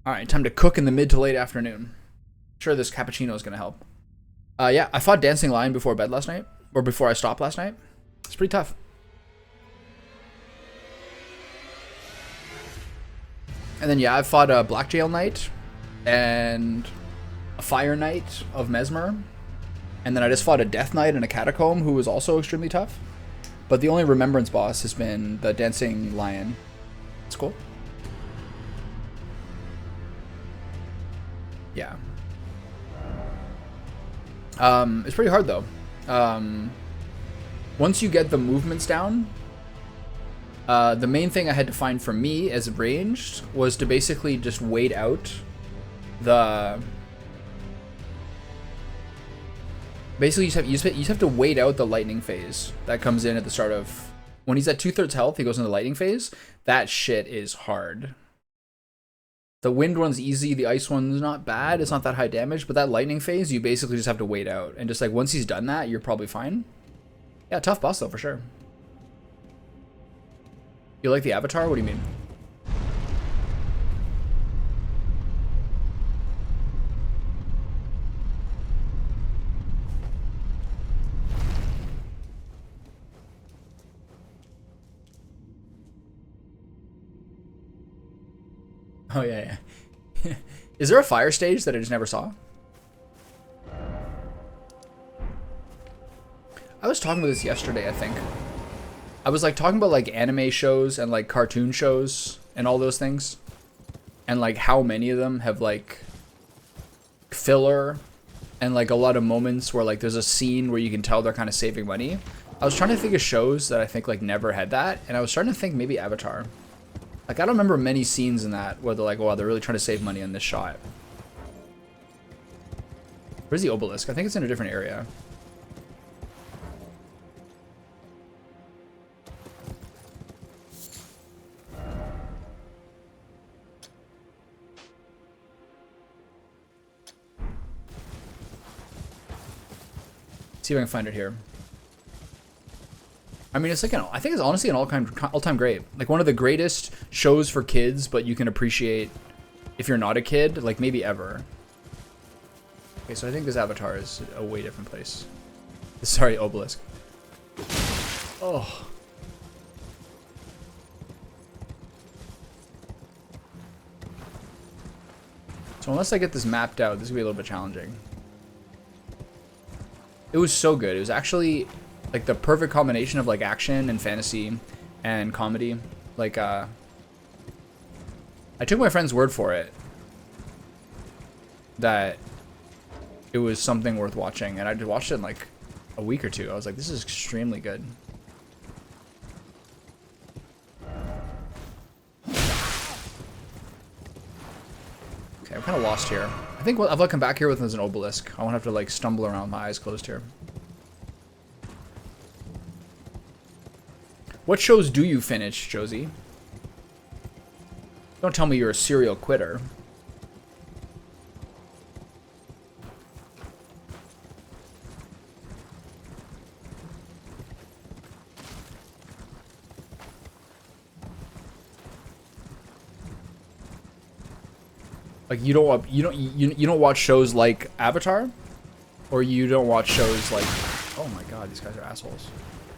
All right, time to cook in the mid to late afternoon. Sure, this cappuccino is gonna help. Yeah, I fought Dancing Lion before bed last night, or before I stopped last night. It's pretty tough. And then yeah, I fought a Black Jail Knight and a Fire Knight of Mesmer, and then I just fought a Death Knight and a Catacomb who was also extremely tough. But the only Remembrance boss has been the Dancing Lion. It's cool. Yeah. It's pretty hard though. Once you get the movements down, the main thing I had to find for me as ranged was to basically just wait out the. Basically, you just have to wait out the lightning phase that comes in at the start of when he's at 2/3 health. He goes into the lightning phase. That shit is hard. The wind one's easy. The ice one's not bad. It's not that high damage, but that lightning phase, you basically just have to wait out. And just like once he's done that, you're probably fine. Yeah, tough boss though, for sure. You like the avatar? What do you mean? Oh, yeah, yeah. Is there a fire stage that I just never saw? I was talking about this yesterday, I think. I was like talking about like anime shows and like cartoon shows and all those things. And like how many of them have like filler and like a lot of moments where like there's a scene where you can tell they're kind of saving money. I was trying to think of shows that I think like never had that, and I was starting to think maybe Avatar. Like, I don't remember many scenes in that where they're like, wow, they're really trying to save money on this shot. Where's the obelisk? I think it's in a different area. See if I can find it here. I mean, it's like I think it's honestly an all-time great. Like one of the greatest shows for kids, but you can appreciate if you're not a kid, like maybe ever. Okay, so I think this avatar is a way different place. Sorry, obelisk. Oh. So unless I get this mapped out, this is gonna be a little bit challenging. It was so good. It was actually like the perfect combination of like action and fantasy and comedy. Like I took my friend's word for it that it was something worth watching, and I just watched it in like a week or two. I was like, this is extremely good. Okay, I'm kind of lost here. I think if I come back here with an obelisk, I won't have to like stumble around with my eyes closed here. What shows do you finish, Josie? Don't tell me you're a serial quitter. Like you don't watch shows like Avatar, or you don't watch shows like, oh my god, these guys are assholes.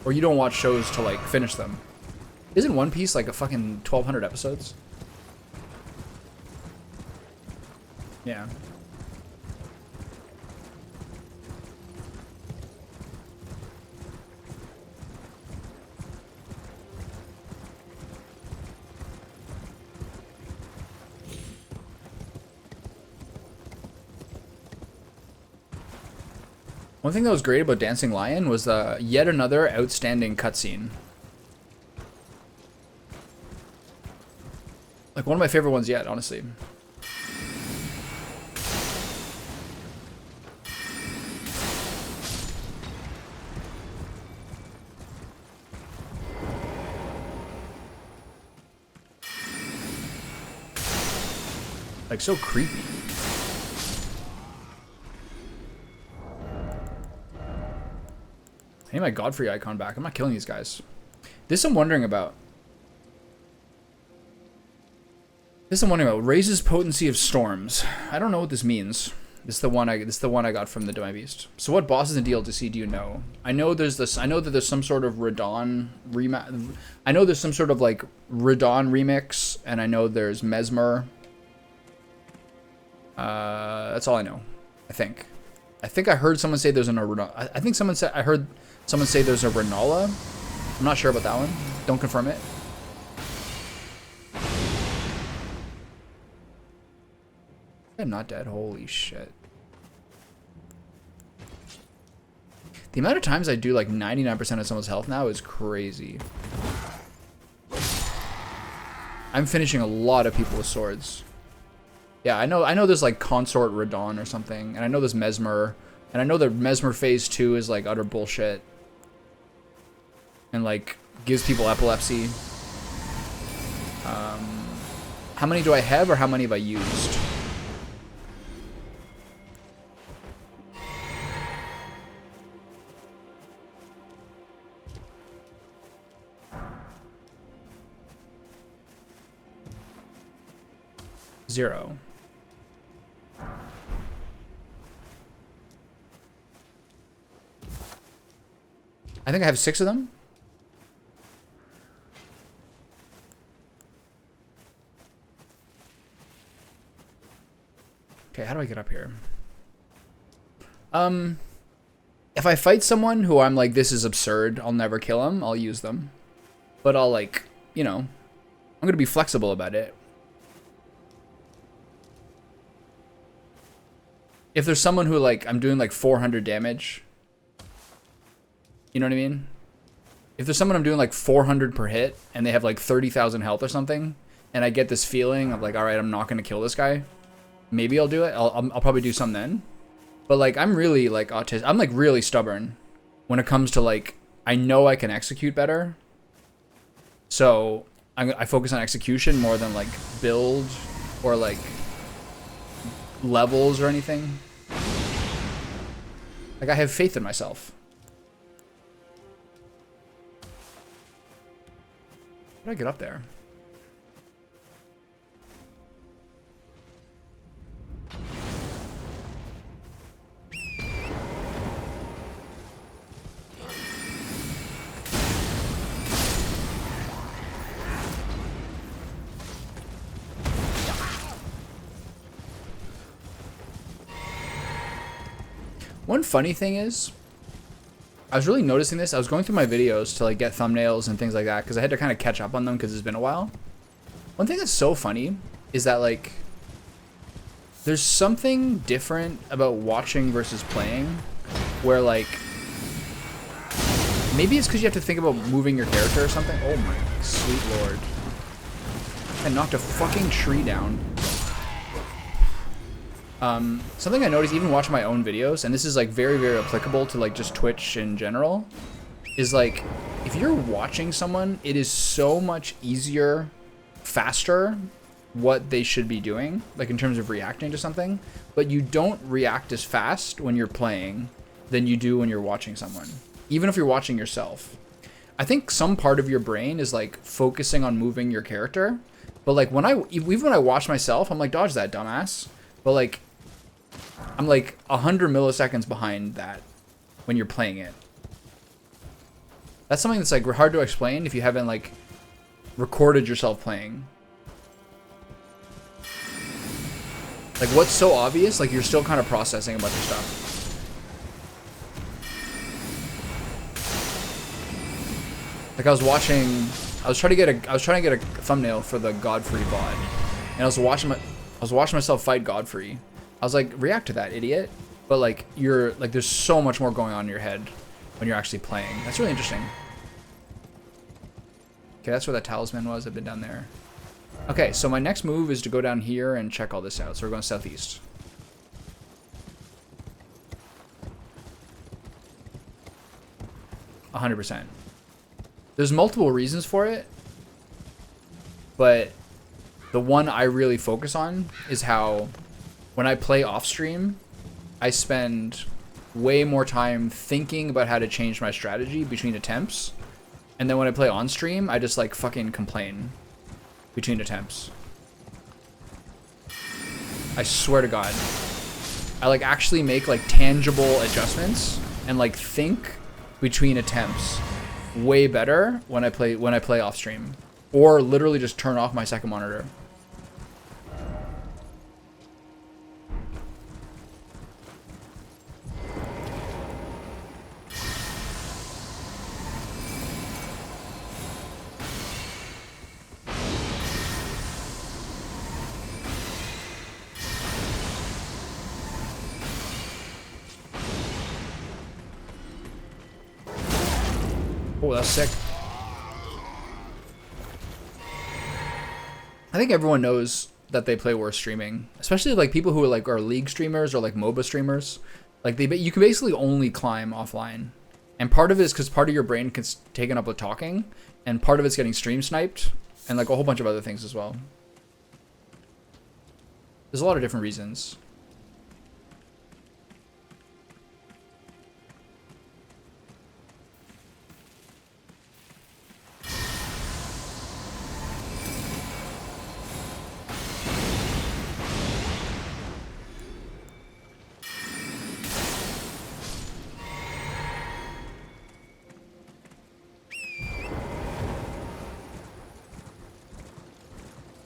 Or you don't watch shows to like finish them. Isn't One Piece like a fucking 1,200 episodes? Yeah. One thing that was great about Dancing Lion was yet another outstanding cutscene. Like one of my favorite ones yet, honestly. Like so creepy. I need my Godfrey icon back. I'm not killing these guys. This I'm wondering about. This I'm wondering about. Raises potency of storms. I don't know what this means. This is the one I got from the Demi Beast. So what bosses in DLC do you know? I know there's this. I know that there's some sort of Radon I know there's some sort of like Radon remix, and I know there's Mesmer. That's all I know. I think I heard someone say there's an I think someone said I heard someone say there's a Renala. I'm not sure about that one. Don't confirm it. I'm not dead. Holy shit. The amount of times I do like 99% of someone's health now is crazy. I'm finishing a lot of people with swords. Yeah, I know there's like Consort Radon or something, and I know there's Mesmer, and I know that Mesmer Phase 2 is like utter bullshit. And like gives people epilepsy. How many do I have, or how many have I used? Zero. I think I have 6 of them. Okay, how do I get up here? If I fight someone who I'm like, this is absurd, I'll never kill him, I'll use them. But I'll like, you know, I'm gonna be flexible about it. If there's someone who like, I'm doing like 400 damage. You know what I mean? If there's someone I'm doing like 400 per hit and they have like 30,000 health or something, and I get this feeling of like, all right, I'm not going to kill this guy. Maybe I'll do it. I'll probably do some then. But like, I'm really like autistic. I'm like really stubborn when it comes to like, I know I can execute better. So I focus on execution more than like build or like levels or anything. Like I have faith in myself. How do I get up there? One funny thing is, I was really noticing this. I was going through my videos to like get thumbnails and things like that because I had to kind of catch up on them because it's been a while. One thing that's so funny is that like there's something different about watching versus playing where like maybe it's because you have to think about moving your character or something. Oh my sweet lord. I knocked a fucking tree down. Something I noticed even watching my own videos, and this is like very, very applicable to like just Twitch in general, is like if you're watching someone, it is so much easier, faster what they should be doing, like in terms of reacting to something, but you don't react as fast when you're playing than you do when you're watching someone, even if you're watching yourself. I think some part of your brain is like focusing on moving your character, but like even when I watch myself, I'm like, dodge that, dumbass. But like I'm like 100 milliseconds behind that when you're playing it. That's something that's like hard to explain if you haven't like recorded yourself playing. Like what's so obvious, like you're still kind of processing a bunch of stuff. Like I was trying to get a thumbnail for the Godfrey VOD, and I was watching myself fight Godfrey. I was like, react to that, idiot. But like you're like there's so much more going on in your head when you're actually playing. That's really interesting. Okay, that's where that talisman was. I've been down there. Okay, so my next move is to go down here and check all this out. So we're going southeast. %. There's multiple reasons for it, but the one I really focus on is how when I play off stream, I spend way more time thinking about how to change my strategy between attempts. And then when I play on stream, I just like fucking complain between attempts. I swear to God. I like actually make like tangible adjustments and like think between attempts way better when I play off stream, or literally just turn off my second monitor. Oh, that's sick. I think everyone knows that they play worse streaming, especially like people who are like league streamers or like MOBA streamers. Like you can basically only climb offline, and part of it is because part of your brain gets taken up with talking, and part of it's getting stream sniped, and like a whole bunch of other things as well. There's a lot of different reasons.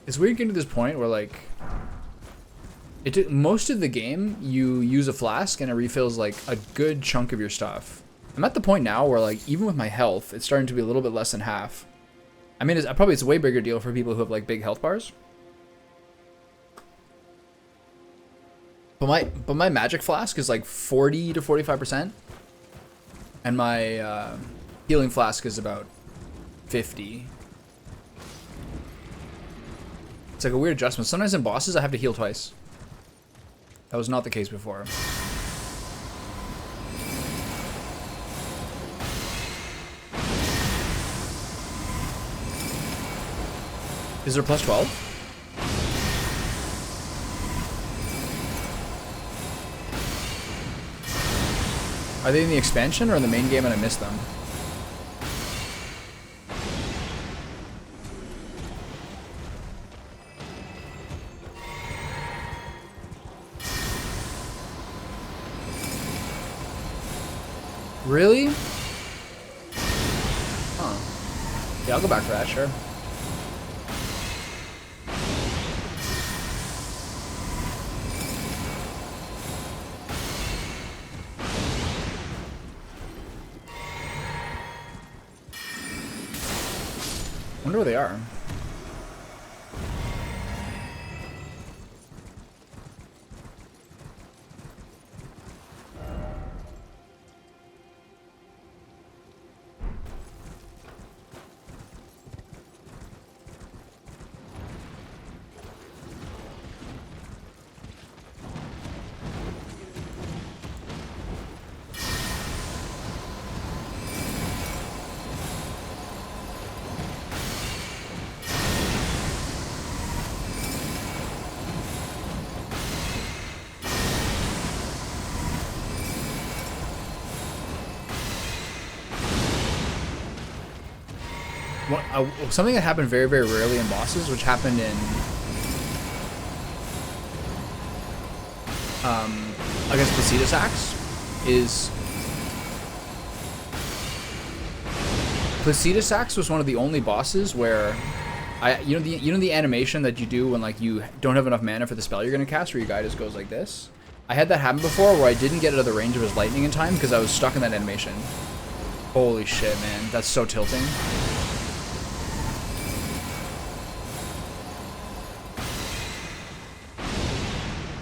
It's weird getting to this point where like most of the game you use a flask and it refills like a good chunk of your stuff. I'm at the point now where like even with my health, it's starting to be a little bit less than half. I mean, it's a way bigger deal for people who have like big health bars. But my magic flask is like 40 to 45%, and my healing flask is about 50. It's like a weird adjustment. Sometimes in bosses, I have to heal twice. That was not the case before. Is there plus 12? Are they in the expansion or in the main game and I missed them? Really? Huh. Yeah, I'll go back for that, sure. Wonder where they are. Something that happened very, very rarely in bosses, which happened in against Placitus Axe, is Placitus Axe was one of the only bosses where you know the animation that you do when like you don't have enough mana for the spell you're gonna cast, where your guy just goes like this. I had that happen before where I didn't get out of the range of his lightning in time because I was stuck in that animation. Holy shit, man, that's so tilting.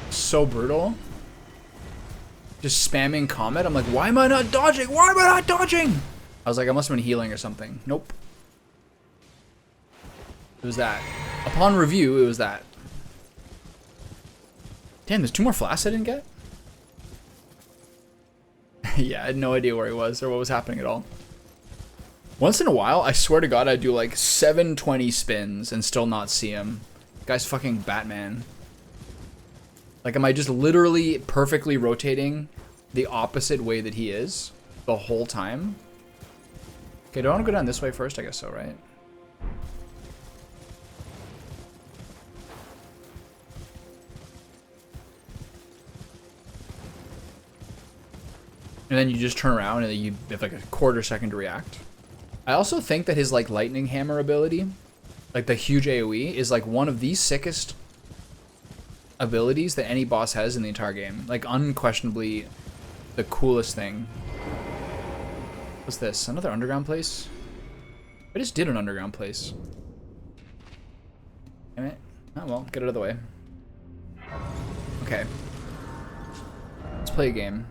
So brutal. Just spamming Comet. I'm like, why am I not dodging? Why am I not dodging? I was like, I must have been healing or something. Nope. It was that. Upon review, it was that. Damn, there's 2 more flasks I didn't get? Yeah, I had no idea where he was or what was happening at all. Once in a while, I swear to God, I'd do like 720 spins and still not see him. Guy's fucking Batman. Like, am I just literally perfectly rotating the opposite way that he is the whole time? Okay, do I want to go down this way first? I guess so, right? And then you just turn around and you have like a quarter second to react. I also think that his like lightning hammer ability, like the huge AoE, is like one of the sickest abilities that any boss has in the entire game. Like unquestionably the coolest thing. What's this? Another underground place? I just did an underground place. Damn it. Oh well, get it out of the way. Okay. Let's play a game.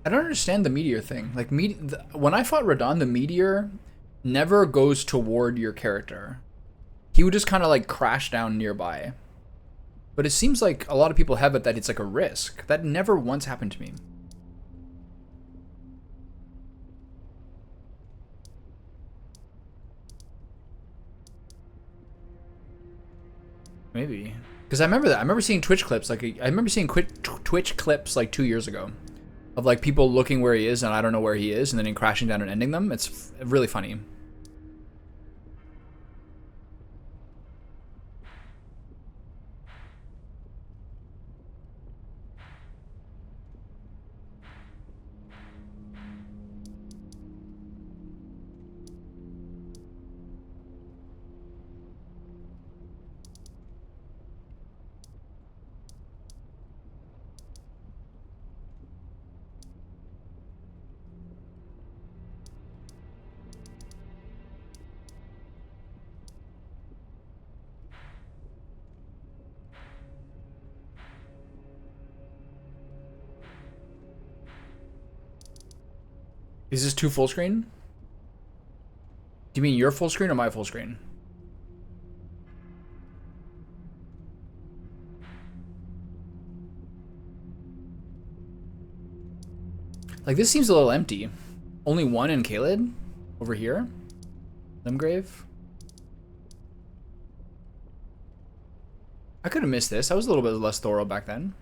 I don't understand the meteor thing. Like, when I fought Radon, the meteor never goes toward your character. He would just kind of like crash down nearby. But it seems like a lot of people have it that it's like a risk. That never once happened to me. Maybe. Because I remember that. I remember seeing Twitch clips. Like, I remember seeing Twitch clips like 2 years ago. Of like people looking where he is and I don't know where he is and then him crashing down and ending them. It's really funny. Is this 2 full screen? Do you mean your full screen or my full screen? Like, this seems a little empty. Only 1 in Kaled? Over here? Limgrave? I could have missed this. I was a little bit less thorough back then.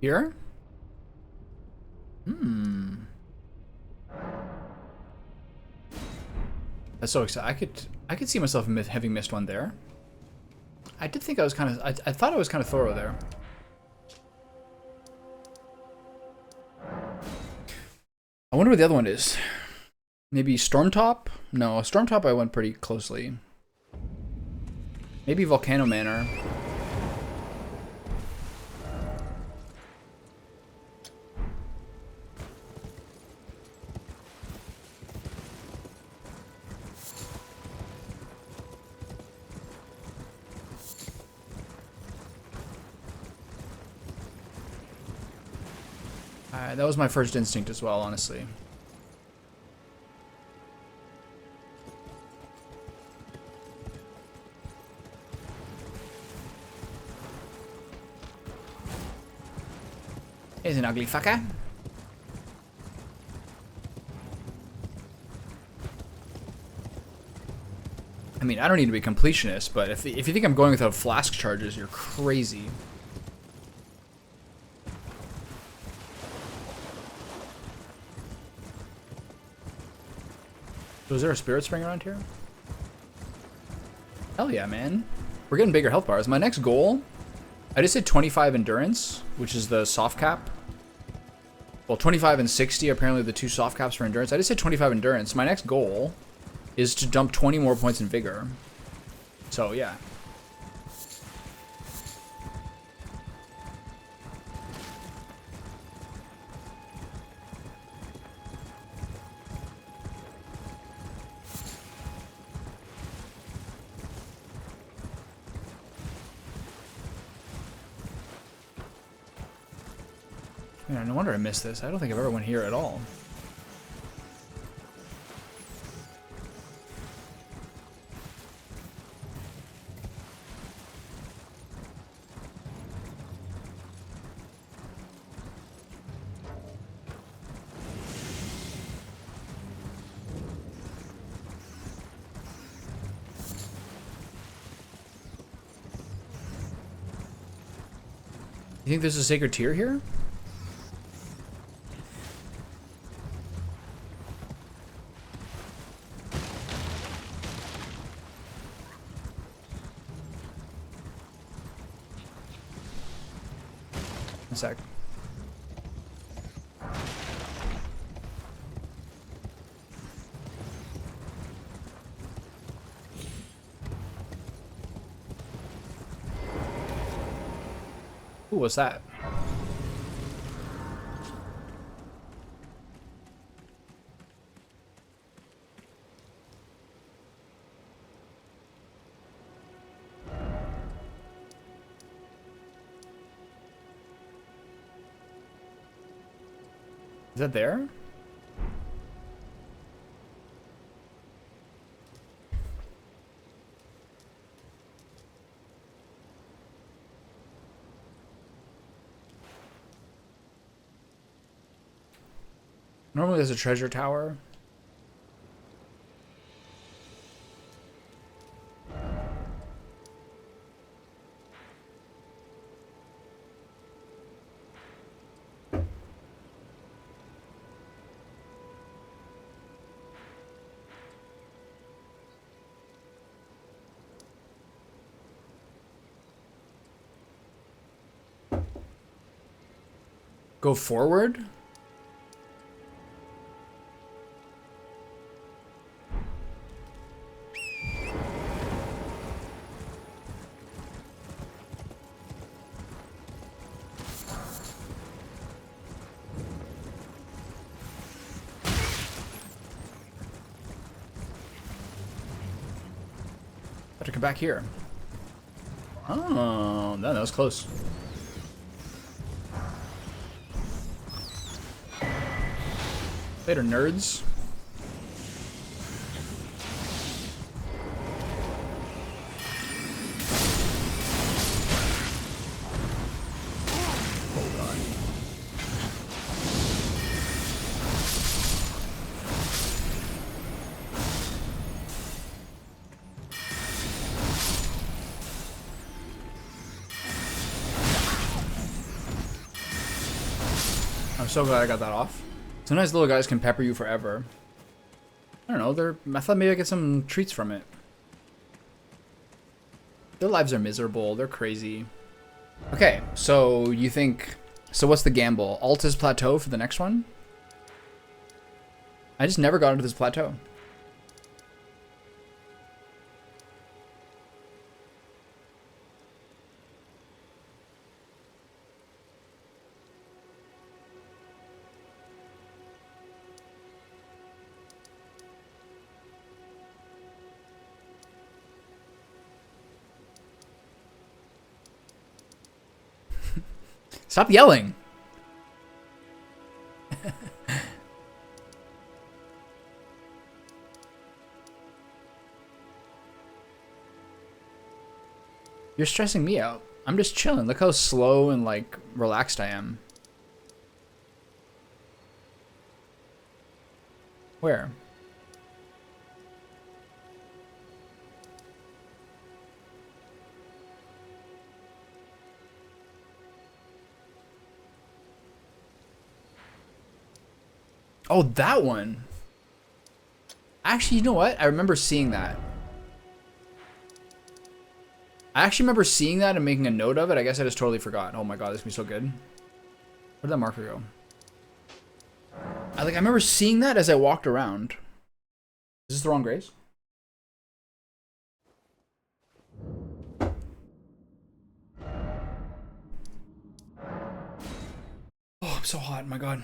Here? That's so exciting. I could see myself having missed one there. I did think I was kind of... I thought I was kind of thorough there. I wonder what the other one is. Maybe Stormtop? No, Stormtop I went pretty closely. Maybe Volcano Manor. That was my first instinct as well, honestly. He's an ugly fucker. I mean, I don't need to be completionist, but if you think I'm going without flask charges, you're crazy. So is there a spirit spring around here? Hell yeah, man. We're getting bigger health bars. My next goal, I just hit 25 endurance, which is the soft cap. Well, 25 and 60 apparently the 2 soft caps for endurance. I just hit 25 endurance. My next goal is to dump 20 more points in vigor. So yeah. Yeah, no wonder I missed this. I don't think I've ever went here at all. You think there's a sacred tier here? One sec. Ooh, what's that? Is that there? Normally there's a treasure tower. Go forward? Better come back here. Oh, no, that was close. Later, nerds. Oh god. I'm so glad I got that off. Sometimes little guys can pepper you forever. I don't know, I thought maybe I get some treats from it. Their lives are miserable, they're crazy. Okay, so you think, so what's the gamble? Alta's plateau for the next one? I just never got into this plateau. Stop yelling. You're stressing me out. I'm just chilling. Look how slow and like relaxed I am. Where? Oh, that one. Actually, you know what? I remember seeing that. I actually remember seeing that and making a note of it. I guess I just totally forgot. Oh my god, this is gonna be so good. Where'd that marker go? I remember seeing that as I walked around. Is this the wrong grace? Oh, I'm so hot. My god.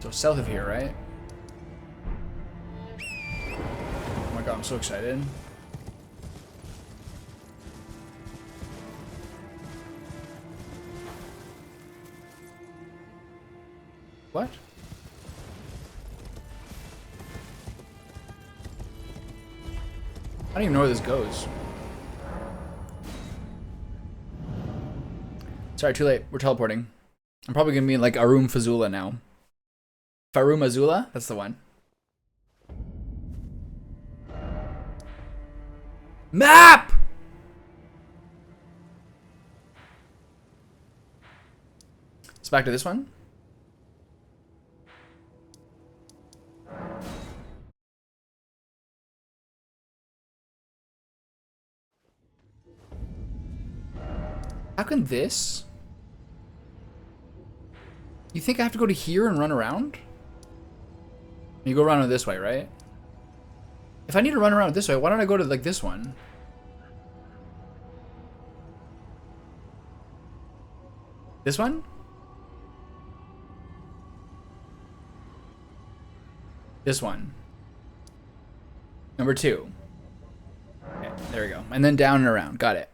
So south of here, right? Oh my god, I'm so excited. What? I don't even know where this goes. Sorry, too late. We're teleporting. I'm probably gonna be in like Arum Fazula now. Farum Azula? That's the one. Map! Let's back to this one. How can this? You think I have to go to here and run around? You go around this way, right? If I need to run around this way, why don't I go to like this one? This one? This one. Number 2. Okay, there we go. And then down and around. Got it.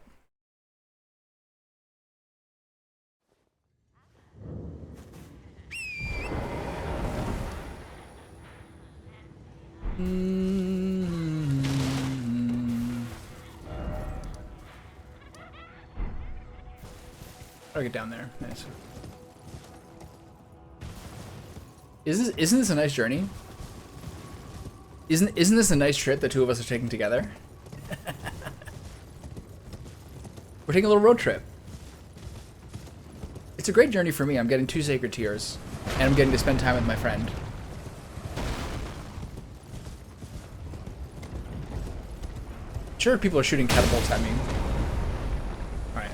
How do I get down there? Nice. Isn't this a nice journey? Isn't this a nice trip the two of us are taking together? We're taking a little road trip. It's a great journey for me. I'm getting 2 sacred tears, and I'm getting to spend time with my friend. Sure, people are shooting catapults at me. Alright.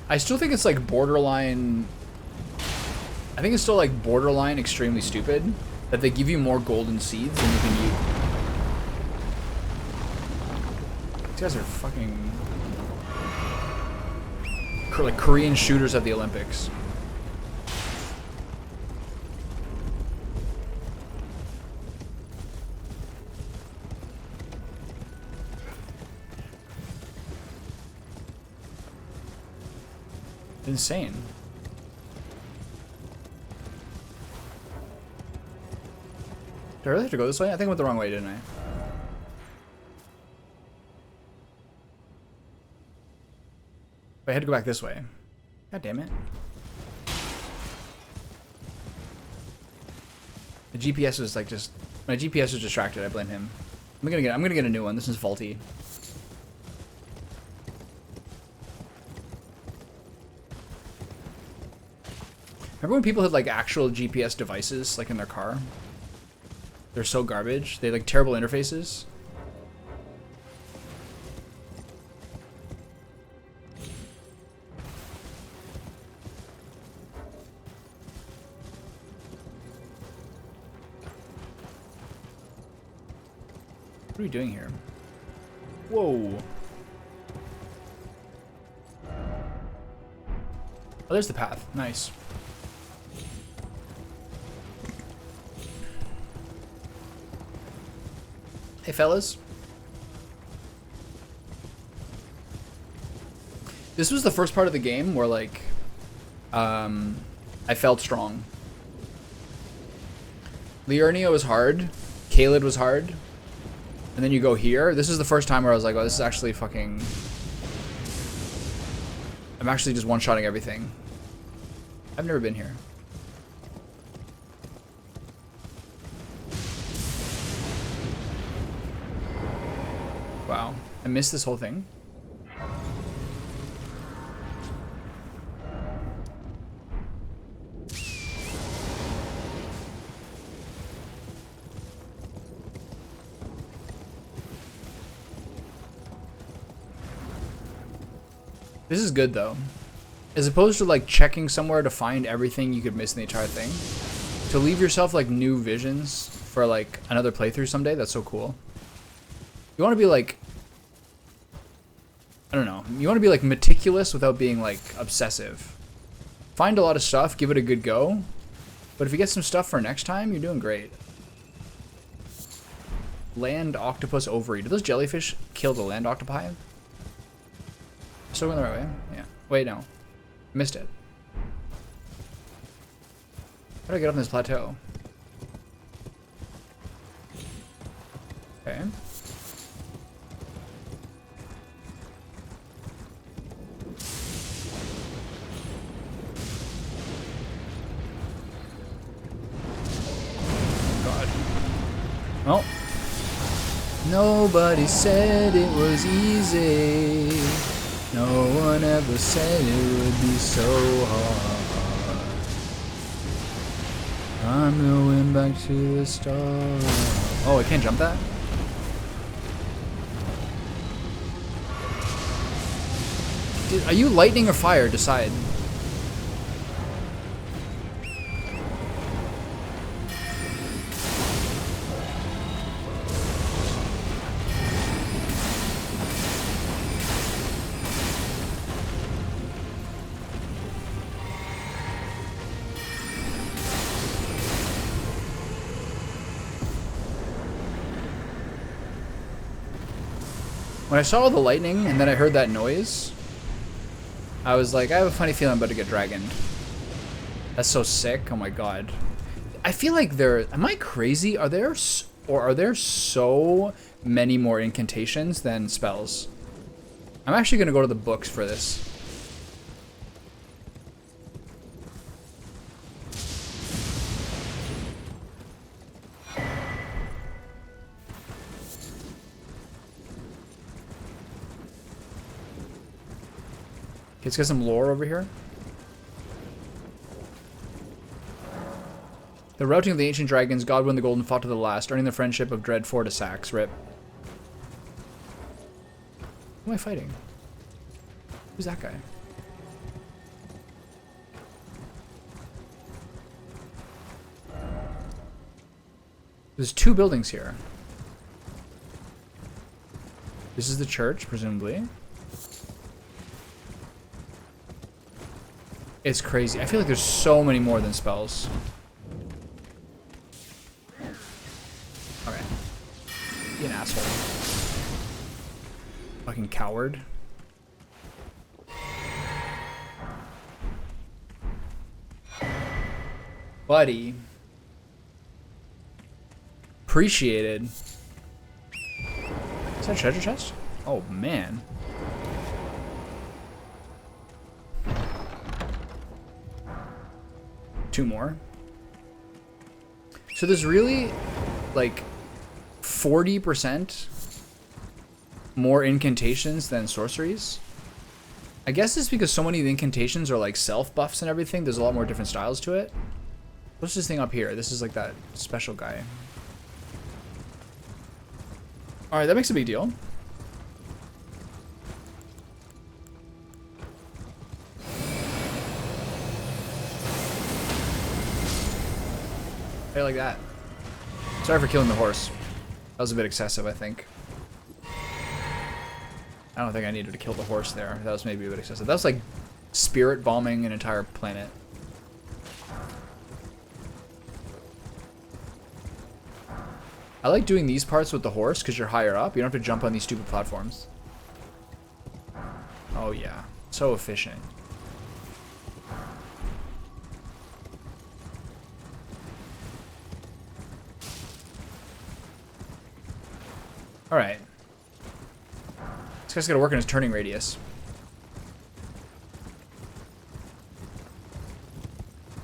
I still think it's like borderline... I think it's still like borderline extremely stupid that they give you more golden seeds than you can eat. These guys are fucking... like Korean shooters at the Olympics. Insane. Did I really have to go this way? I think I went the wrong way, didn't I? I had to go back this way. God damn it. The GPS was like just... My GPS was distracted, I blame him. I'm gonna get a new one. This is faulty. Remember when people had like actual GPS devices like in their car? They're so garbage. They had like terrible interfaces. What are we doing here? Whoa. Oh, there's the path. Nice. Hey, fellas. This was the first part of the game where, like, I felt strong. Liurnia was hard. Caelid was hard. And then you go here. This is the first time where I was like, oh, this is actually fucking... I'm actually just one-shotting everything. I've never been here. Wow. I missed this whole thing. This is good though. As opposed to like checking somewhere to find everything you could miss in the entire thing. To leave yourself like new visions for like another playthrough someday, that's so cool. You want to be like, I don't know, you want to be like meticulous without being like obsessive. Find a lot of stuff, give it a good go. But if you get some stuff for next time, you're doing great. Land octopus ovary. Do those jellyfish kill the land octopi? Still going the right way? Yeah. Wait, no. Missed it. How do I get up on this plateau? Okay. Nobody said it was easy. No one ever said it would be so hard. I'm going back to the start. Oh, I can't jump that? Dude, are you lightning or fire? Decide. When I saw the lightning and then I heard that noise, I was like, I have a funny feeling I'm about to get dragoned. That's so sick. Oh my god. I feel like am I crazy? Are there so many more incantations than spells? I'm actually going to go to the books for this. Let's get some lore over here. The routing of the ancient dragons, Godwin the Golden fought to the last, earning the friendship of Dread Fortisax. Rip. Who am I fighting? Who's that guy? There's 2 buildings here. This is the church, presumably. It's crazy. I feel like there's so many more than spells. Alright. Be an asshole. Fucking coward. Buddy. Appreciated. Is that a treasure chest? Oh, man. Two more. So there's really like 40% more incantations than sorceries. I guess it's because so many of the incantations are like self buffs and everything. There's a lot more different styles to it. What's this thing up here? This is like that special guy. Alright, that makes a big deal. How do you like that? Sorry for killing the horse. That was a bit excessive, I think. I don't think I needed to kill the horse there. That was maybe a bit excessive. That was like spirit bombing an entire planet. I like doing these parts with the horse because you're higher up. You don't have to jump on these stupid platforms. Oh yeah, so efficient. All right. This guy's got to work on his turning radius.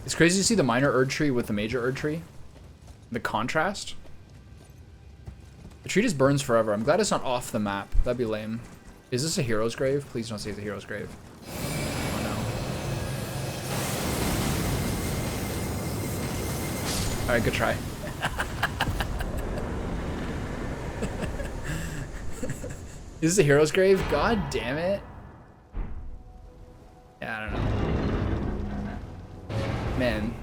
It's crazy to see the minor Erdtree with the major Erdtree. The contrast. The tree just burns forever. I'm glad it's not off the map. That'd be lame. Is this a hero's grave? Please don't say it's a hero's grave. Oh no. Alright, good try. Is this a hero's grave? God damn it. Yeah, I don't know. Man.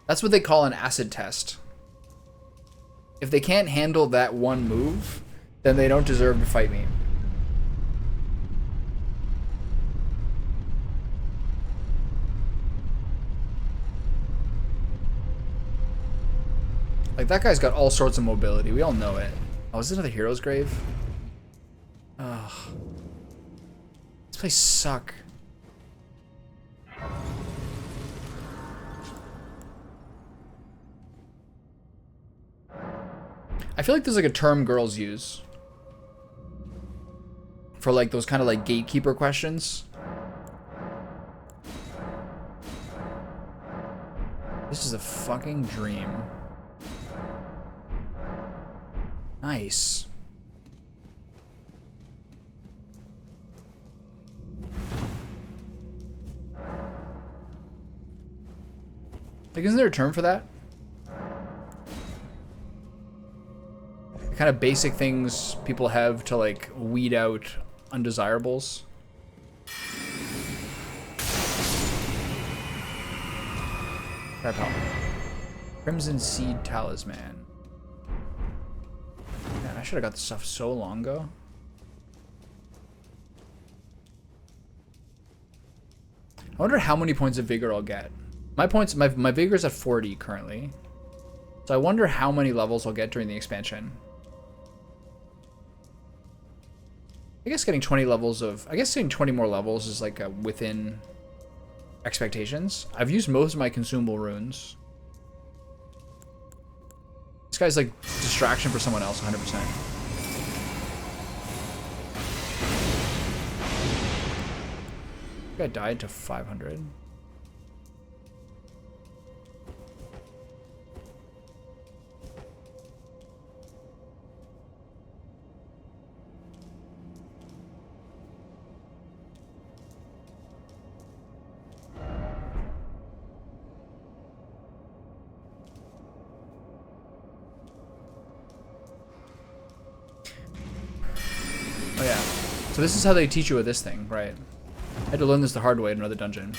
That's what they call an acid test. If they can't handle that one move, then they don't deserve to fight me. Like, that guy's got all sorts of mobility. We all know it. Oh, is this another hero's grave? Ugh. This place sucks. I feel like there's like a term girls use for like those kind of like gatekeeper questions. This is a fucking dream. Nice. Like, isn't there a term for that? The kind of basic things people have to, like, weed out undesirables. Crab help. Crimson Seed Talisman. Man, I should have got this stuff so long ago. I wonder how many points of vigor I'll get. My vigor's at 40 currently. So I wonder how many levels I'll get during the expansion. I guess getting 20 more levels is like within expectations. I've used most of my consumable runes. This guy's like distraction for someone else, 100%. I died to 500. Oh yeah. So this is how they teach you with this thing, right? I had to learn this the hard way in another dungeon.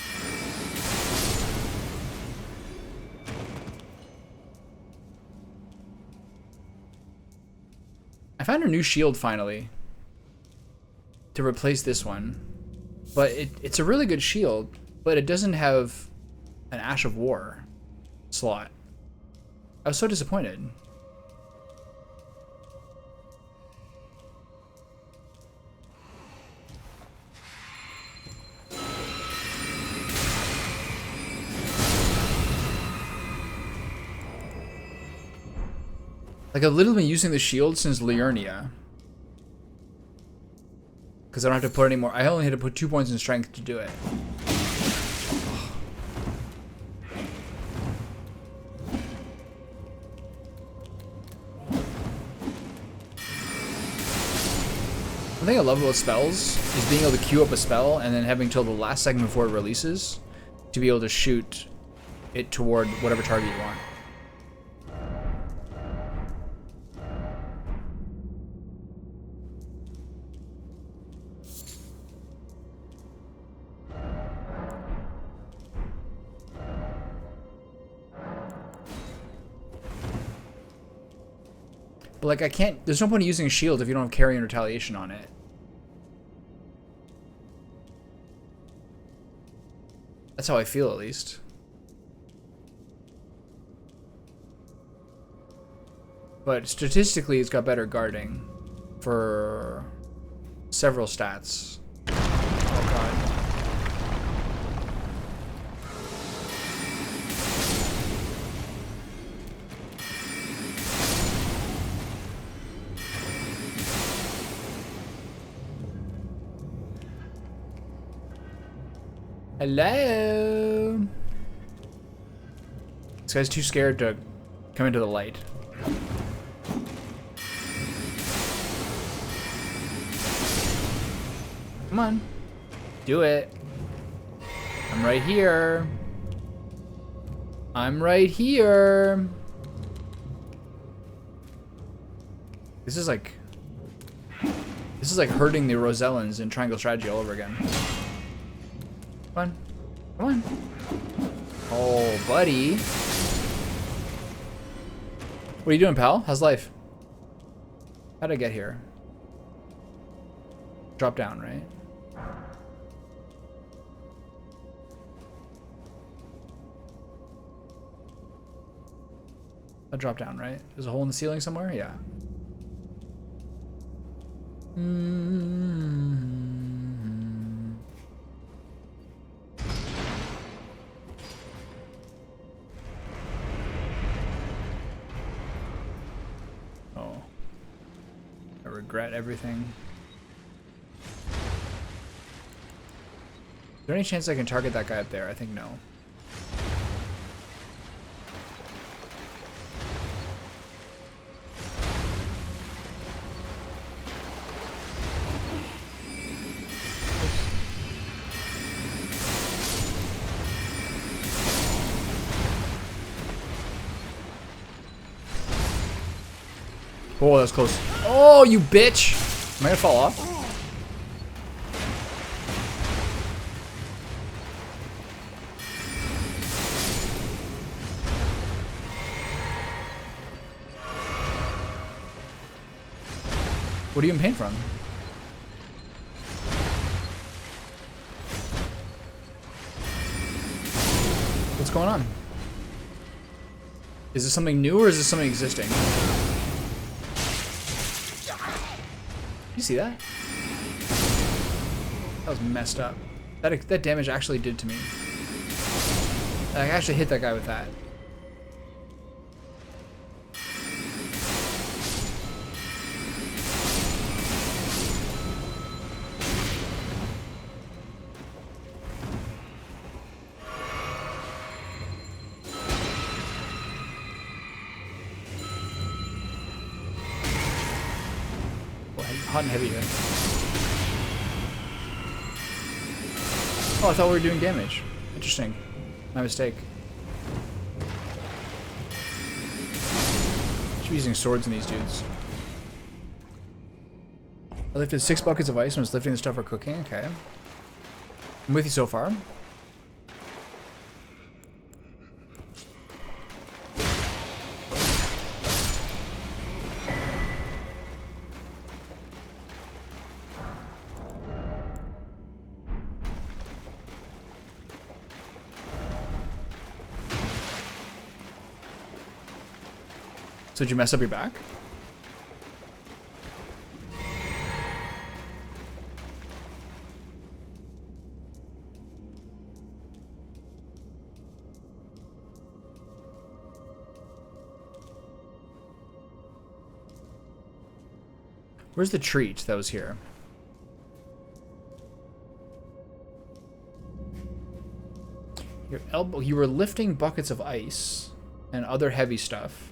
I found a new shield finally to replace this one, but it's a really good shield, but it doesn't have an Ash of War slot. I was so disappointed. Like, I've literally been using the shield since Liurnia. Because I don't have to put any more. I only had to put 2 points in strength to do it. The thing I love about spells is being able to queue up a spell and then having till the last second before it releases to be able to shoot it toward whatever target you want. But like, I can't, there's no point in using a shield if you don't have carry and retaliation on it. That's how I feel, at least. But statistically, it's got better guarding for several stats. Oh god. Hello? This guy's too scared to come into the light. Come on. Do it. I'm right here. I'm right here. This is like hurting the Rosellans in Triangle Strategy all over again. Come on. Come on. Oh, buddy. What are you doing, pal? How's life? How'd I get here? Drop down, right? A drop down, right? There's a hole in the ceiling somewhere? Yeah. Oh. I regret everything. Is there any chance I can target that guy up there? I think no. Oh, that's close. Oh, you bitch! Am I gonna fall off? What are you in pain from? What's going on? Is this something new or is this something existing? You see that? That was messed up. That damage actually did to me. I actually hit that guy with that. Hot and heavy here. Oh, I thought we were doing damage. Interesting. My mistake. Should be using swords in these dudes. I lifted 6 buckets of ice and was lifting the stuff for cooking. Okay. I'm with you so far. So did you mess up your back? Where's the treat that was here? Your elbow. You were lifting buckets of ice and other heavy stuff.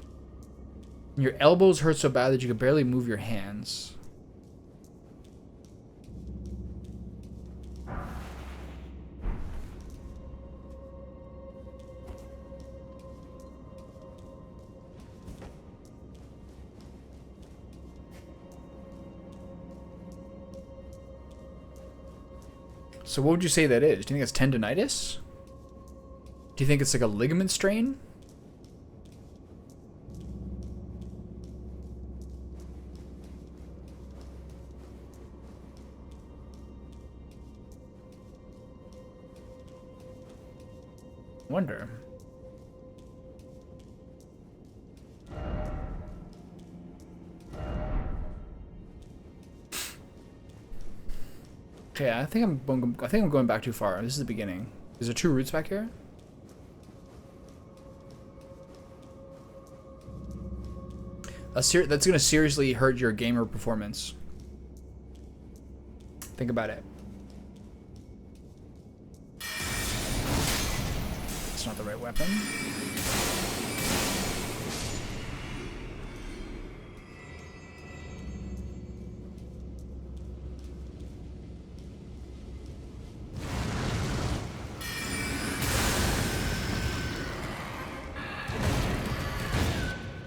Your elbows hurt so bad that you could barely move your hands. So what would you say that is? Do you think it's tendonitis? Do you think it's like a ligament strain? Wonder. Okay, I think I'm going back too far. This is the beginning. Is there 2 roots back here? That's gonna seriously hurt your gamer performance. Think about it. It's not the right weapon.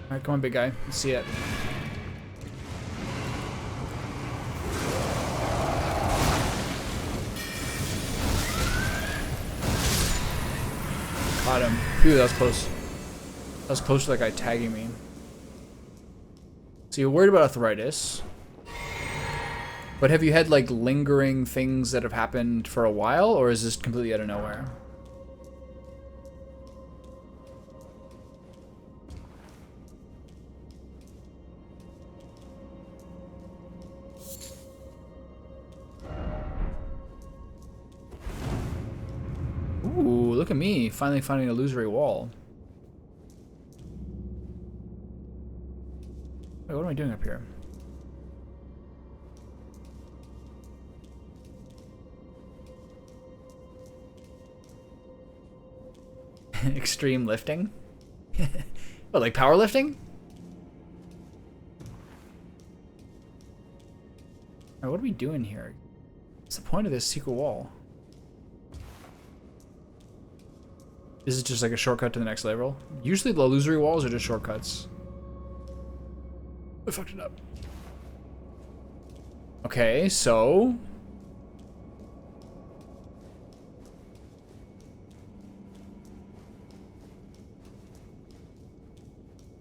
Alright, come on, big guy. Let's see it. Got him. Phew, that was close. That was close to that guy tagging me. So you're worried about arthritis. But have you had, like, lingering things that have happened for a while, or is this completely out of nowhere? Ooh, look at me, finally finding a illusory wall. Wait, what am I doing up here? Extreme lifting? What, like powerlifting? Alright, what are we doing here? What's the point of this secret wall? Is it just like a shortcut to the next level? Usually the illusory walls are just shortcuts. I fucked it up. Okay, so...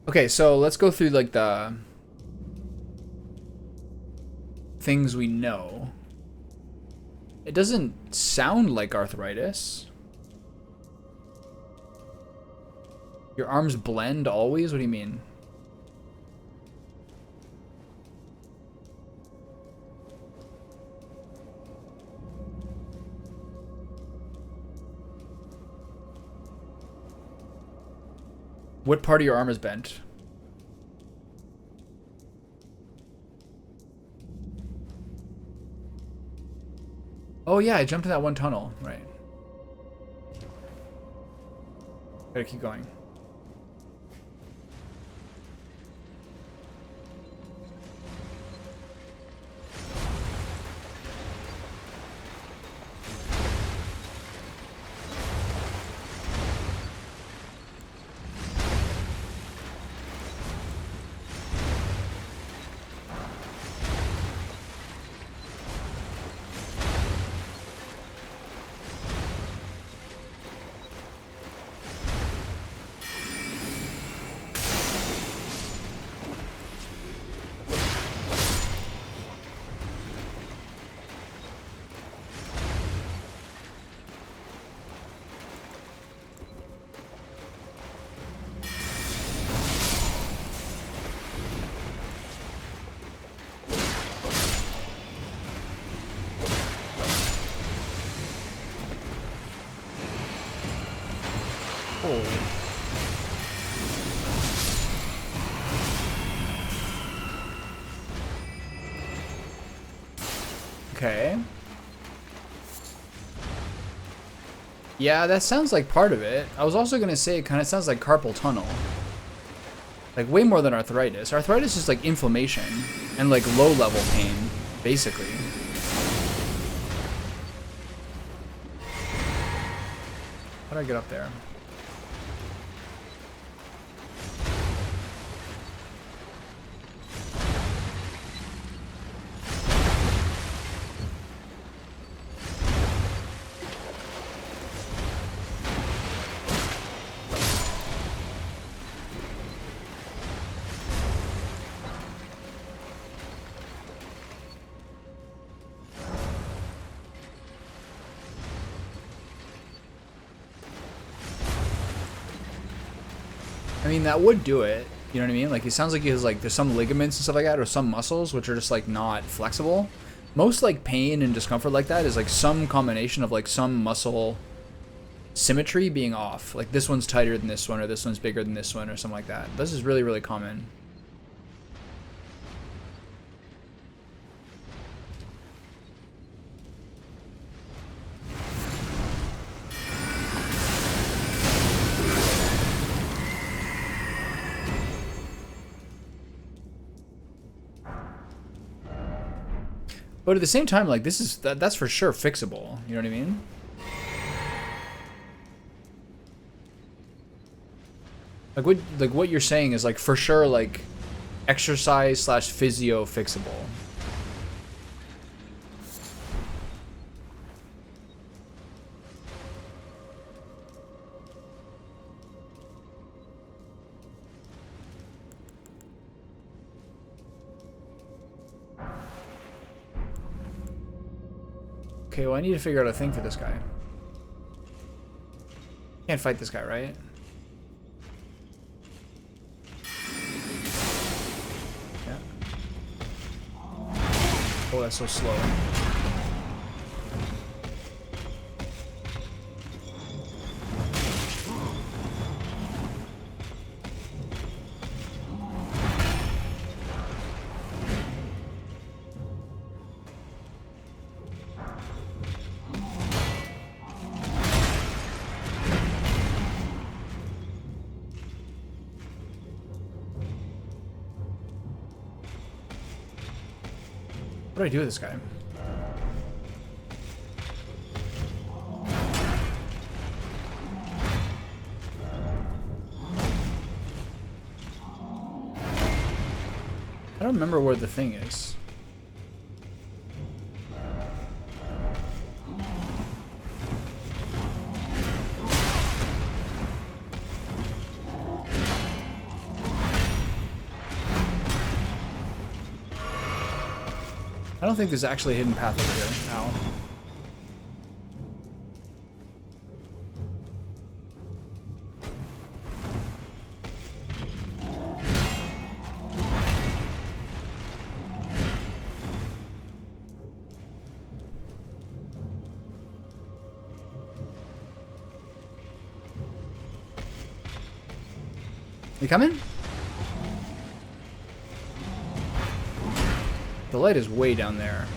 Okay, so let's go through, like, the... things we know. It doesn't sound like arthritis. Your arms blend always? What do you mean? What part of your arm is bent? Oh yeah, I jumped in that one tunnel. Right. Gotta keep going. Okay. Yeah, that sounds like part of it. I was also gonna say it kind of sounds like carpal tunnel. Like way more than arthritis. Arthritis is like inflammation and like low level pain, basically. How do I get up there? I mean, that would do it. You know what I mean? Like, it sounds like he has, like, there's some ligaments and stuff like that, or some muscles, which are just, like, not flexible. Most, like, pain and discomfort like that is, like, some combination of, like, some muscle symmetry being off. Like, this one's tighter than this one, or this one's bigger than this one, or something like that. This is really, really common. But at the same time, like, this is that's for sure fixable. You know what I mean? Like what you're saying is like for sure like exercise slash physio fixable. Okay, well I need to figure out a thing for this guy. Can't fight this guy, right? Yeah. Oh, that's so slow. What do I do with this guy? How I don't remember where the thing is. I don't think there's actually a hidden path over here. Ow. You coming? The light is way down there.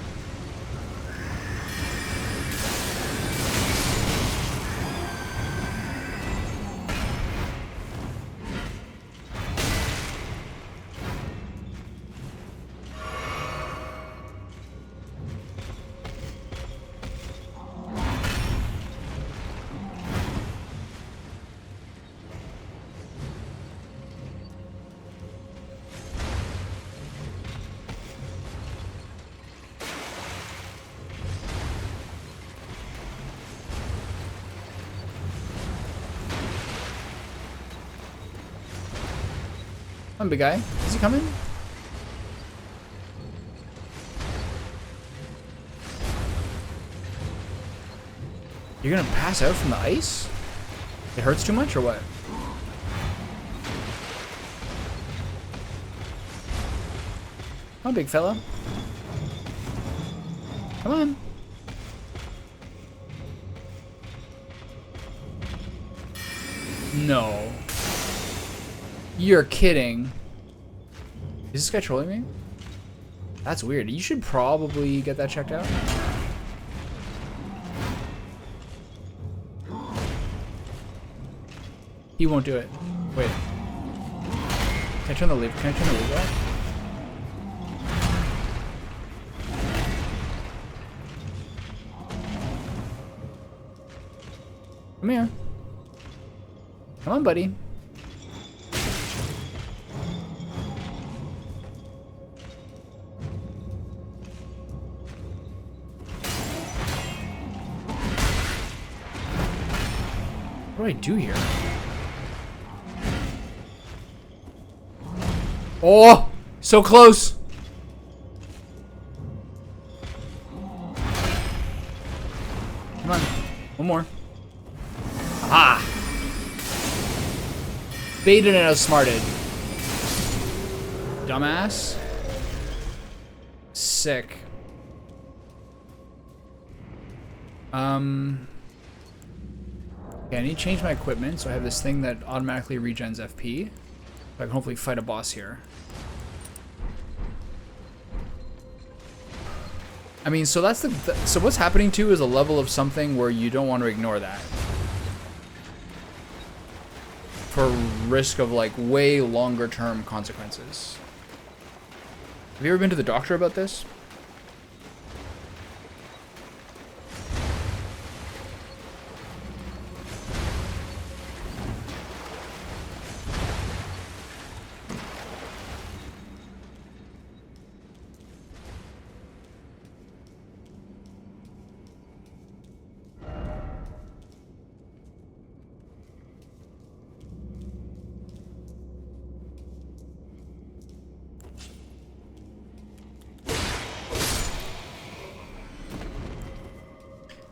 Come on, big guy. Is he coming? You're gonna pass out from the ice? It hurts too much or what? Come on, big fella. Come on. No. You're kidding. Is this guy trolling me? That's weird. You should probably get that checked out. He won't do it. Wait. Can I turn the lever? Can I turn the lever off? Come here. Come on, buddy. What do I do here? Oh, so close. Come on, one more. Aha! Baited and outsmarted. Dumbass. Sick. Okay, I need to change my equipment, so I have this thing that automatically regens FP. So I can hopefully fight a boss here. I mean, so that's so what's happening too is a level of something where you don't want to ignore that. For risk of like way longer term consequences. Have you ever been to the doctor about this?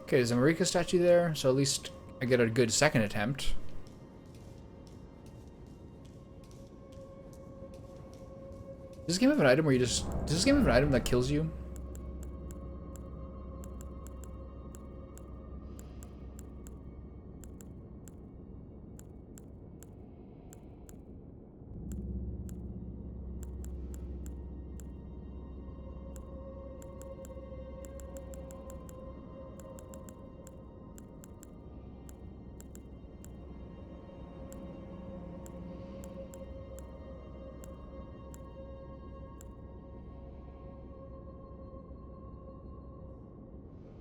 Okay, there's a Marika statue there, so at least I get a good second attempt. Does this game have an item where you just... Does this game have an item that kills you?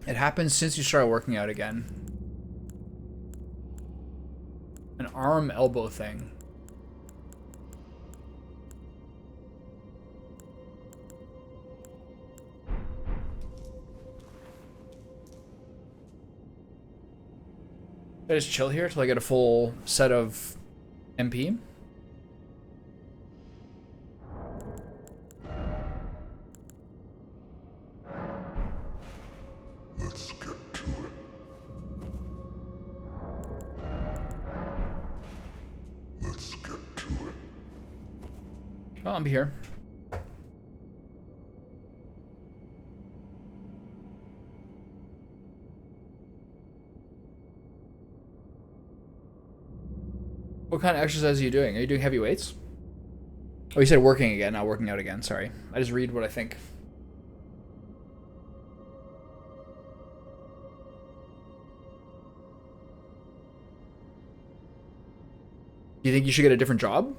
It happens since you started working out again. An arm elbow thing. I just chill here till I get a full set of MP. Let's get to it. Let's get to it. Oh, I'm here. What kind of exercise are you doing? Are you doing heavy weights? Oh, you said working again, not working out again. Sorry. I just read what I think. Do you think you should get a different job?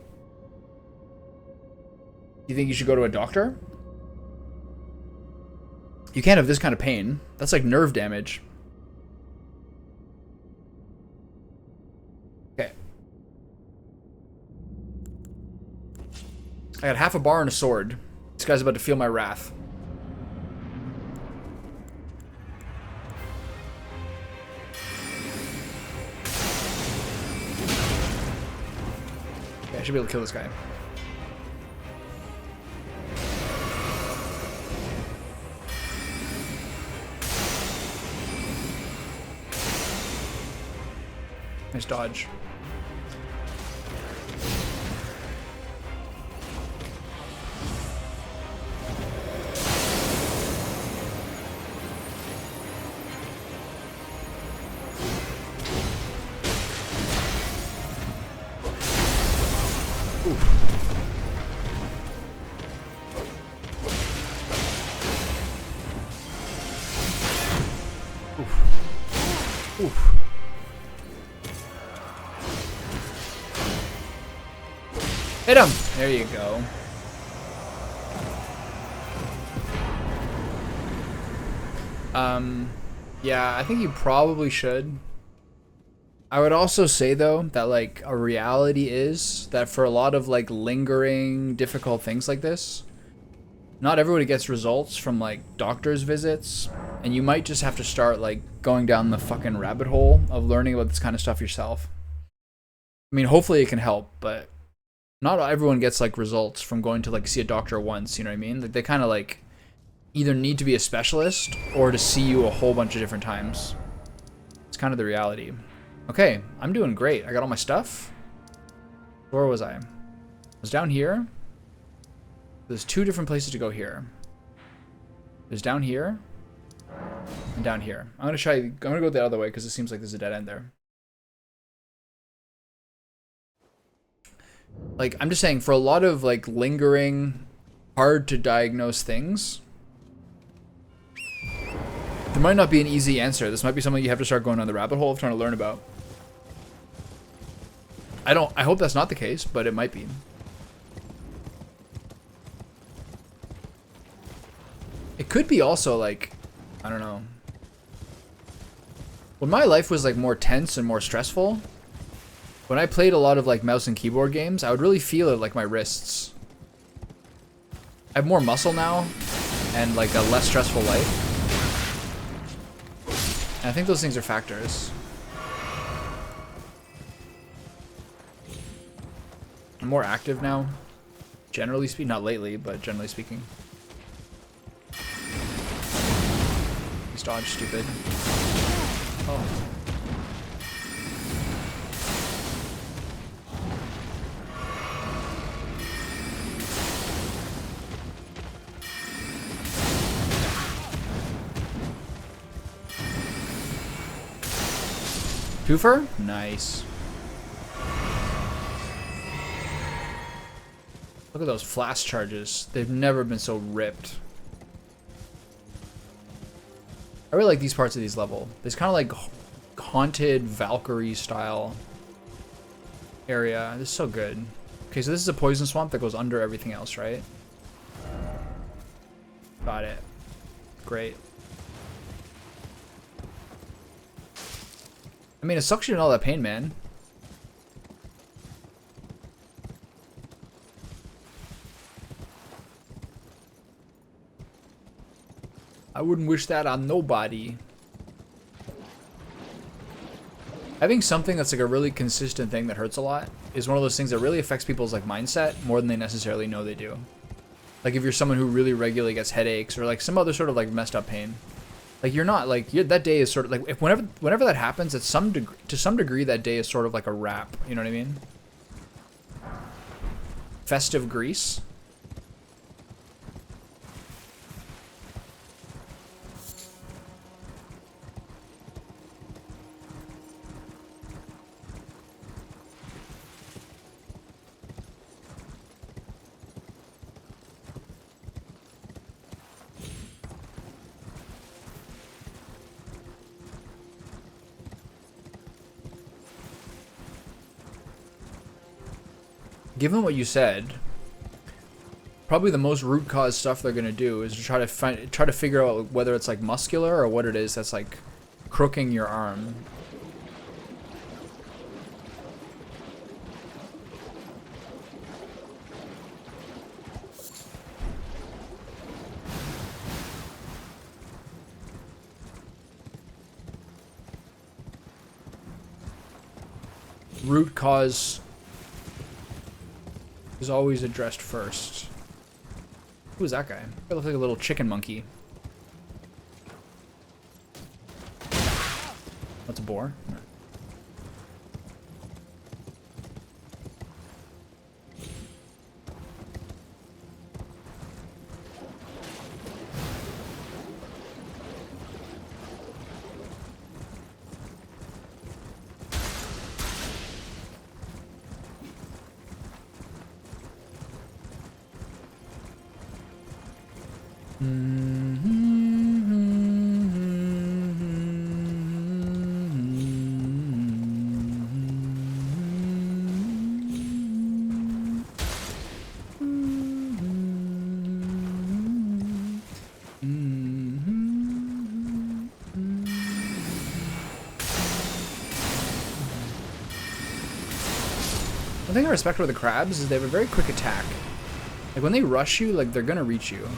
Do you think you should go to a doctor? You can't have this kind of pain. That's like nerve damage. Okay. I got half a bar and a sword. This guy's about to feel my wrath. Okay, I should be able to kill this guy. Nice dodge. Oof. Hit him! There you go. Yeah, I think you probably should. I would also say, though, that, like, a reality is that for a lot of, like, lingering, difficult things like this, not everybody gets results from, like, doctor's visits, and you might just have to start, like, going down the fucking rabbit hole of learning about this kind of stuff yourself. I mean, hopefully it can help, but not everyone gets, like, results from going to, like, see a doctor once, you know what I mean? Like, they kind of, like, either need to be a specialist or to see you a whole bunch of different times. It's kind of the reality. Okay, I'm doing great. I got all my stuff. Where was I? I was down here. There's two different places to go here. There's down here and down here. I'm gonna go the other way because it seems like there's a dead end there. Like, I'm just saying, for a lot of, like, lingering, hard to diagnose things, there might not be an easy answer. This might be something you have to start going on the rabbit hole of trying to learn about. I hope that's not the case, but it might be. It could be also, like, I don't know. When my life was, like, more tense and more stressful, when I played a lot of, like, mouse and keyboard games, I would really feel it, like, my wrists. I have more muscle now and, like, a less stressful life. And I think those things are factors. I'm more active now, generally speaking. Not lately, but generally speaking. He's dodged, stupid. Oh. Twofer? Nice. Look at those flash charges. They've never been so ripped. I really like these parts of these level. It's kind of like haunted Valkyrie style area. This is so good. Okay, so this is a poison swamp that goes under everything else, right? Got it. Great. I mean, it sucks you in all that pain, man. I wouldn't wish that on nobody. Having something that's like a really consistent thing that hurts a lot is one of those things that really affects people's like mindset more than they necessarily know they do. Like if you're someone who really regularly gets headaches or like some other sort of like messed up pain, like you're not like that day is sort of like if whenever that happens, to some degree that day is sort of like a wrap. You know what I mean? Festive Greece. Given what you said, probably the most root cause stuff they're gonna do is to try to figure out whether it's like muscular or what it is that's like crooking your arm. Root cause is always addressed first. Who is that guy? That looks like a little chicken monkey. That's a boar. One thing I respect with the crabs is they have a very quick attack. Like when they rush you, like they're gonna reach you.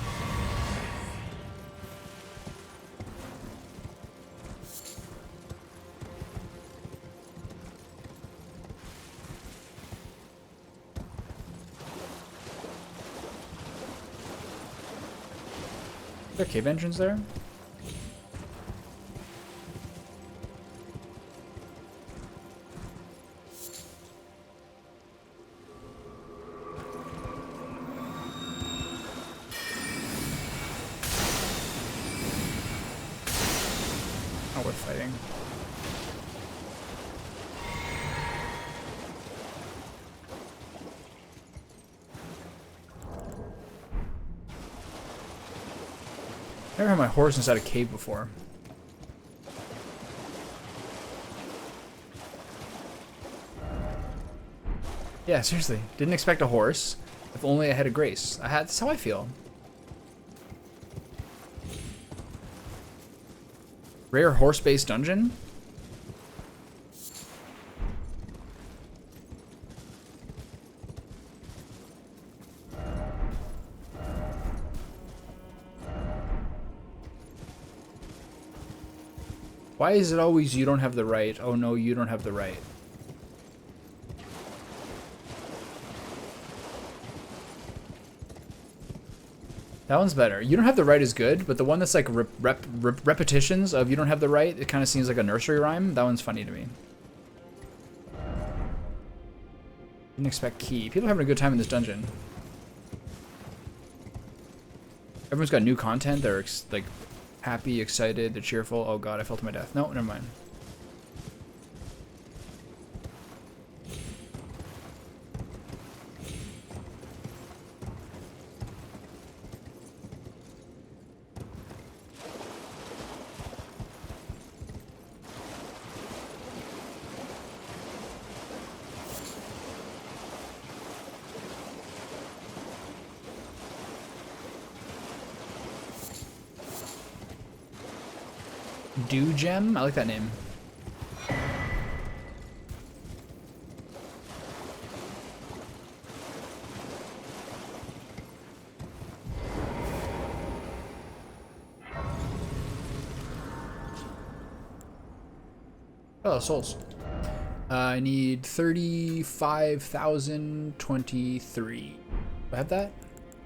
Is there a cave entrance there? Not worth fighting. Never had my horse inside a cave before. Yeah, seriously. Didn't expect a horse. If only I had a grace. That's how I feel. Rare horse-based dungeon? Why is it always you don't have the right? Oh no, you don't have the right. That one's better. You don't have the right is good, but the one that's like repetitions of you don't have the right, it kind of seems like a nursery rhyme. That one's funny to me. Didn't expect key. People are having a good time in this dungeon. Everyone's got new content. They're like happy, excited, they're cheerful. Oh god, I fell to my death. No, never mind. Dew Gem? I like that name. Oh, souls. I need 35,023. Do I have that?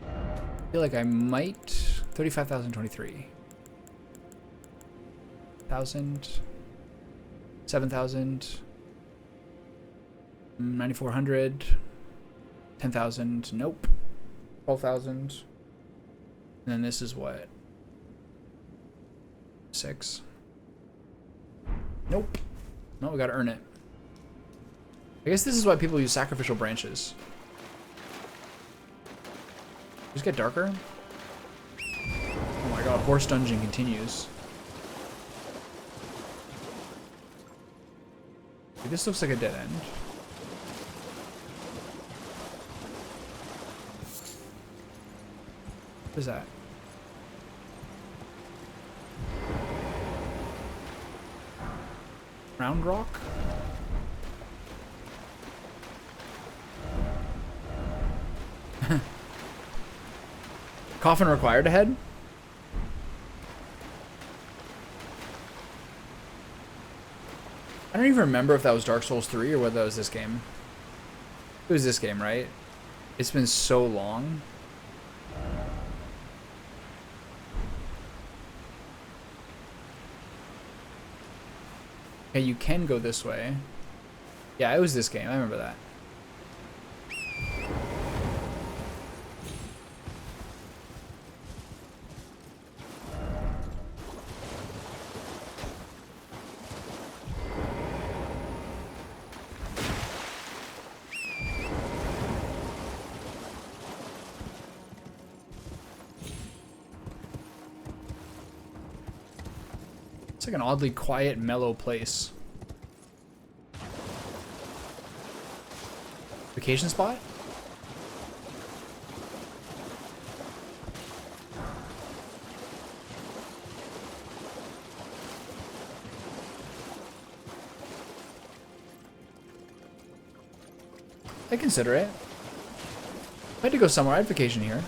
I feel like I might. 35,023. 1,000. 7,000. 9,400. 10,000. Nope. 12,000. And then this is what? 6. Nope. No, we gotta earn it. I guess this is why people use sacrificial branches. Just get darker. Oh my god, horse dungeon continues. Dude, this looks like a dead end. What is that? Round rock? Coffin required ahead? I don't even remember if that was Dark Souls 3 or whether that was this game. It was this game, right? It's been so long. Okay, you can go this way. Yeah, it was this game. I remember that. It's like an oddly quiet, mellow place. Vacation spot? I consider it. If I had to go somewhere, I'd vacation here.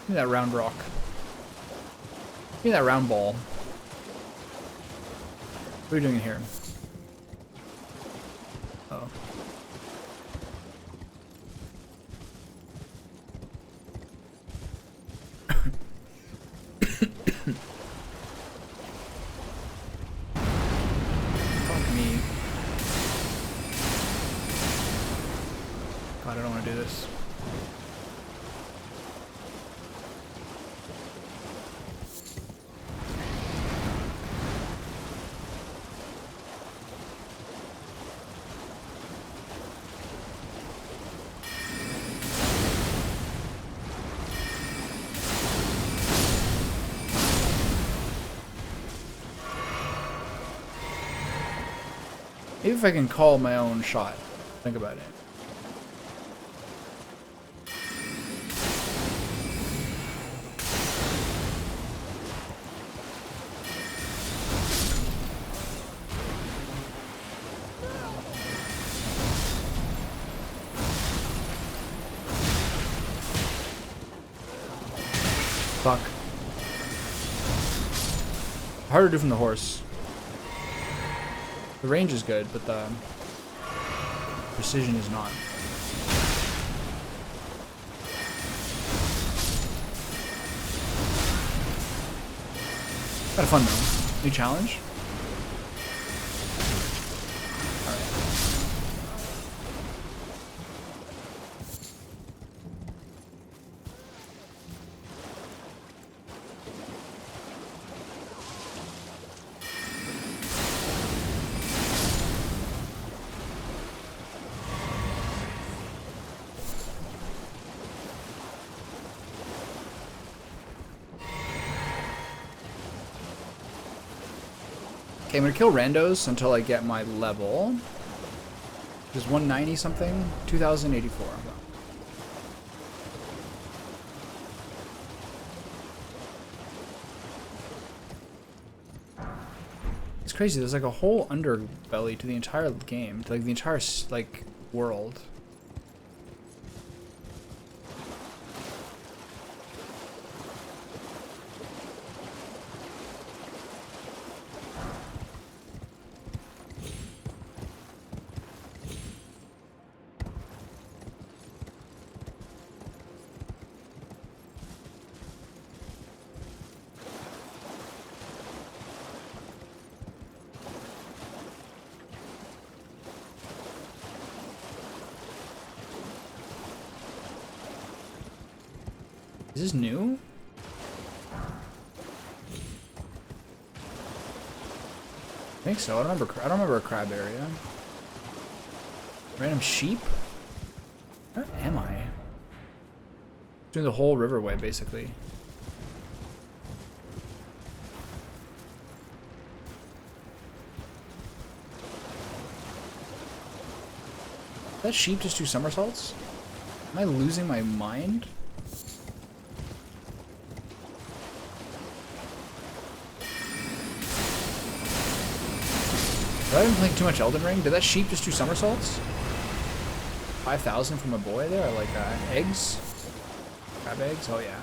Give me that round rock. Give me that round ball. What are we doing in here? Oh. Fuck me. God, I don't want to do this. Maybe if I can call my own shot. Think about it. Fuck. Harder to do from the horse. The range is good, but the precision is not. Kind of fun though. New challenge? Okay, I'm gonna kill randos until I get my level. There's 190 something, 2084. It's crazy. There's like a whole underbelly to the entire game, to like the entire like world. Is this new? I think so. I don't remember a crab area. Random sheep? Where am I? Doing the whole riverway, basically. Did that sheep just do somersaults? Am I losing my mind? Have I been playing too much Elden Ring? Did that sheep just do somersaults? 5,000 from a boy there? Like eggs? Crab eggs? Oh yeah.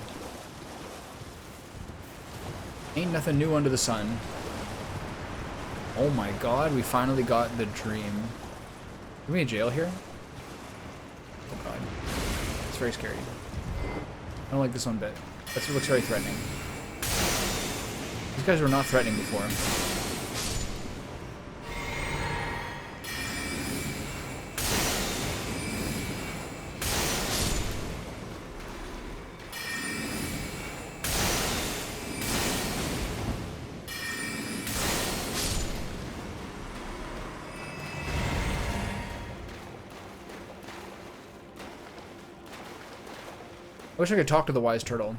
Ain't nothing new under the sun. Oh my god, we finally got the dream. Are we in jail here? Oh god. It's very scary. I don't like this one bit. That looks very threatening. These guys were not threatening before. I wish I could talk to the wise turtle.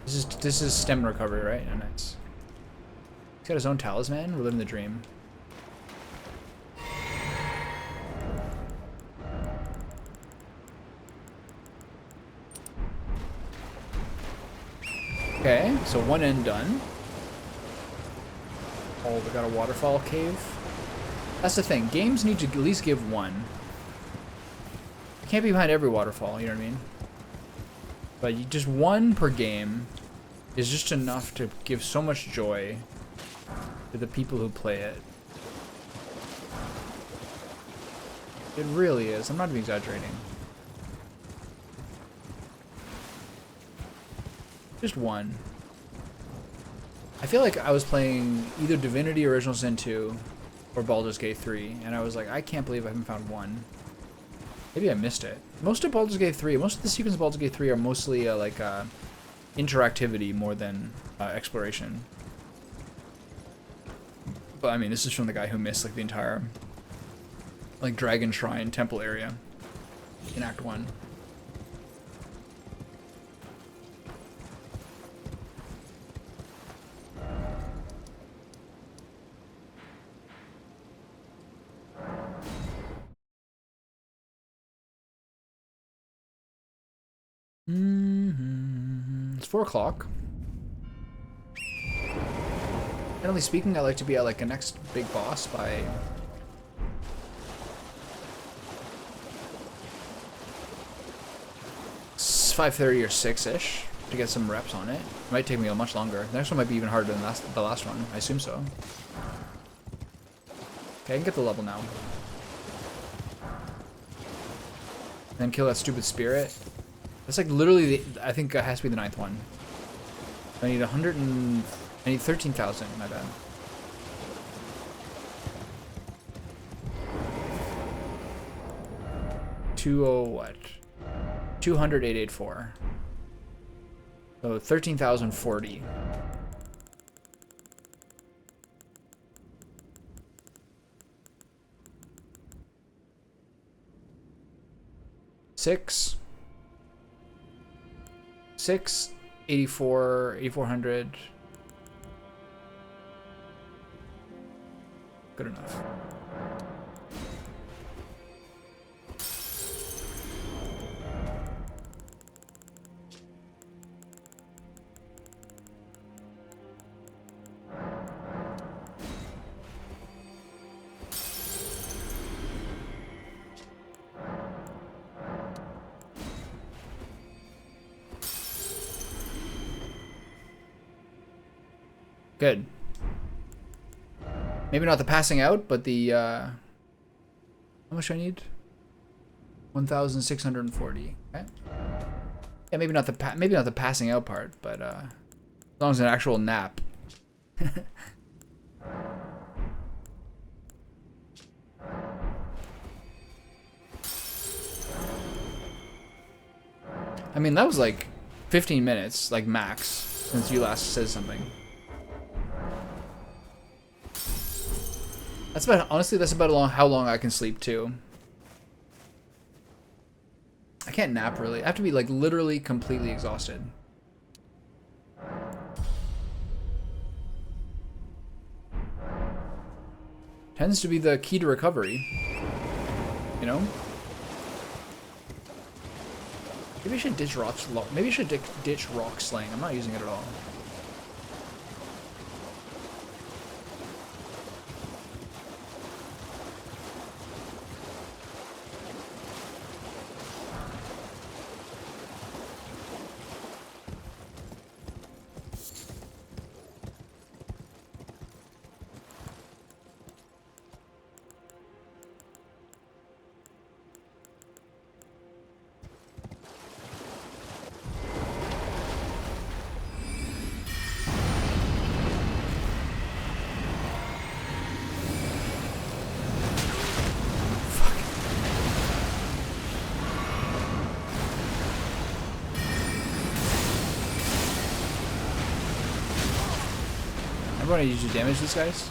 This is stem recovery, right? Oh, nice. He's got his own talisman. We're living the dream. Okay, so one end done. Oh, we got a waterfall cave. That's the thing. Games need to at least give one. You can't be behind every waterfall, you know what I mean? But just one per game is just enough to give so much joy to the people who play it. It really is. I'm not even exaggerating. Just one. I feel like I was playing either Divinity Original Sin 2 or Baldur's Gate 3, and I was like, I can't believe I haven't found one. Maybe I missed it. Most of Baldur's Gate 3, most of the sequences of Baldur's Gate 3 are mostly interactivity more than exploration. But I mean, this is from the guy who missed like the entire like Dragon Shrine temple area in Act 1. It's 4 o'clock. Generally speaking, I like to be at like a next big boss by 5:30 or 6-ish to get some reps on it. It might take me much longer. The next one might be even harder than the last one. I assume so. Okay, I can get the level now. Then kill that stupid spirit. That's like literally I think it has to be the 9th one. I need I need 13,000, my bad. What? 200,884. So 13,040. Six, 84, 8,400. Good enough. Good. Maybe not the passing out, but the, how much do I need? 1,640. Okay. Yeah, maybe not the passing out part, but, as long as an actual nap. I mean, that was like 15 minutes, like max, since you last said something. That's about, honestly, that's about how long I can sleep too. I can't nap really. I have to be like literally completely exhausted. Tends to be the key to recovery. You know? Maybe I should ditch rocks. Maybe I should ditch rock slaying. I'm not using it at all. I need to damage these guys.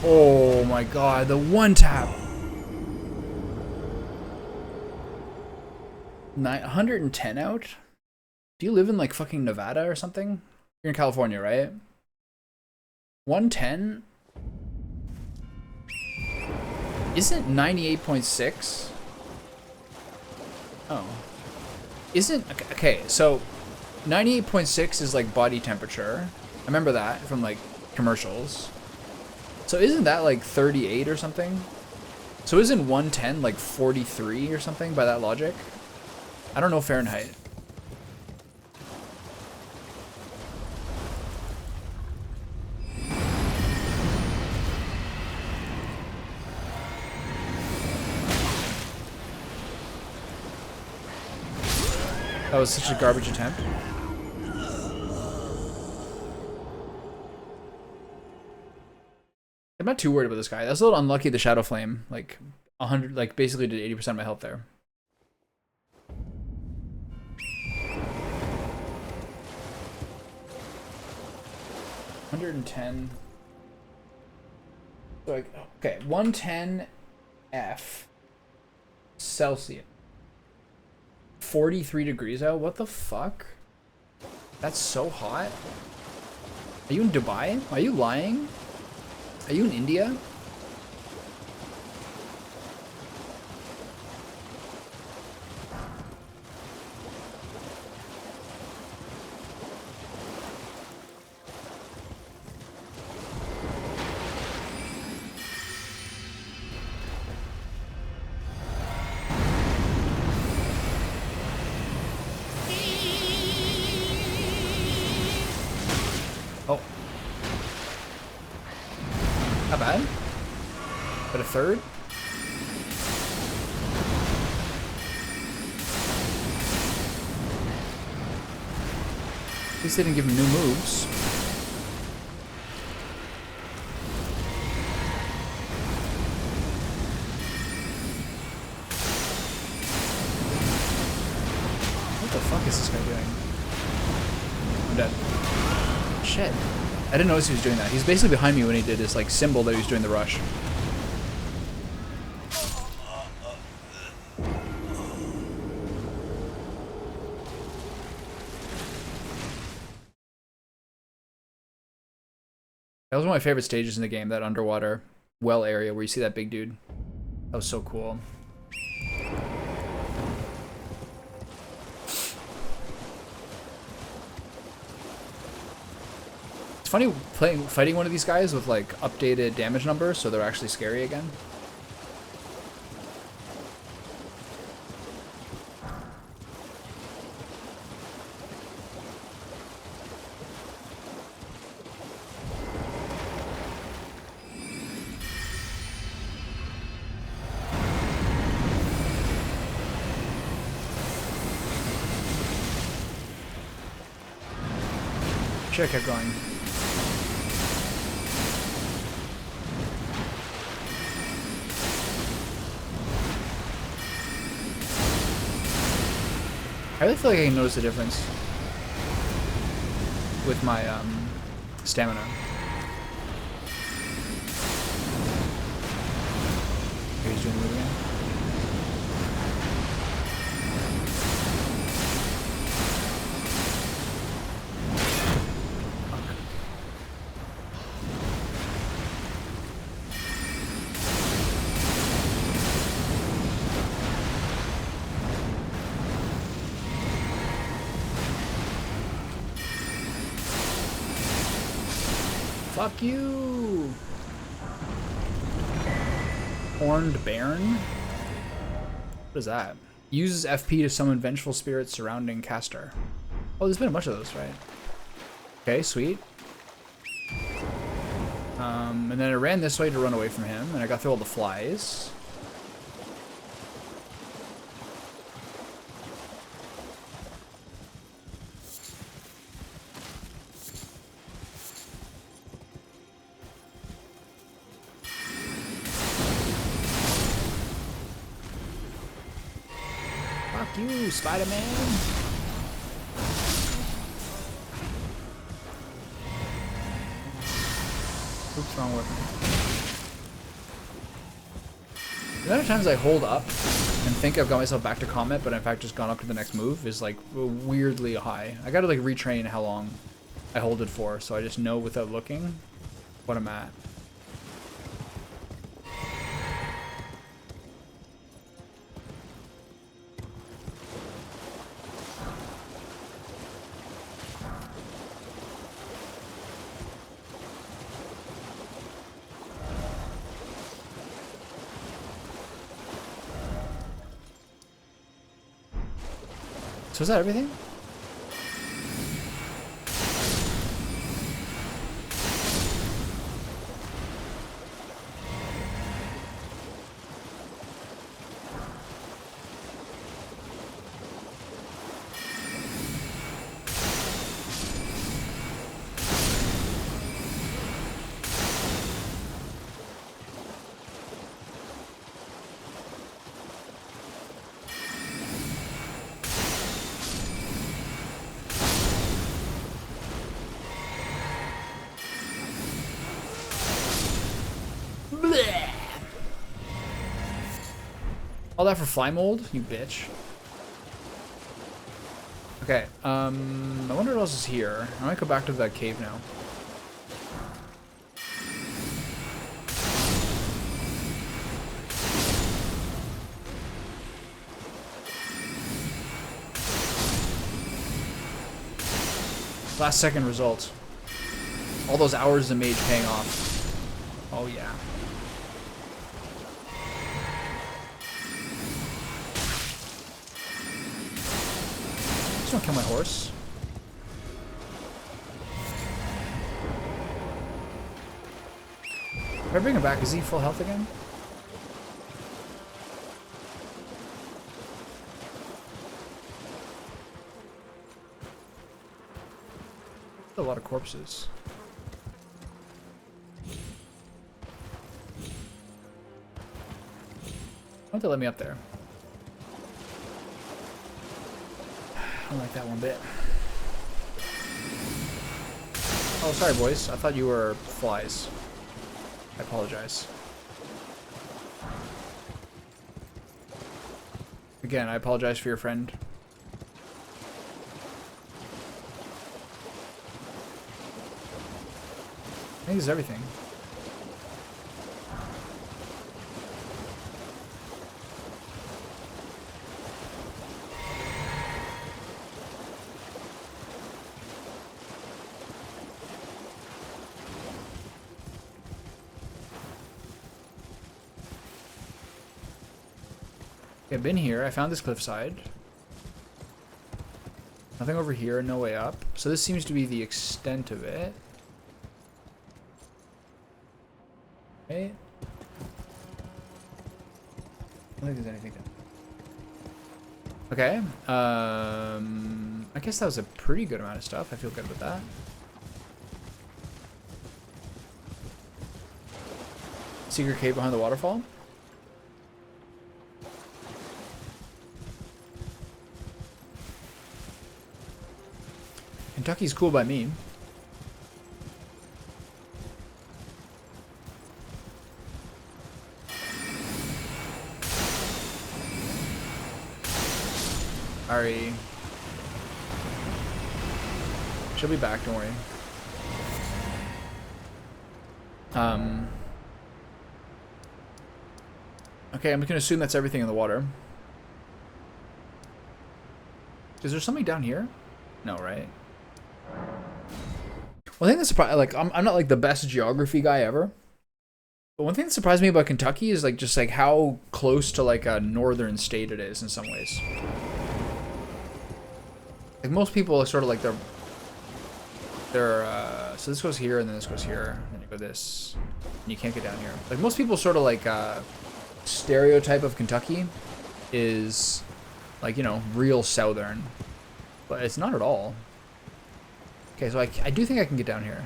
Oh my god, the one tap. 110 out? Do you live in like fucking Nevada or something? You're in California, right? 110? Isn't 98.6? Oh. Isn't... Okay, so 98.6 is like body temperature. I remember that from like commercials. So isn't that like 38 or something? So isn't 110 like 43 or something by that logic? I don't know Fahrenheit. That was such a garbage attempt. I'm not too worried about this guy. That's a little unlucky, the Shadow Flame. Like 100, like basically did 80% of my health there. $110. So like, okay, 110 F Celsius. 43 degrees out. What the fuck? That's so hot. Are you in Dubai? Are you lying? Are you in India? Oh. Not bad. But a third? At least they didn't give him new moves. is this guy doing? I'm dead. Shit. I didn't notice he was doing that. He's basically behind me when he did his like symbol that he was doing the rush. That was one of my favorite stages in the game, that underwater well area where you see that big dude. That was so cool. It's funny fighting one of these guys with like updated damage numbers, so they're actually scary again. Should have kept going. I really feel like I can notice a difference with my stamina. Okay, he's doing the move again. Fuck you! Horned Baron? What is that? Uses FP to summon vengeful spirits surrounding caster. Oh, there's been a bunch of those, right? Okay, sweet. And then I ran this way to run away from him, and I got through all the flies. Fuck you, Spider-Man! Oops, wrong weapon. The amount of times I hold up and think I've got myself back to combat, but in fact just gone up to the next move is like weirdly high. I gotta like retrain how long I hold it for, so I just know without looking what I'm at. So is that everything? Blech. All that for fly mold, you bitch. Okay, I wonder what else is here. I might go back to that cave now. Last second results. All those hours of mage paying off. Oh yeah. Just don't kill my horse. If I bring him back, is he full health again? A lot of corpses. Why don't they let me up there? don't like that one bit. Oh, sorry, boys. I thought you were flies. I apologize. Again, I apologize for your friend. I think this is everything. I've been here. I found this cliffside. Nothing over here, no way up. So this seems to be the extent of it. Okay. I don't think there's anything down. Okay. I guess that was a pretty good amount of stuff. I feel good with that. Secret cave behind the waterfall. Kentucky's cool by me. Sorry. She'll be back, don't worry. Okay, I'm gonna assume that's everything in the water. Is there something down here? No, right? One thing that surprised, like, I'm not like the best geography guy ever, but one thing that surprised me about Kentucky is like just like how close to like a northern state it is in some ways. Like most people are sort of like so this goes here and then this goes here, and then you go this, and you can't get down here. Like most people sort of like stereotype of Kentucky is like, you know, real southern, but it's not at all. Okay, so I do think I can get down here.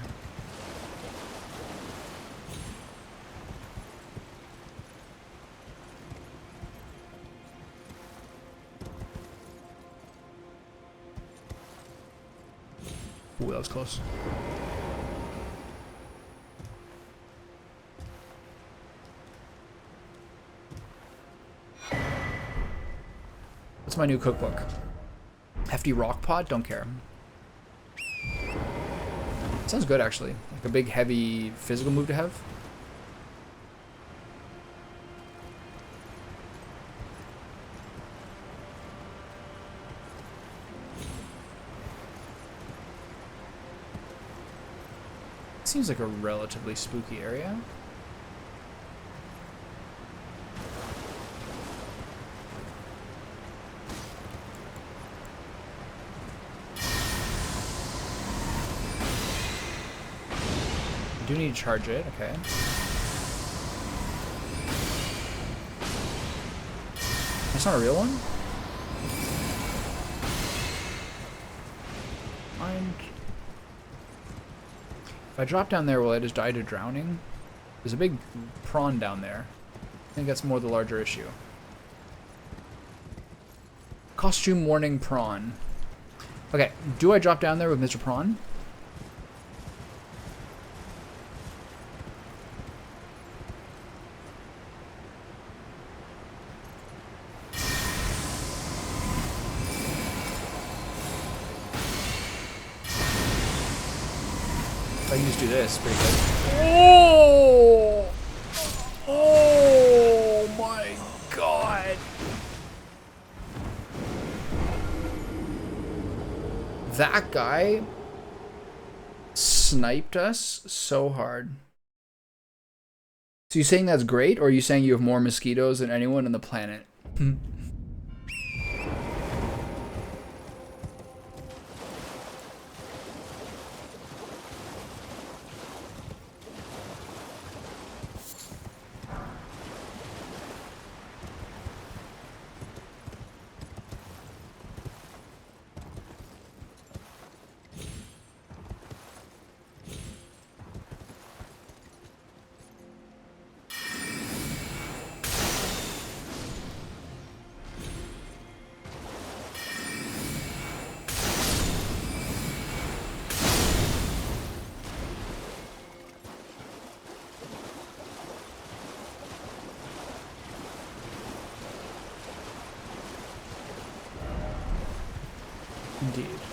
Ooh, that was close. What's my new cookbook? Hefty rock pot? Don't care. Sounds good, actually. Like a big, heavy physical move to have. Seems like a relatively spooky area. I do need to charge it, okay. That's not a real one? Mind. If I drop down there, will I just die to drowning? There's a big prawn down there. I think that's more the larger issue. Costume warning prawn. Okay, do I drop down there with Mr. Prawn? I can just do this, pretty good. Oh! Oh my god! That guy sniped us so hard. So you saying that's great, or are you saying you have more mosquitoes than anyone on the planet? Indeed.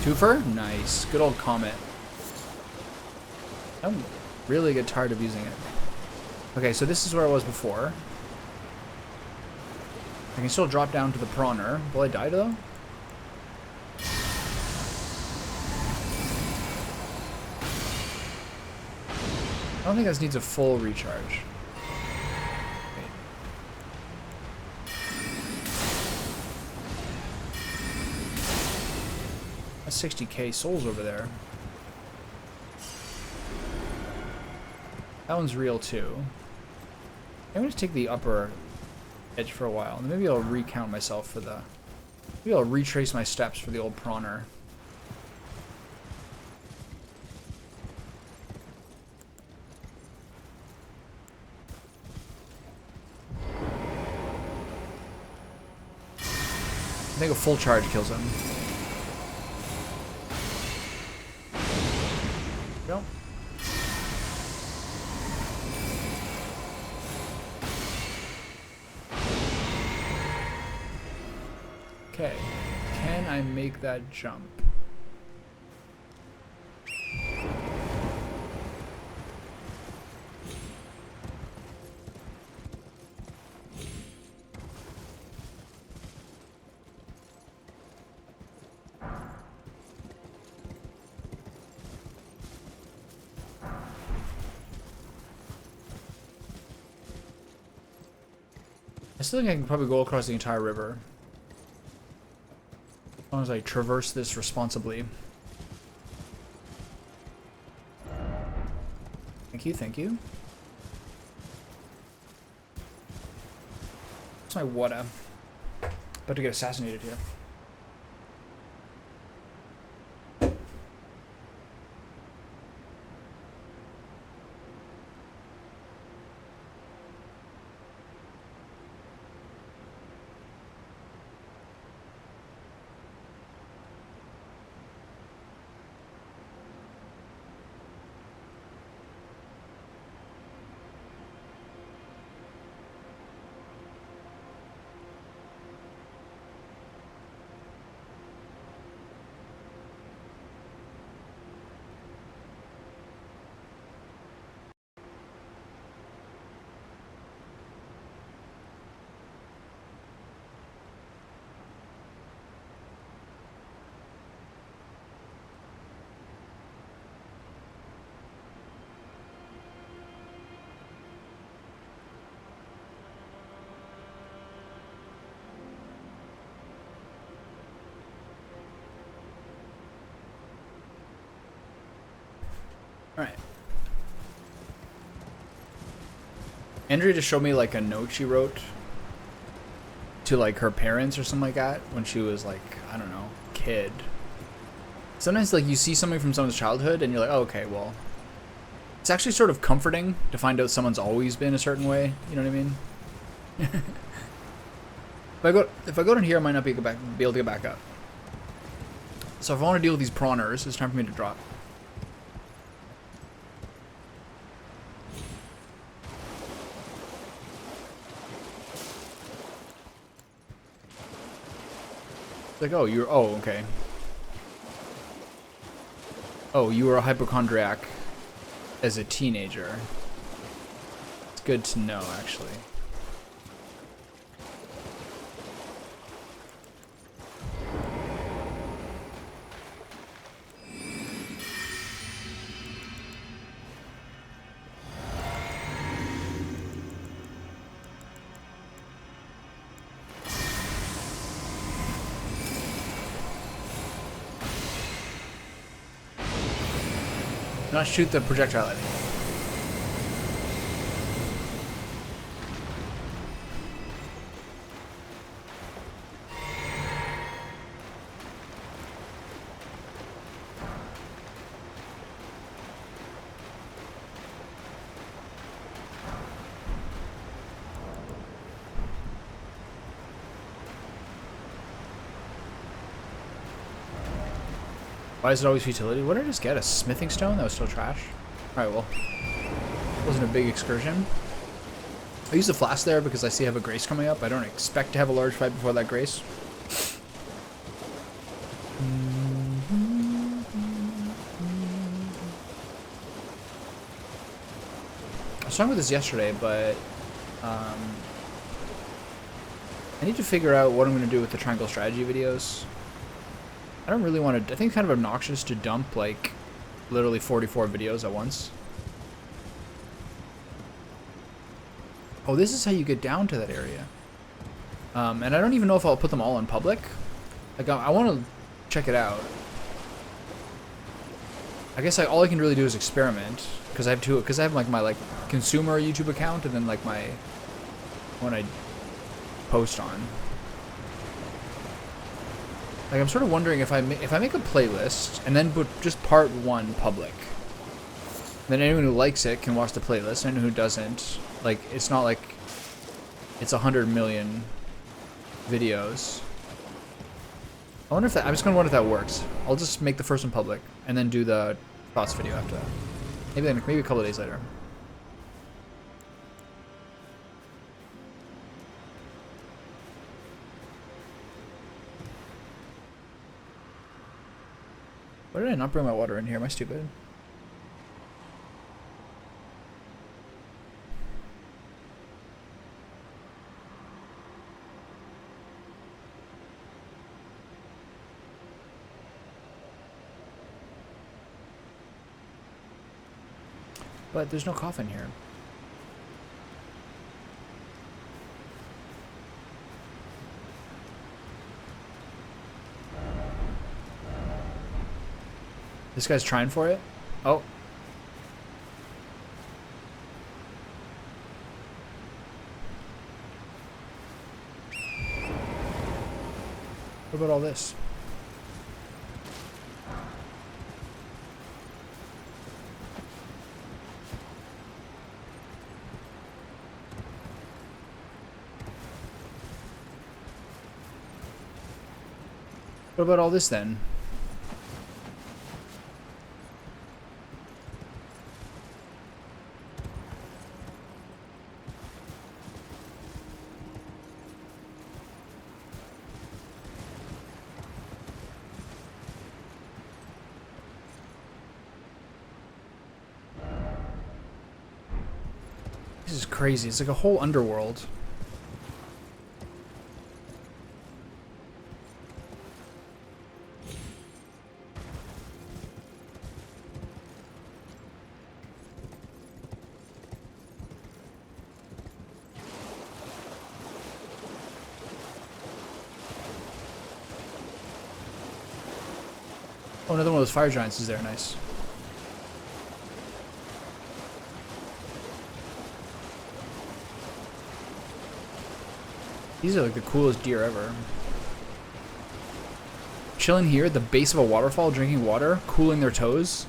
Twofer? Nice. Good old Comet. I'm really get tired of using it. Okay, so this is where I was before. I can still drop down to the Prawner. Will I die though? I don't think this needs a full recharge. That's 60k souls over there. That one's real too. I'm going to take the upper edge for a while. And maybe I'll recount myself for the... Maybe I'll retrace my steps for the old Prawner. I think a full charge kills him. Nope. Okay. Can I make that jump? I still think I can probably go across the entire river. As long as I traverse this responsibly. Thank you, thank you. What's my water? About to get assassinated here. Alright. Andrea just showed me like a note she wrote to like her parents or something like that when she was like, I don't know, kid. Sometimes like you see something from someone's childhood and you're like, oh, okay, well, it's actually sort of comforting to find out someone's always been a certain way. You know what I mean? if I go down here, I might not be able to get back up. So if I want to deal with these prawners, it's time for me to drop. Like, oh, you're, oh, okay. Oh, you were a hypochondriac as a teenager. It's good to know, actually. Not shoot the projectile at me. Why is it always futility? What did I just get? A smithing stone? That was still trash. Alright, well. Wasn't a big excursion. I use the flask there because I see I have a grace coming up. I don't expect to have a large fight before that grace. I was talking about this yesterday, but I need to figure out what I'm going to do with the triangle strategy videos. I don't really want to... I think it's kind of obnoxious to dump, like, literally 44 videos at once. Oh, this is how you get down to that area. And I don't even know if I'll put them all in public. Like, I want to check it out. I guess all I can really do is experiment. Because I have two... Because I have, like, my, like, consumer YouTube account and then, like, my... one I post on. Like, I'm sort of wondering if I make a playlist and then put just part 1 public, then anyone who likes it can watch the playlist, and who doesn't, like, it's not like it's 100 million videos. I wonder if that, I'm just gonna wonder if that works. I'll just make the first one public and then do the thoughts video after that. Maybe a couple of days later. Why did I not bring my water in here? Am I stupid? But there's no coffin here. This guy's trying for it. Oh. What about all this? What about all this then? This is crazy. It's like a whole underworld. Oh, another one of those fire giants is there. Nice. These are like the coolest deer ever. Chilling here at the base of a waterfall, drinking water, cooling their toes.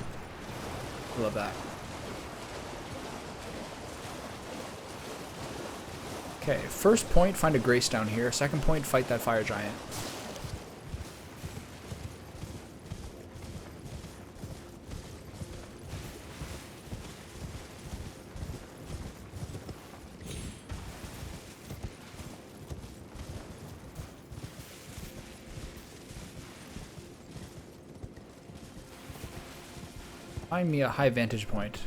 I love that. Okay, first point, find a grace down here. Second point, fight that fire giant. Find me a high vantage point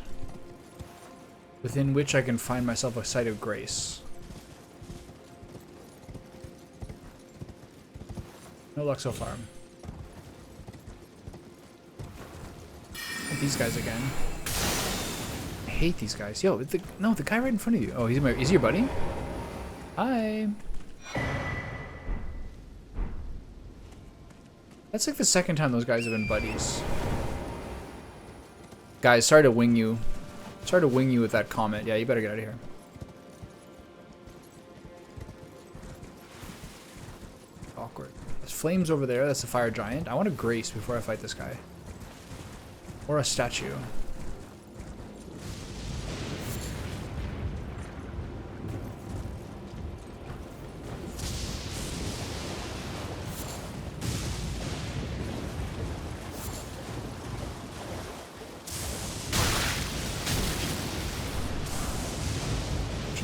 within which I can find myself a site of grace. No luck so far. These guys again. I hate these guys. Yo, no, the guy right in front of you. Oh, is he your buddy? Hi. That's like the second time those guys have been buddies. Guys, sorry to wing you. Sorry to wing you with that comment. Yeah, you better get out of here. Awkward. There's flames over there. That's a fire giant. I want a grace before I fight this guy. Or a statue.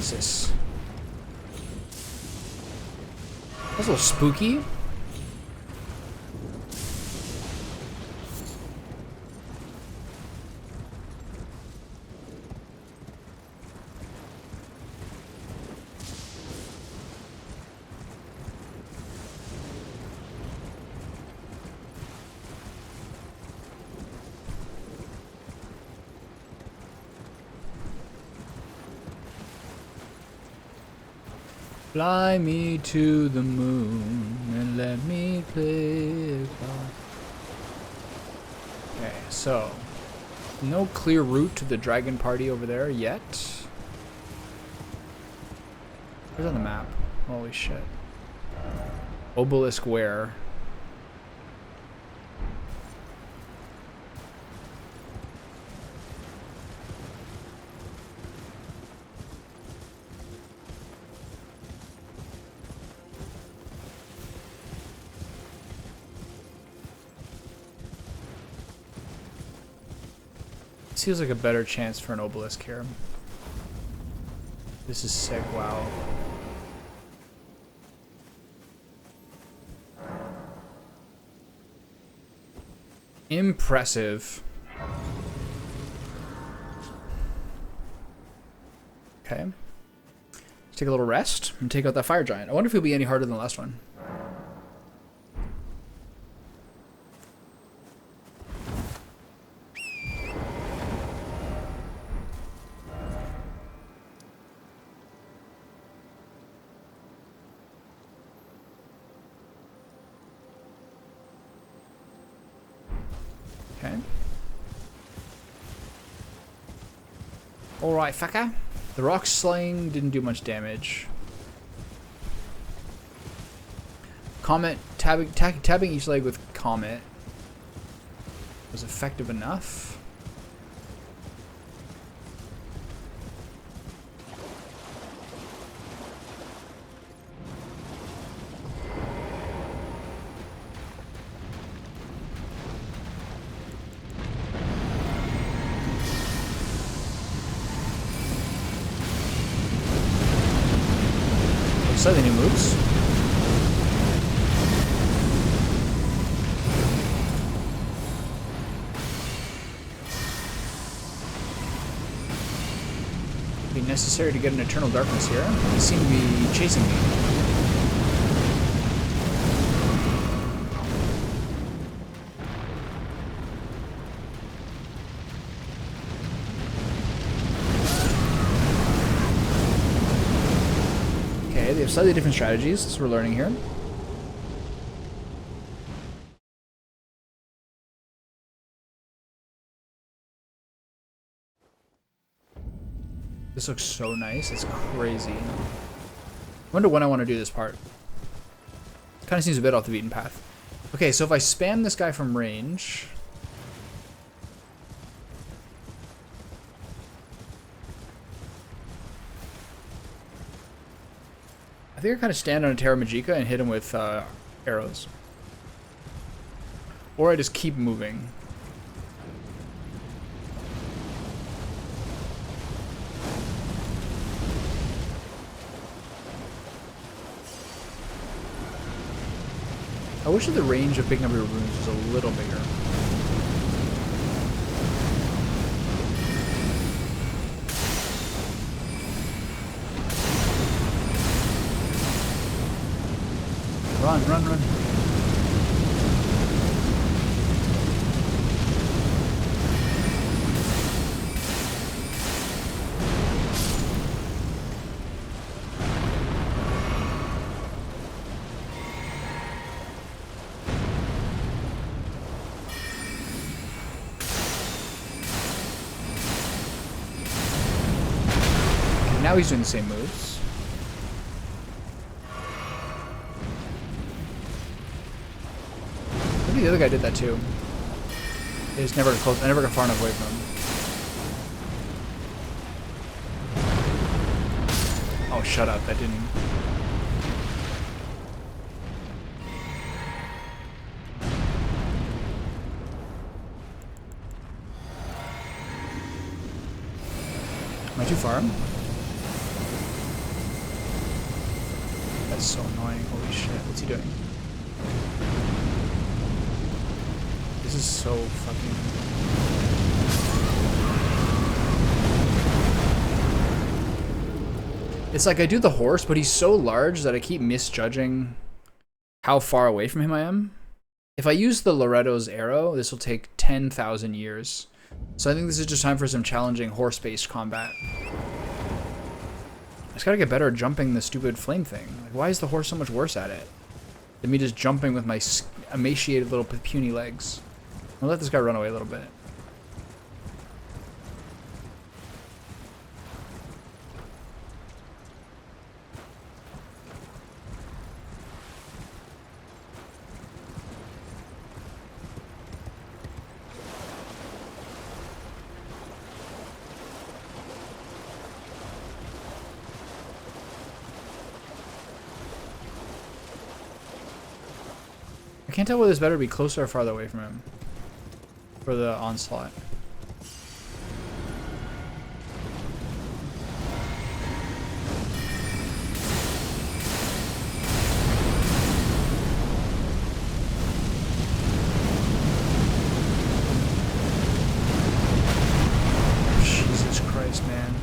Jesus. That's a little spooky. Fly me to the moon and let me play golf. Okay, so no clear route to the dragon party over there yet. Where's on the map? Holy shit. Obelisk where? Feels like a better chance for an obelisk here. This is sick, wow. Impressive. Okay. Let's take a little rest and take out that fire giant. I wonder if he'll be any harder than the last one. Okay. Alright, fucker. The rock slaying didn't do much damage. Comet, tabbing each leg with Comet was effective enough. Slightly new moves. Be necessary to get an eternal darkness here. They seem to be chasing me. They have slightly different strategies, as we're learning here. This looks so nice, it's crazy. I wonder when I want to do this part. Kind of seems a bit off the beaten path. Okay, so if I spam this guy from range... I think I kind of stand on a Terra Magica and hit him with arrows. Or I just keep moving. I wish that the range of picking up your runes was a little bigger. Run, run, run. Okay, now he's doing the same moves. The other guy did that too. They just never got close. I never got far enough away from him. Oh, shut up! That didn't. Am I too far? That's so annoying. Holy shit. What's he doing? This is so fucking... It's like I do the horse, but he's so large that I keep misjudging how far away from him I am. If I use the Loretto's arrow, this will take 10,000 years. So I think this is just time for some challenging horse-based combat. I just gotta get better at jumping the stupid flame thing. Like, why is the horse so much worse at it than me just jumping with my emaciated little puny legs? I'll let this guy run away a little bit. I can't tell whether it's better to be closer or farther away from him for the onslaught. Jesus Christ, man.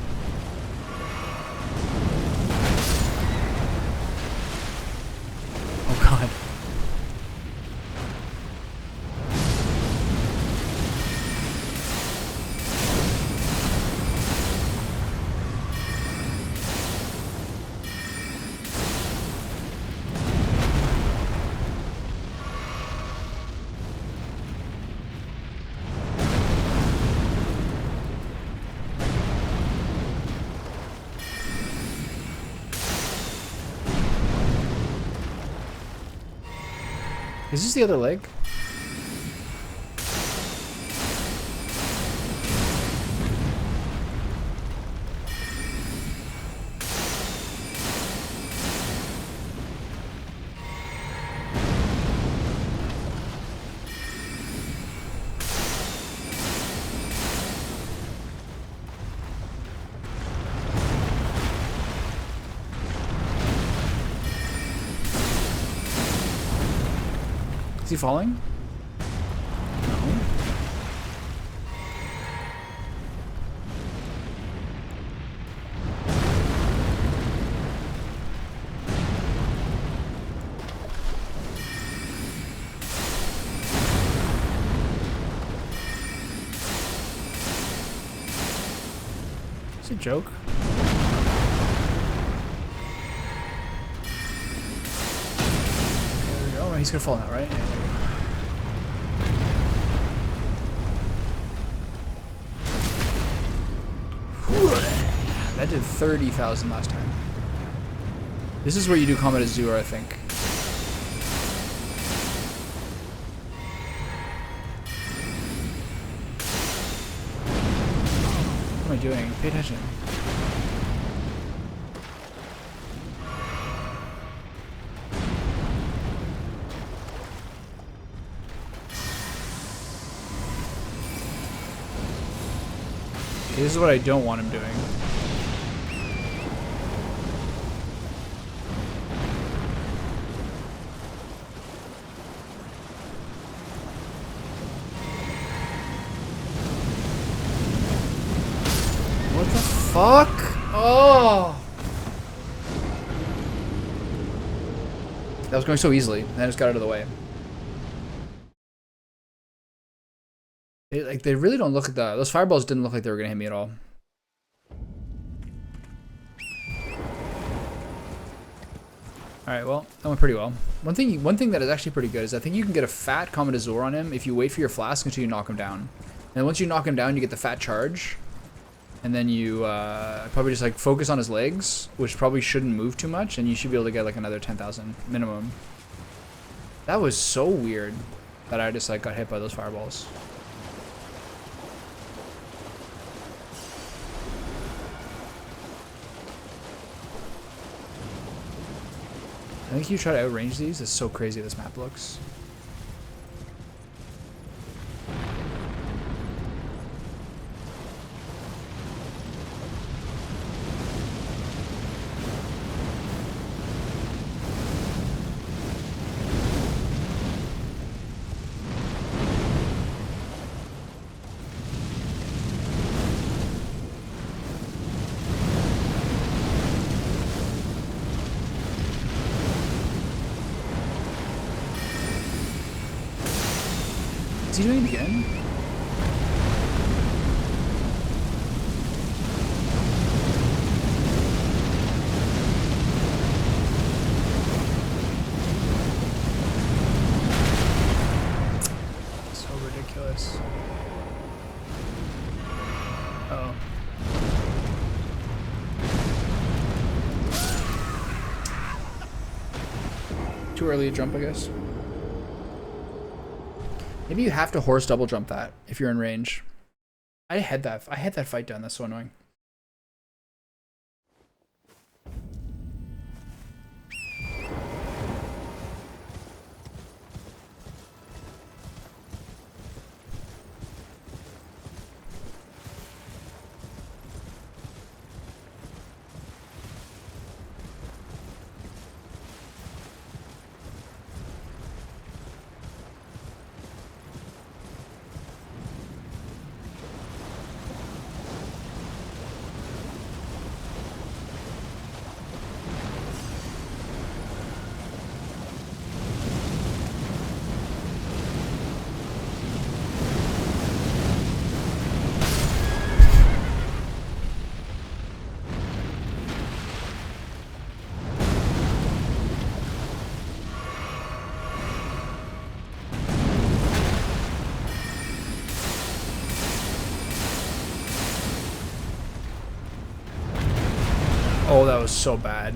Oh God. Is this the other leg? Is he falling? No. It's a joke. There we go. Oh, he's gonna fall now, right? Yeah, there we go. That did 30,000 last time. This is where you do Combat Azure, I think. What am I doing? Pay attention. Okay, this is what I don't want him doing. What the fuck? Oh! That was going so easily, and I just got out of the way. They really don't look at that. Those fireballs didn't look like they were gonna hit me at all. Alright, well, that went pretty well. One thing that is actually pretty good is I think you can get a fat Comet Azure on him if you wait for your flask until you knock him down. And once you knock him down, you get the fat charge. And then you probably just like focus on his legs, which probably shouldn't move too much, and you should be able to get like another 10,000 minimum. That was so weird that I just like got hit by those fireballs. I think you try to outrange these. It's so crazy this map looks. Is he doing it again? So ridiculous. Uh-oh. Too early to jump, I guess. Maybe you have to horse double jump that if you're in range. I had that fight done. That's so annoying. Oh, that was so bad.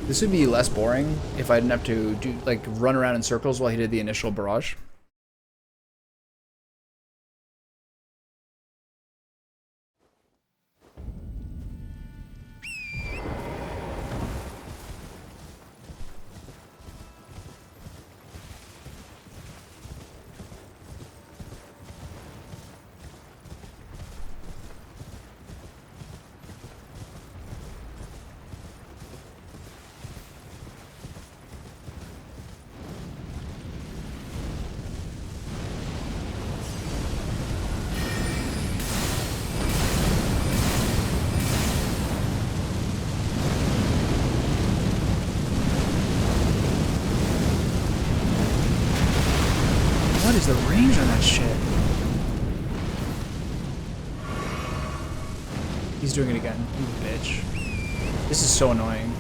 This would be less boring if I didn't have to do like run around in circles while he did the initial barrage. What is the range on that shit? He's doing it again, you bitch. This is so annoying.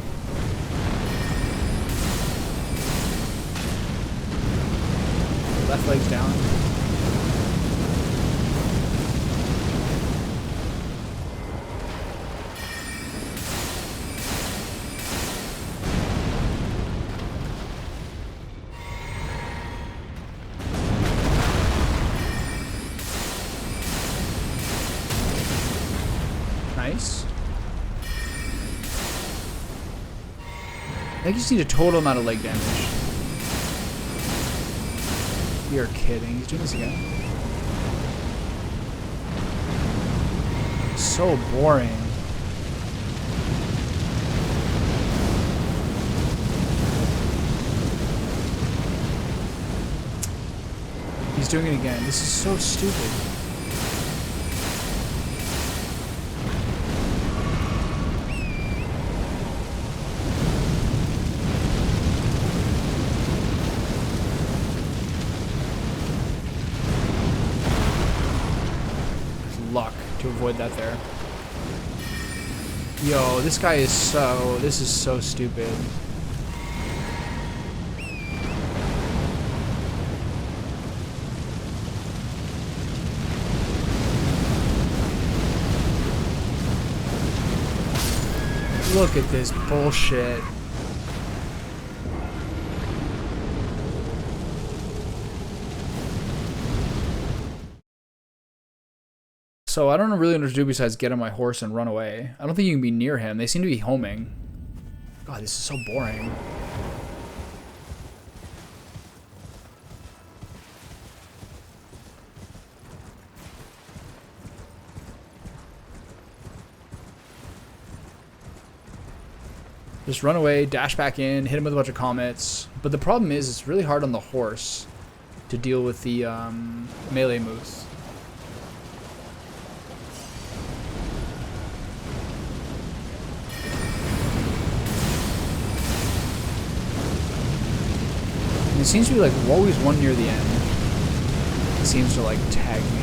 Left leg's down. Nice. I think you just need a total amount of leg damage. You're kidding. He's doing this again. So boring. He's doing it again. This is so stupid. Luck to avoid that there. Yo, this guy is so... This is so stupid. Look at this bullshit. So I don't really know what to do besides get on my horse and run away. I don't think you can be near him. They seem to be homing. God, this is so boring. Just run away, dash back in, hit him with a bunch of comets. But the problem is, it's really hard on the horse to deal with the melee moves. There seems to be like always one near the end. It seems to like tag me.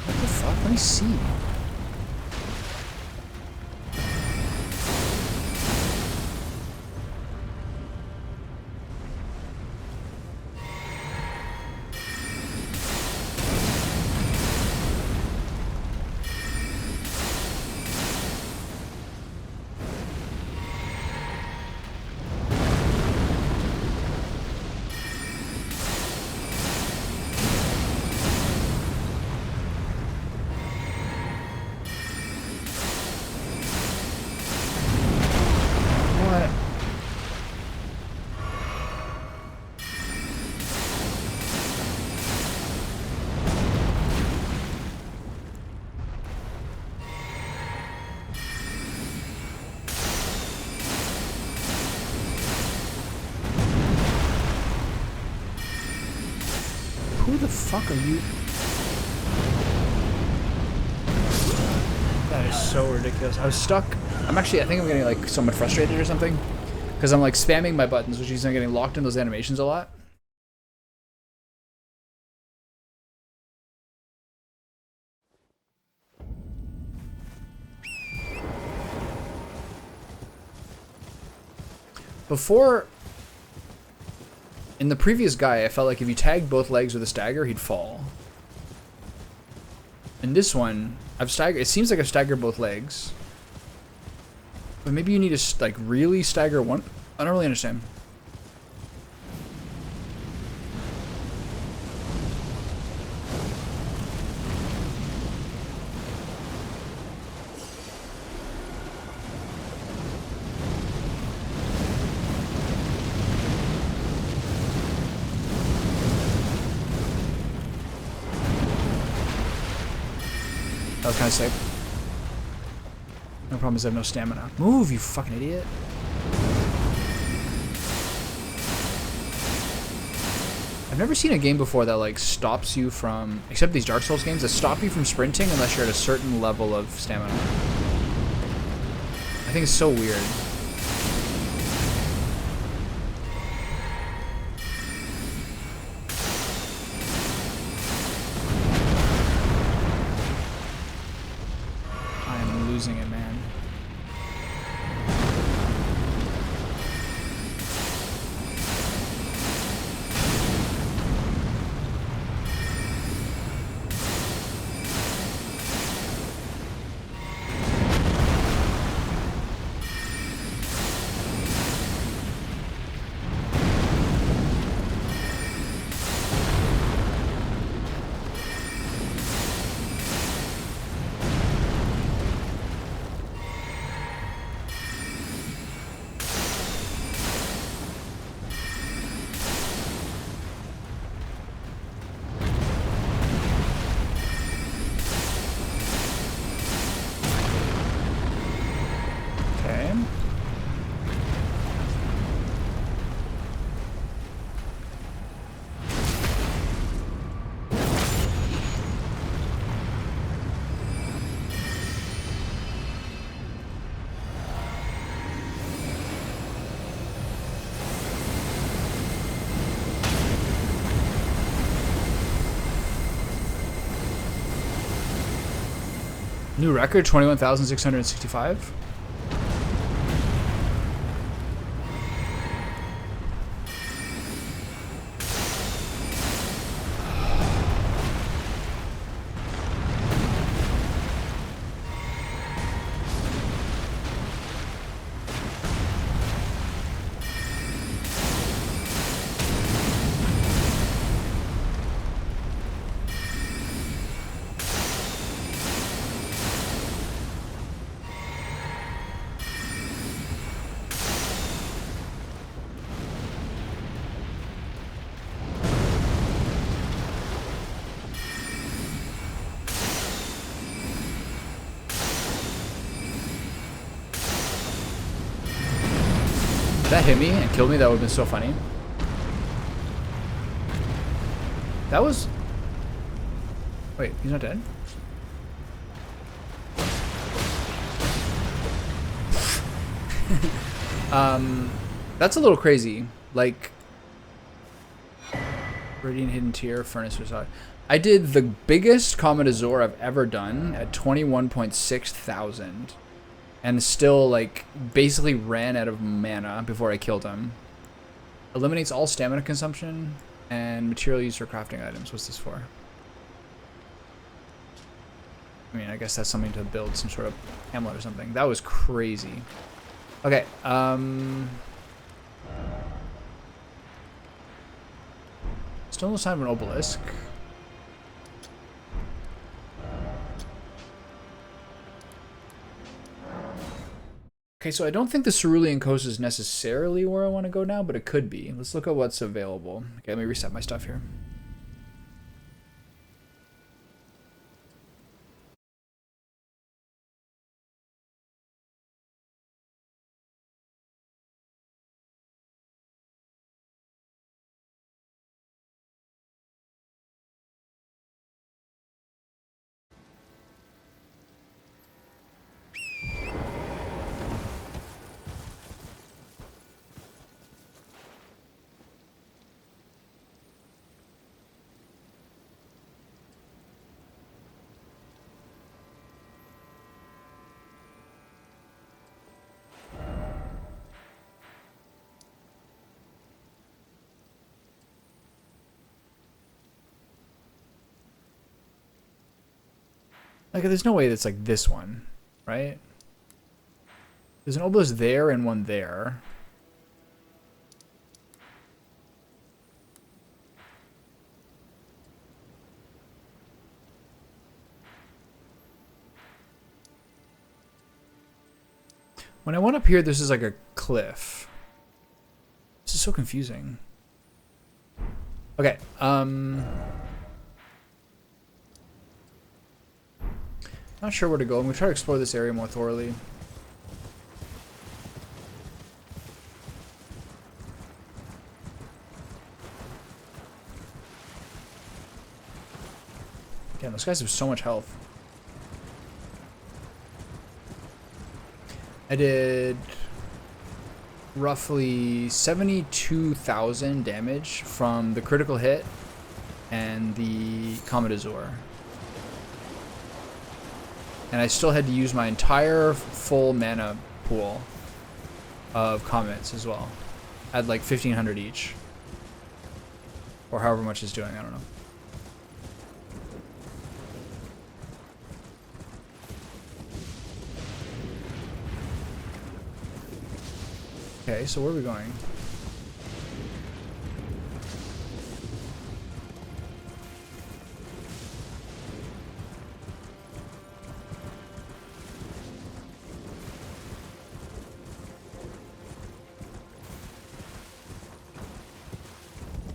What the fuck? Let me see. Who the fuck are you? That is so ridiculous. I was stuck. I think I'm getting like somewhat frustrated or something. Because I'm like spamming my buttons, which means I'm getting locked in those animations a lot. Before, in the previous guy, I felt like if you tagged both legs with a stagger, he'd fall. In this one, I've staggered. It seems like I've staggered both legs. But maybe you need to like really stagger one. I don't really understand. That was kind of sick. No problem is I have no stamina. Move, you fucking idiot. I've never seen a game before that like stops you from, except these Dark Souls games, that stop you from sprinting unless you're at a certain level of stamina. I think it's so weird. Losing it, man. New record, 21,665. If that hit me and killed me, that would have been so funny. That was... Wait, he's not dead? That's a little crazy. Like... Radiant Hidden Tier, Furnace Facade. I did the biggest Comet Azure I've ever done at 21.6 thousand. And still, like, basically ran out of mana before I killed him. Eliminates all stamina consumption and material used for crafting items. What's this for? I mean, I guess that's something to build some sort of hamlet or something. That was crazy. Okay, still no sign of an obelisk. Okay, so I don't think the Cerulean Coast is necessarily where I want to go now, but it could be. Let's look at what's available. Okay, let me reset my stuff here. Like, there's no way that's like this one, right? There's an obelisk there and one there. When I went up here, this is like a cliff. This is so confusing. Okay, not sure where to go. I'm gonna try to explore this area more thoroughly. Damn, those guys have so much health. I did roughly 72,000 damage from the critical hit and the Comet Azure. And I still had to use my entire full mana pool of comets as well. I had like 1,500 each. Or however much it's doing, I don't know. Okay, so where are we going?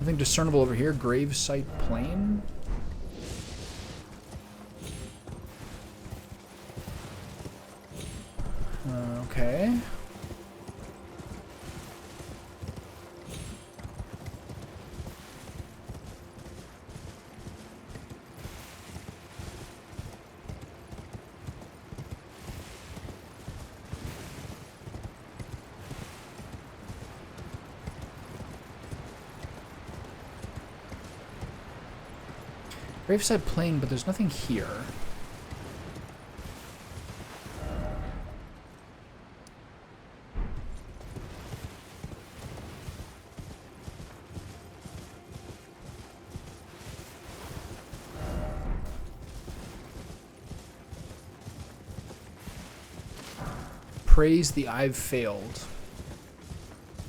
Nothing discernible over here. Gravesite Plain. Okay. Graveside Plain, but there's nothing here. Praise the I've failed.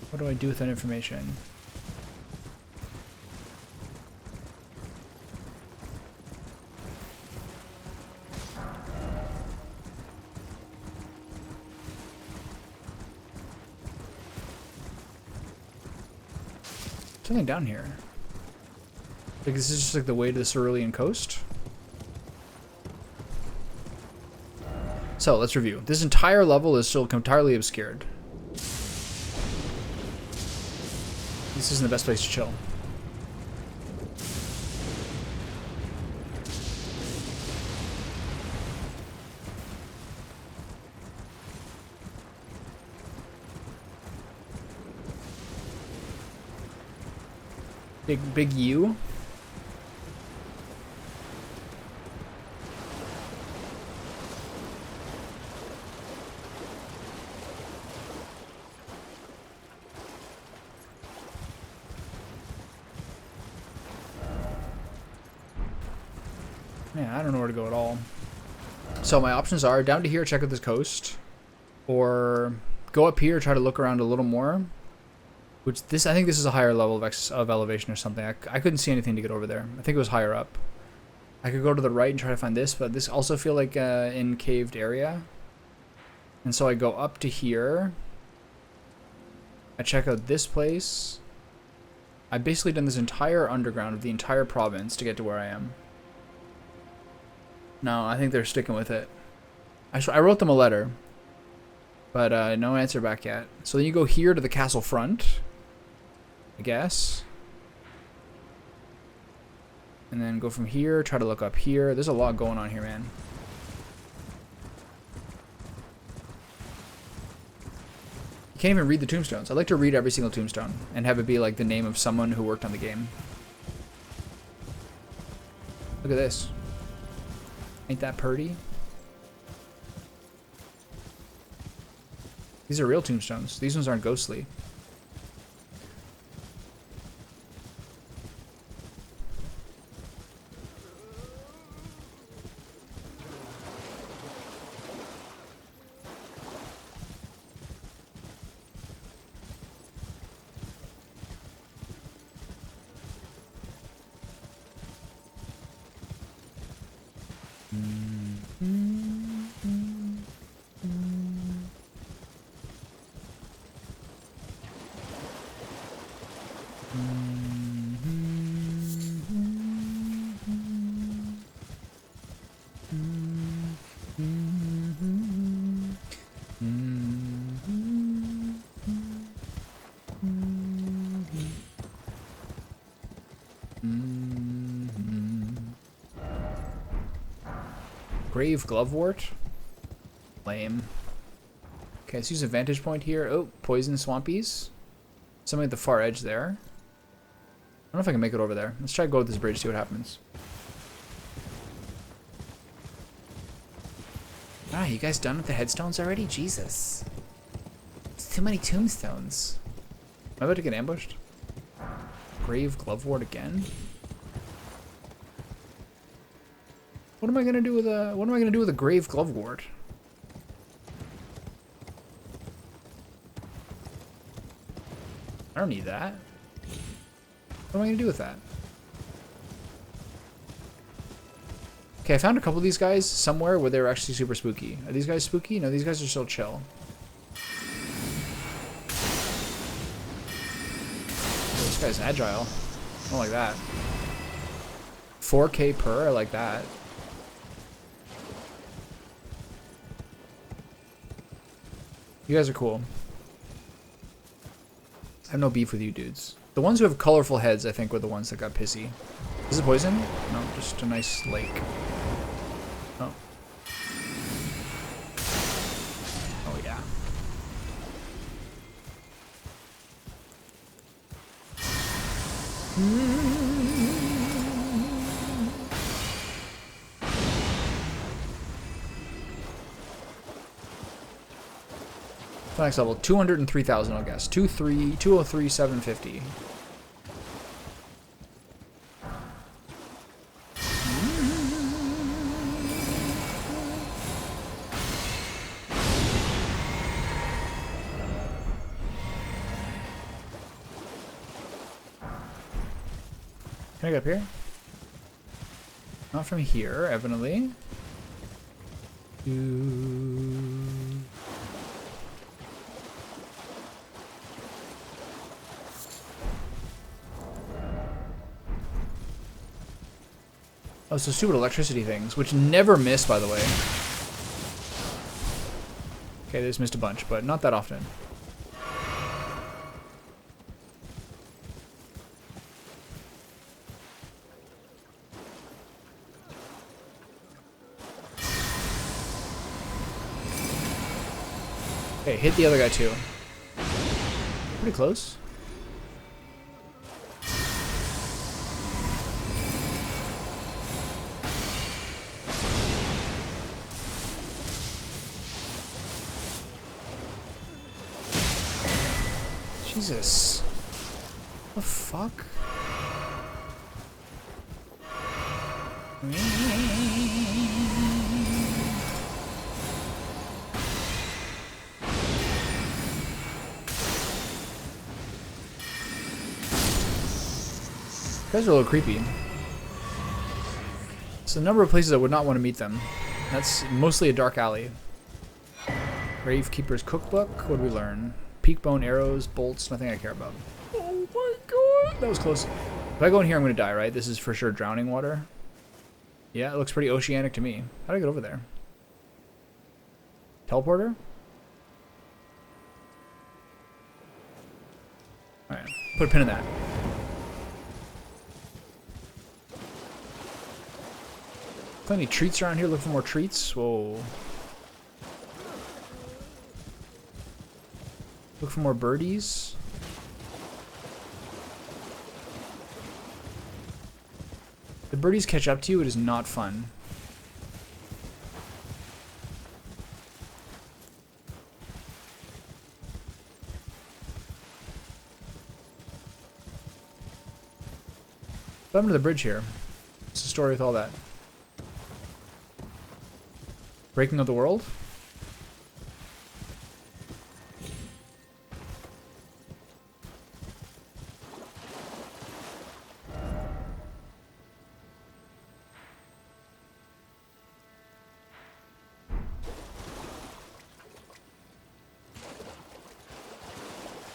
What do I do with that information? Something down here. Like, this is just like the way to the Cerulean Coast. So let's review. This entire level is still entirely obscured. This isn't the best place to chill. Big U. Man, I don't know where to go at all. So my options are down to here, check out this coast, or go up here, try to look around a little more. Which I think this is a higher level of elevation or something. I couldn't see anything to get over there. I think it was higher up. I could go to the right and try to find this, but this also feel like in caved area. And so I go up to here. I check out this place. I've basically done this entire underground of the entire province to get to where I am. No, I think they're sticking with it. I wrote them a letter, but no answer back yet. So then you go here to the castle front, I guess. And then go from here, try to look up here. There's a lot going on here, man. You can't even read the tombstones. I'd like to read every single tombstone and have it be like the name of someone who worked on the game. Look at this. Ain't that pretty? These are real tombstones. These ones aren't ghostly. Grave Glovewort? Lame. Okay, let's use a vantage point here. Oh, poison swampies. Something at the far edge there. I don't know if I can make it over there. Let's try to go with this bridge, see what happens. Ah, you guys done with the headstones already? Jesus. It's too many tombstones. Am I about to get ambushed? Grave Glovewort again? What am I gonna do with a Grave Glovewort? I don't need that. What am I gonna do with that? Okay, I found a couple of these guys somewhere where they were actually super spooky. Are these guys spooky? No, these guys are still chill. Oh, this guy's agile. I don't like that. 4K per, I like that. You guys are cool. I have no beef with you dudes. The ones who have colorful heads, I think, were the ones that got pissy. Is it poison? No, just a nice lake. Oh. Oh, yeah. Next level, 203,000, I'll guess. 203,750. Can I get up here? Not from here, evidently. Oh, so stupid electricity things, which never miss, by the way. Okay, they just missed a bunch, but not that often. Okay, hit the other guy too. Pretty close. Jesus. The fuck? Guys are a little creepy. It's a number of places I would not want to meet them. That's mostly a dark alley. Gravekeeper's Cookbook. What do we learn? Peak bone, arrows, bolts. Nothing I care about. Oh my god, that was close. If I go in here, I'm gonna die, right? This is for sure drowning water. Yeah, it looks pretty oceanic to me. How do I get over there? Teleporter? Alright, put a pin in that. Plenty of treats around here. Look for more treats. Whoa. Look for more birdies. The birdies catch up to you. It is not fun. What happened to the bridge here? What's the story with all that? Breaking of the world?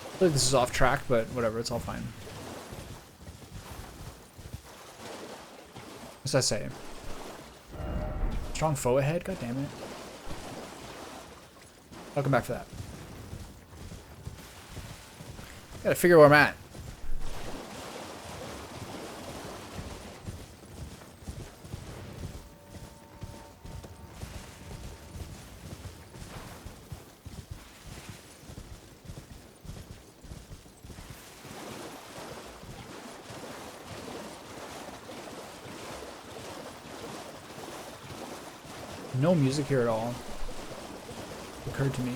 I feel like this is off track, but whatever, it's all fine. What's that say? Strong foe ahead? God damn it. I'll come back for that. Gotta figure where I'm at. No music here at all. Occurred to me.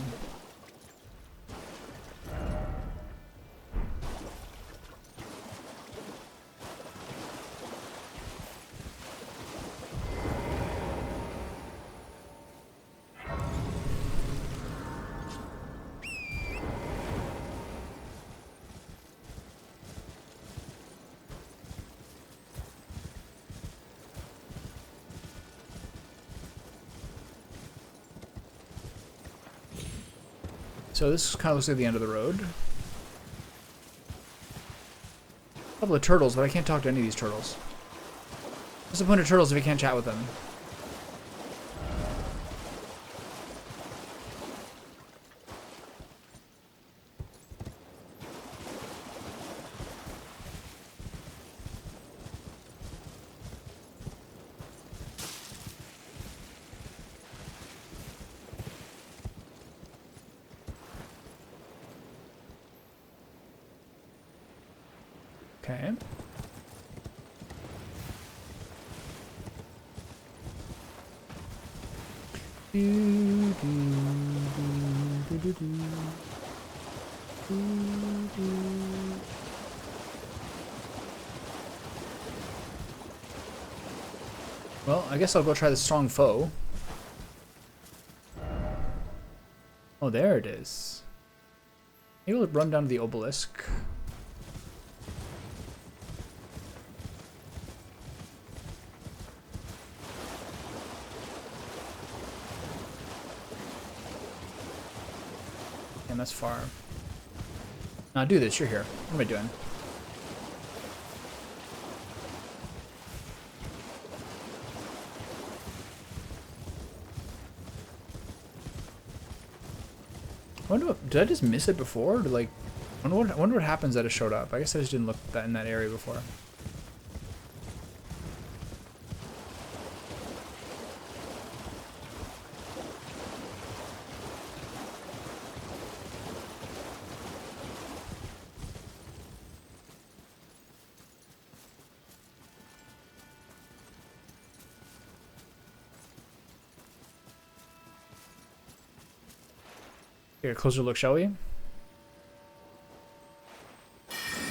So this kind of looks like the end of the road. A couple of turtles, but I can't talk to any of these turtles. What's the point of turtles if you can't chat with them? Okay. Well, I guess I'll go try the strong foe. Oh, there it is. Maybe we'll run down to the obelisk. Damn, that's far. Nah, do this. You're here. What am I doing? Did I just miss it before? Or like, I wonder what happens that it showed up. I guess I just didn't look that in that area before. Here, closer look, shall we?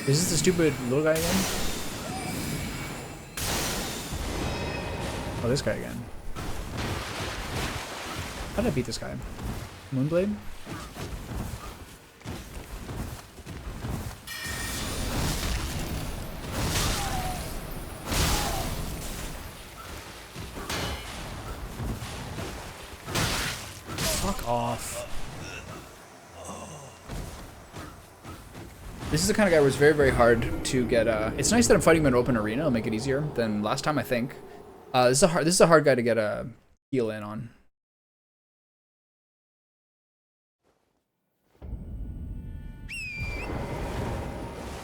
Is this the stupid little guy again? Oh, this guy again. How did I beat this guy? Moonblade? Fuck off. This is the kind of guy where it's very, very hard to get. It's nice that I'm fighting him in an open arena. It'll make it easier than last time, I think. This is a hard guy to get a heal in on.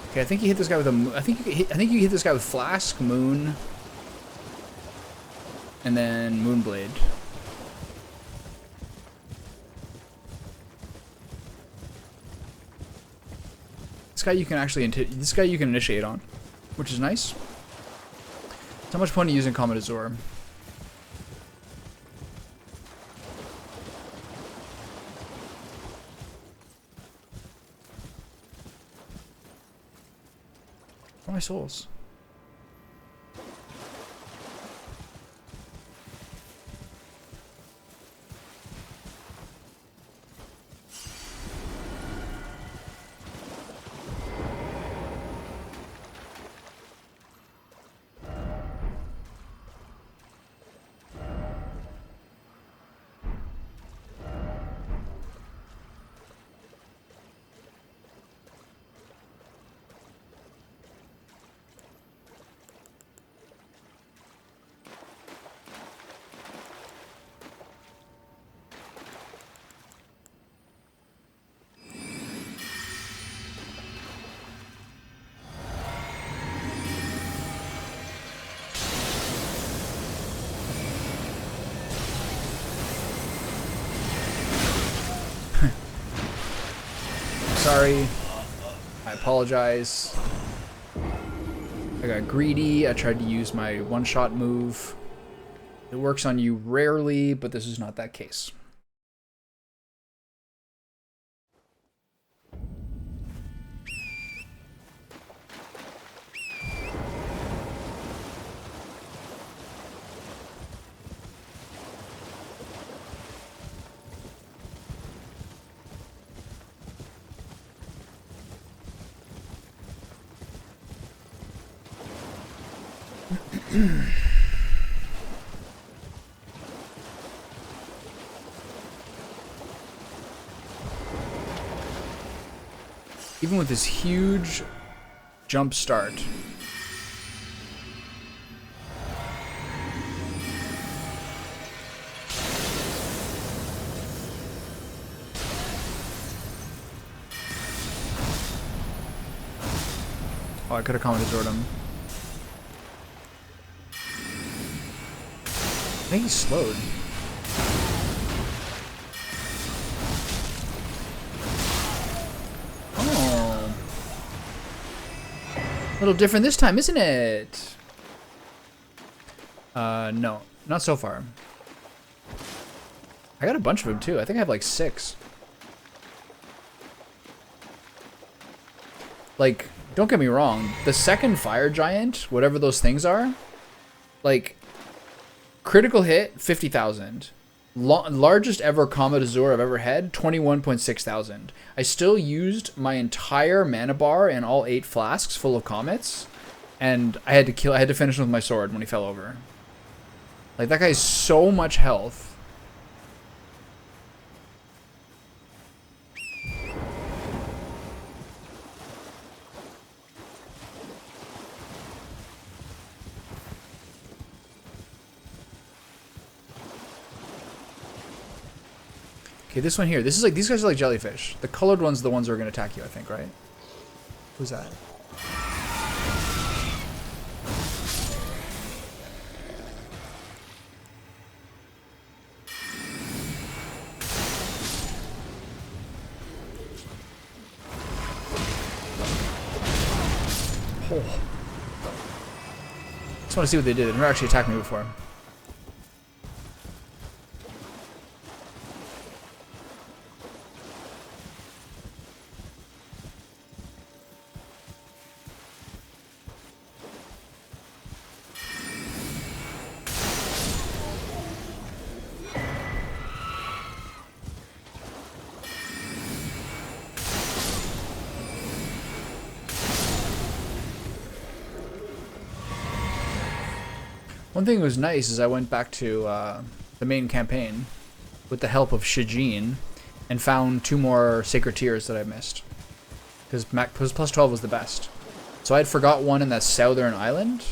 Okay, I think you hit this guy with a. I think you hit this guy with Flask, Moon, and then Moonblade. This guy you can actually initiate on, which is nice. It's not much point in using Comet Azor. Where are my souls? Sorry. I apologize. I got greedy. I tried to use my one-shot move. It works on you rarely, but this is not that case. Even with this huge jump start. Oh, I could have commented Zordum. I think he's slowed. Oh. A little different this time, isn't it? No. Not so far. I got a bunch of them too. I think I have like 6. Like, don't get me wrong. The second fire giant, whatever those things are, like, critical hit, 50,000. Largest ever Comet Azor I've ever had, 21.6 thousand. I still used my entire mana bar and all 8 flasks full of comets, and I had to finish him with my sword when he fell over. Like, that guy has so much health. Okay, this one here. This is like, these guys are like jellyfish. The colored ones are the ones that are going to attack you, I think, right? Who's that? Oh. Just want to see what they did. They've never actually attacked me before. One thing that was nice is I went back to the main campaign with the help of Shijin and found 2 more Sacred Tears that I missed. Because plus 12 was the best. So I had forgot one in that southern island.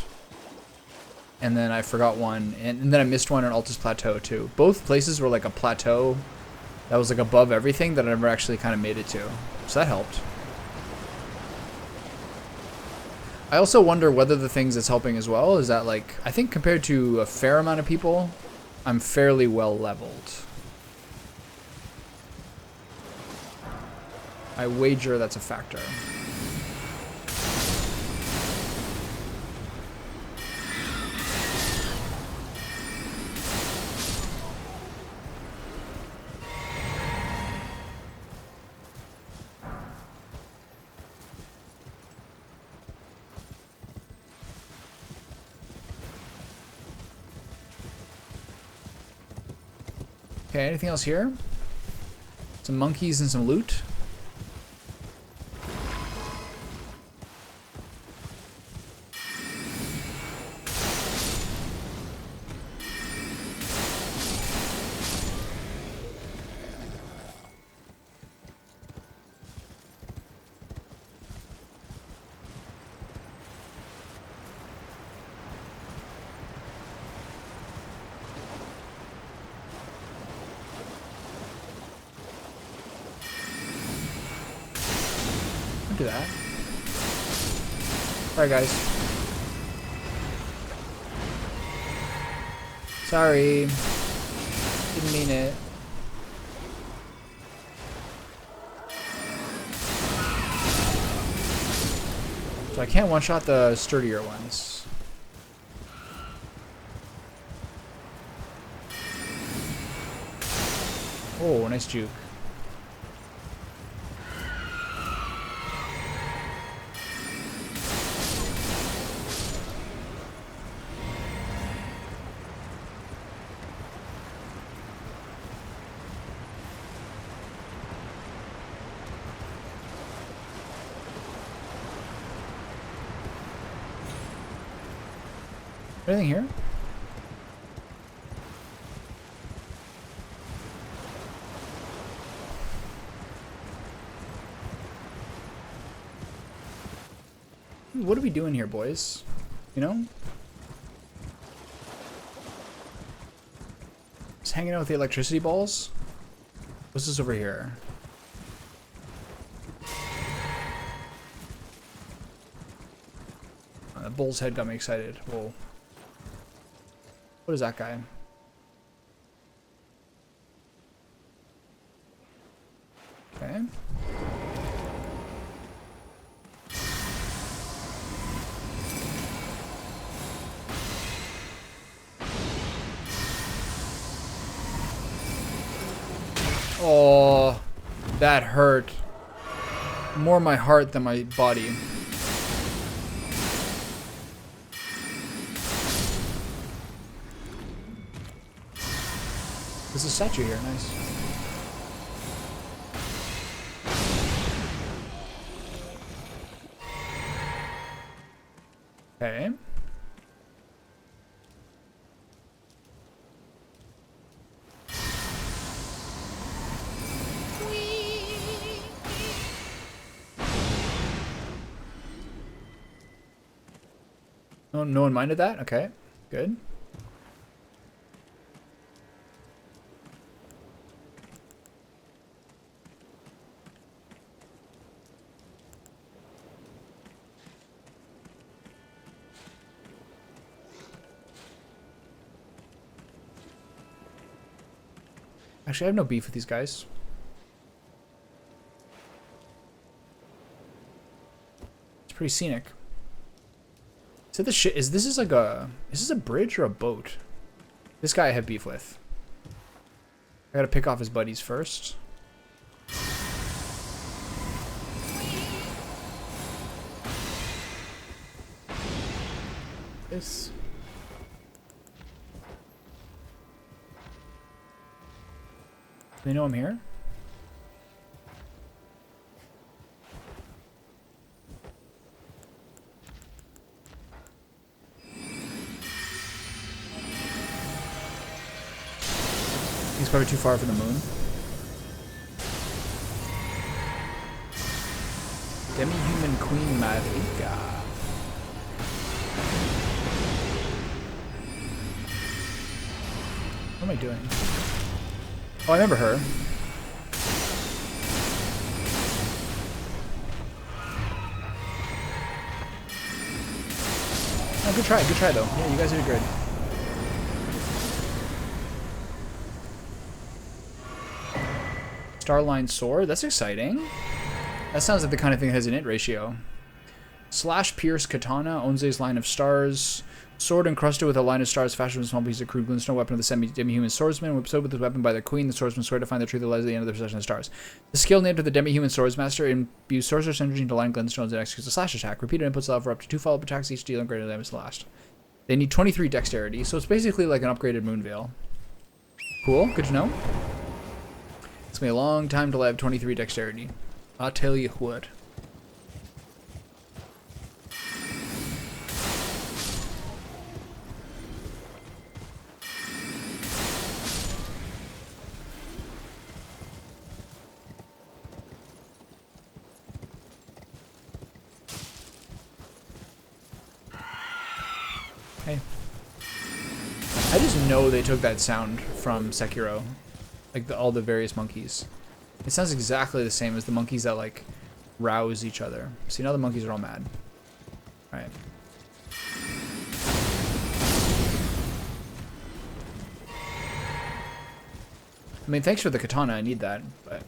And then I forgot one. And then I missed one on Altus Plateau too. Both places were like a plateau that was like above everything that I never actually kind of made it to. So that helped. I also wonder whether the things that's helping as well is that, like, I think compared to a fair amount of people, I'm fairly well leveled. I wager that's a factor. Okay, anything else here? Some monkeys and some loot. Don't do that. Sorry, guys. Sorry. Didn't mean it. So I can't one-shot the sturdier ones. Oh, nice juke. Anything here? What are we doing here, boys? You know? Just hanging out with the electricity balls? What's this over here? The bull's head got me excited. Whoa. What is that guy? Okay. Oh, that hurt. More my heart than my body. There's a statue here, nice. Okay. No one minded that? Okay, good. Actually, I have no beef with these guys. It's pretty scenic. So this shit is this like a bridge or a boat? This guy I have beef with. I gotta pick off his buddies first. This. They know I'm here? He's probably too far for the moon. Demi-human Queen Marika. What am I doing? Oh, I remember her. Oh, good try though. Yeah, you guys did good. Starline Sword, that's exciting. That sounds like the kind of thing that has an hit ratio. Slash Pierce Katana, Onze's Line of Stars. Sword encrusted with a line of stars fashioned from a small piece of crude glintstone, weapon of the demi-human swordsman. Whipped with the weapon by the queen, the swordsman swear to find the truth that lies at the end of the procession of stars. The skill named to the demi-human swordsmaster imbues sorcerer's energy into line glintstones and executes a slash attack. Repeated inputs allow for up to 2 follow-up attacks, each dealing greater damage than the last. They need 23 dexterity, so it's basically like an upgraded Moonveil. Cool, good to know. It's gonna be a long time till I have 23 dexterity. I'll tell you what. Hey. I just know they took that sound from Sekiro. Like all the various monkeys. It sounds exactly the same as the monkeys that like rouse each other. See, now the monkeys are all mad. Alright. I mean, thanks for the katana, I need that, but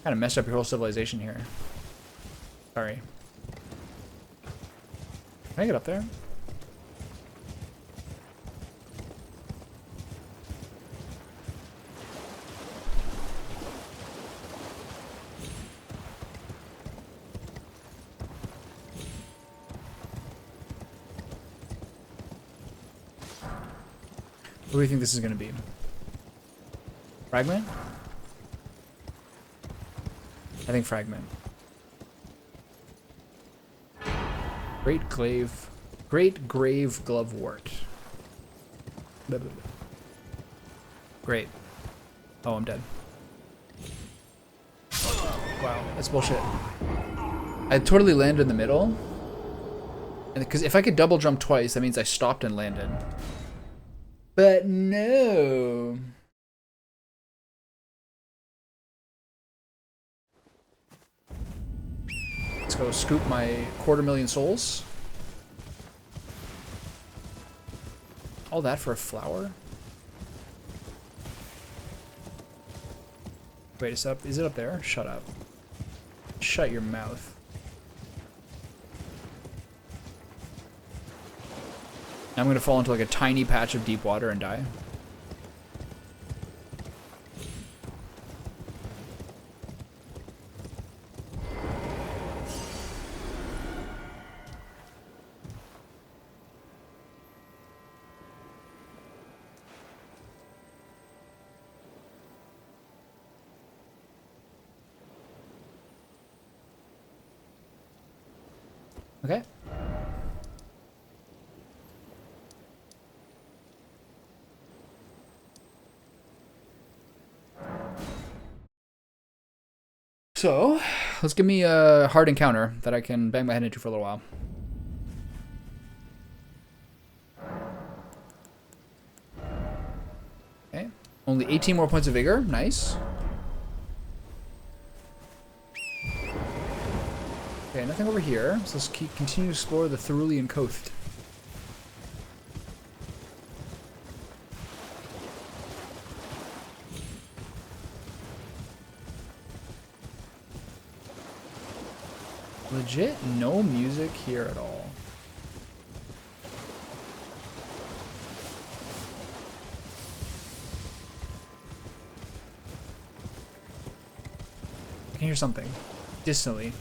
kind of messed up your whole civilization here. Sorry. Can I get up there? What do you think this is going to be? Fragment? I think fragment. Great grave glovewort. Blah, blah, blah. Great. Oh, I'm dead. Wow, that's bullshit. I totally landed in the middle. And because if I could double jump twice, that means I stopped and landed. But no. Let's go scoop my 250,000 souls. All that for a flower? Wait, it's up. Is it up there? Shut up. Shut your mouth. I'm gonna fall into like a tiny patch of deep water and die. Okay. So, let's give me a hard encounter that I can bang my head into for a little while. Okay. Only 18 more points of vigor. Nice. Okay, nothing over here. So let's continue to explore the Cerulean coast. Legit no music here at all. I can hear something distantly.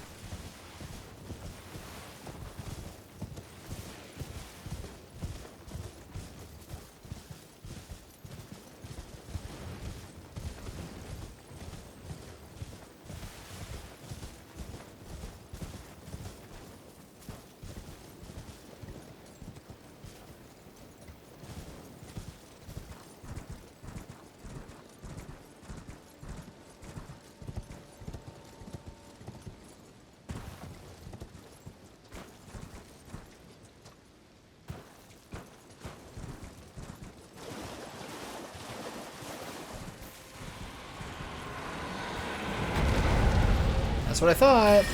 That's what I thought.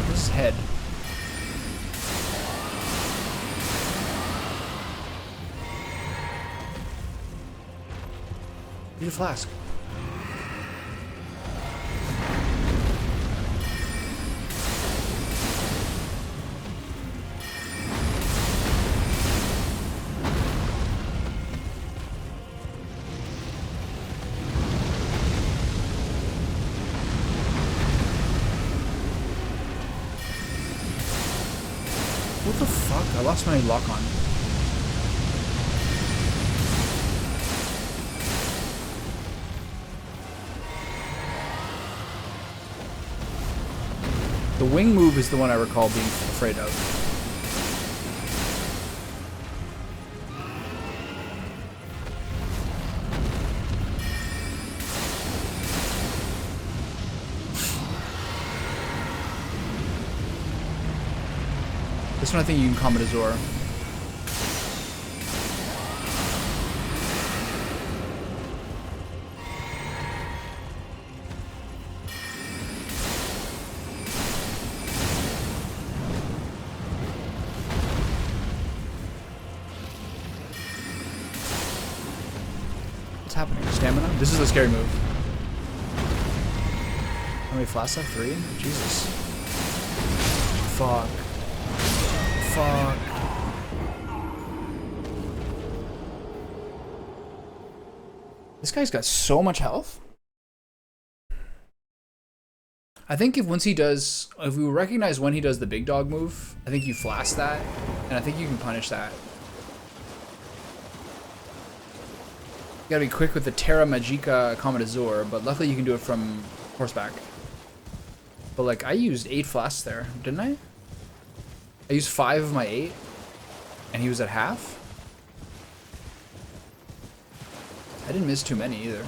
Where's his head? Need a flask. What the fuck? I lost my lock on. The wing move is the one I recall being afraid of. This one I think you can combat Azor. What's happening? Stamina? This is a scary move. How many flasks have? 3? Jesus. Fuck. Fuck. This guy's got so much health. I think if we recognize when he does the big dog move, I think you flash that, and I think you can punish that. You gotta be quick with the Terra Magica Comet Azor, but luckily you can do it from horseback. But like, I used 8 flasks there, didn't I? I used 5 of my 8, and he was at half. I didn't miss too many either.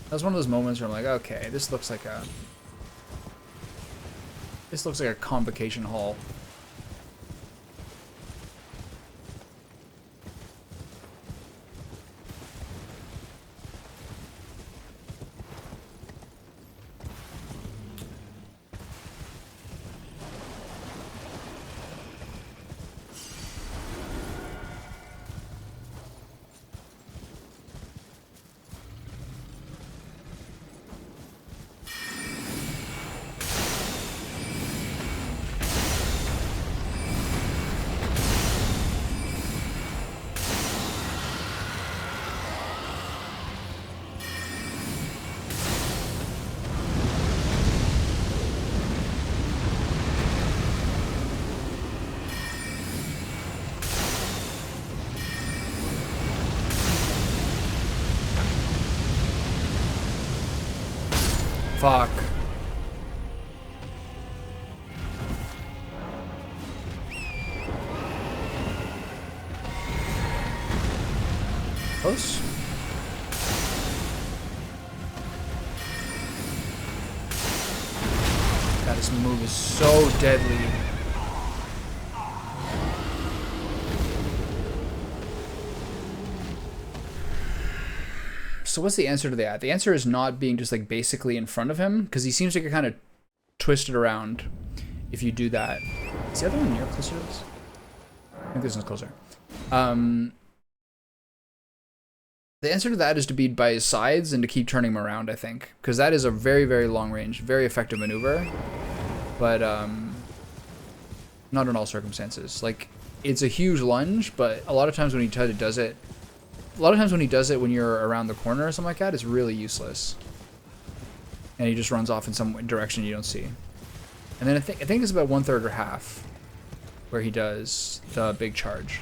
That was one of those moments where I'm like, okay, this looks like a convocation hall. Fuck. Close. God, this move is so deadly. So what's the answer to that? The answer is not being just like basically in front of him, because he seems to get kind of twisted around if you do that. Is the other one near closer to this? I think this one's closer. The answer to that is to be by his sides and to keep turning him around, I think, because that is a very, very long range, very effective maneuver, but not in all circumstances. Like, it's a huge lunge, but a lot of times when he does it, when you're around the corner or something like that, it's really useless. And he just runs off in some direction you don't see. And then I think it's about 1/3 or half where he does the big charge.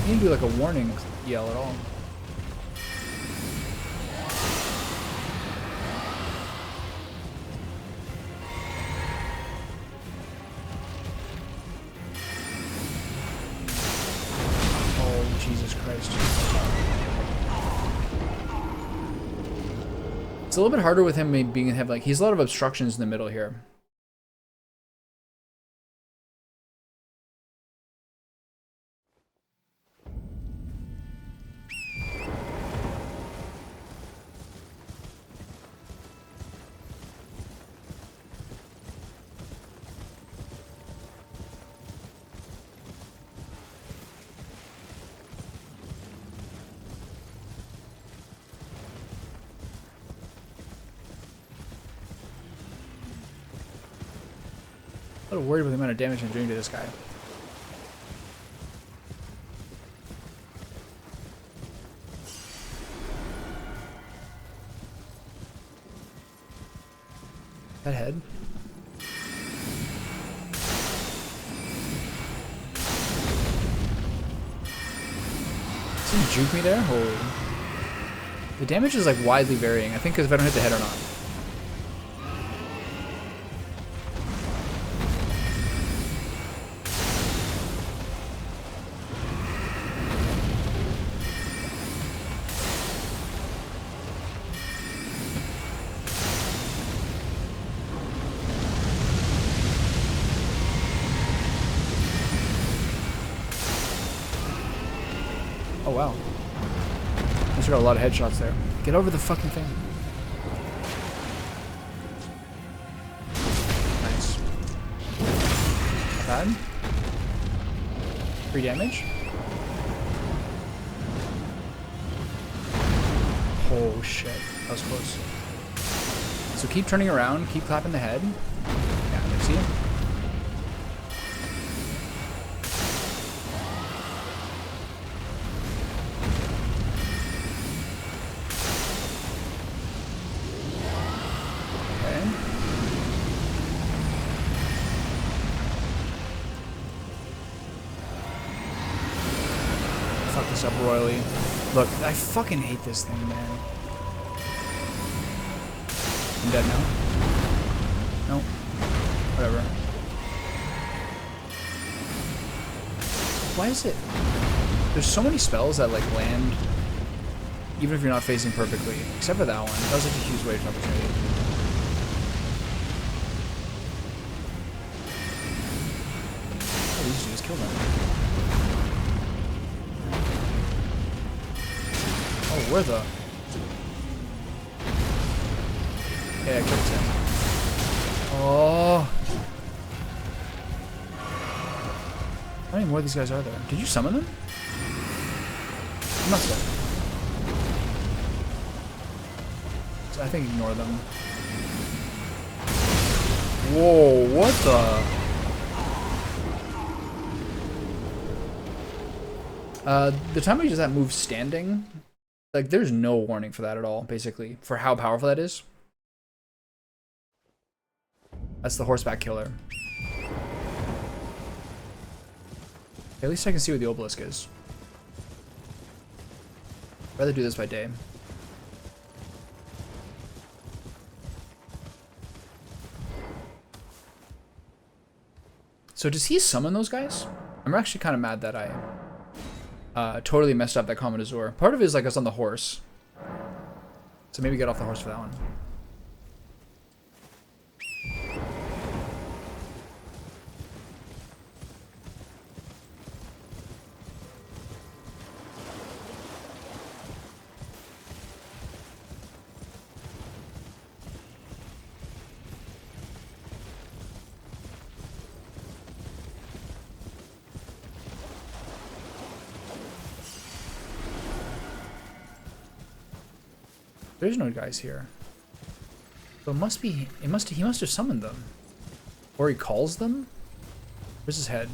He didn't do like a warning yell at all. Oh, Jesus Christ. It's a little bit harder with him being like he's a lot of obstructions in the middle here. A little worried about the amount of damage I'm doing to this guy. That head. Does he juke me there? Holy. The damage is like widely varying. I think because if I don't hit the head or not. Oh wow. I just got a lot of headshots there. Get over the fucking thing. Nice. Not bad. 3 damage. Oh shit. That was close. So keep turning around, keep clapping the head. Yeah, let's see it. Up royally. Look, I fucking hate this thing, man. I'm dead now. Nope. Whatever. Why is it? There's so many spells that like land even if you're not facing perfectly. Except for that one. That was such a huge waste opportunity. All these do is kill them. Oh, where the? Yeah, I killed him. Oh. How many more of these guys are there? Did you summon them? You must have. So I think ignore them. Whoa, what the time we does that move standing, like there's no warning for that at all, basically, for how powerful that is. That's the horseback killer. At least I can see where the obelisk is. I'd rather do this by day. So does he summon those guys? I'm actually kind of mad that I totally messed up that Common Azure. Part of it is like us on the horse. So maybe get off the horse for that one. There's no guys here. So it must be, he must have summoned them. Or he calls them? Where's his head?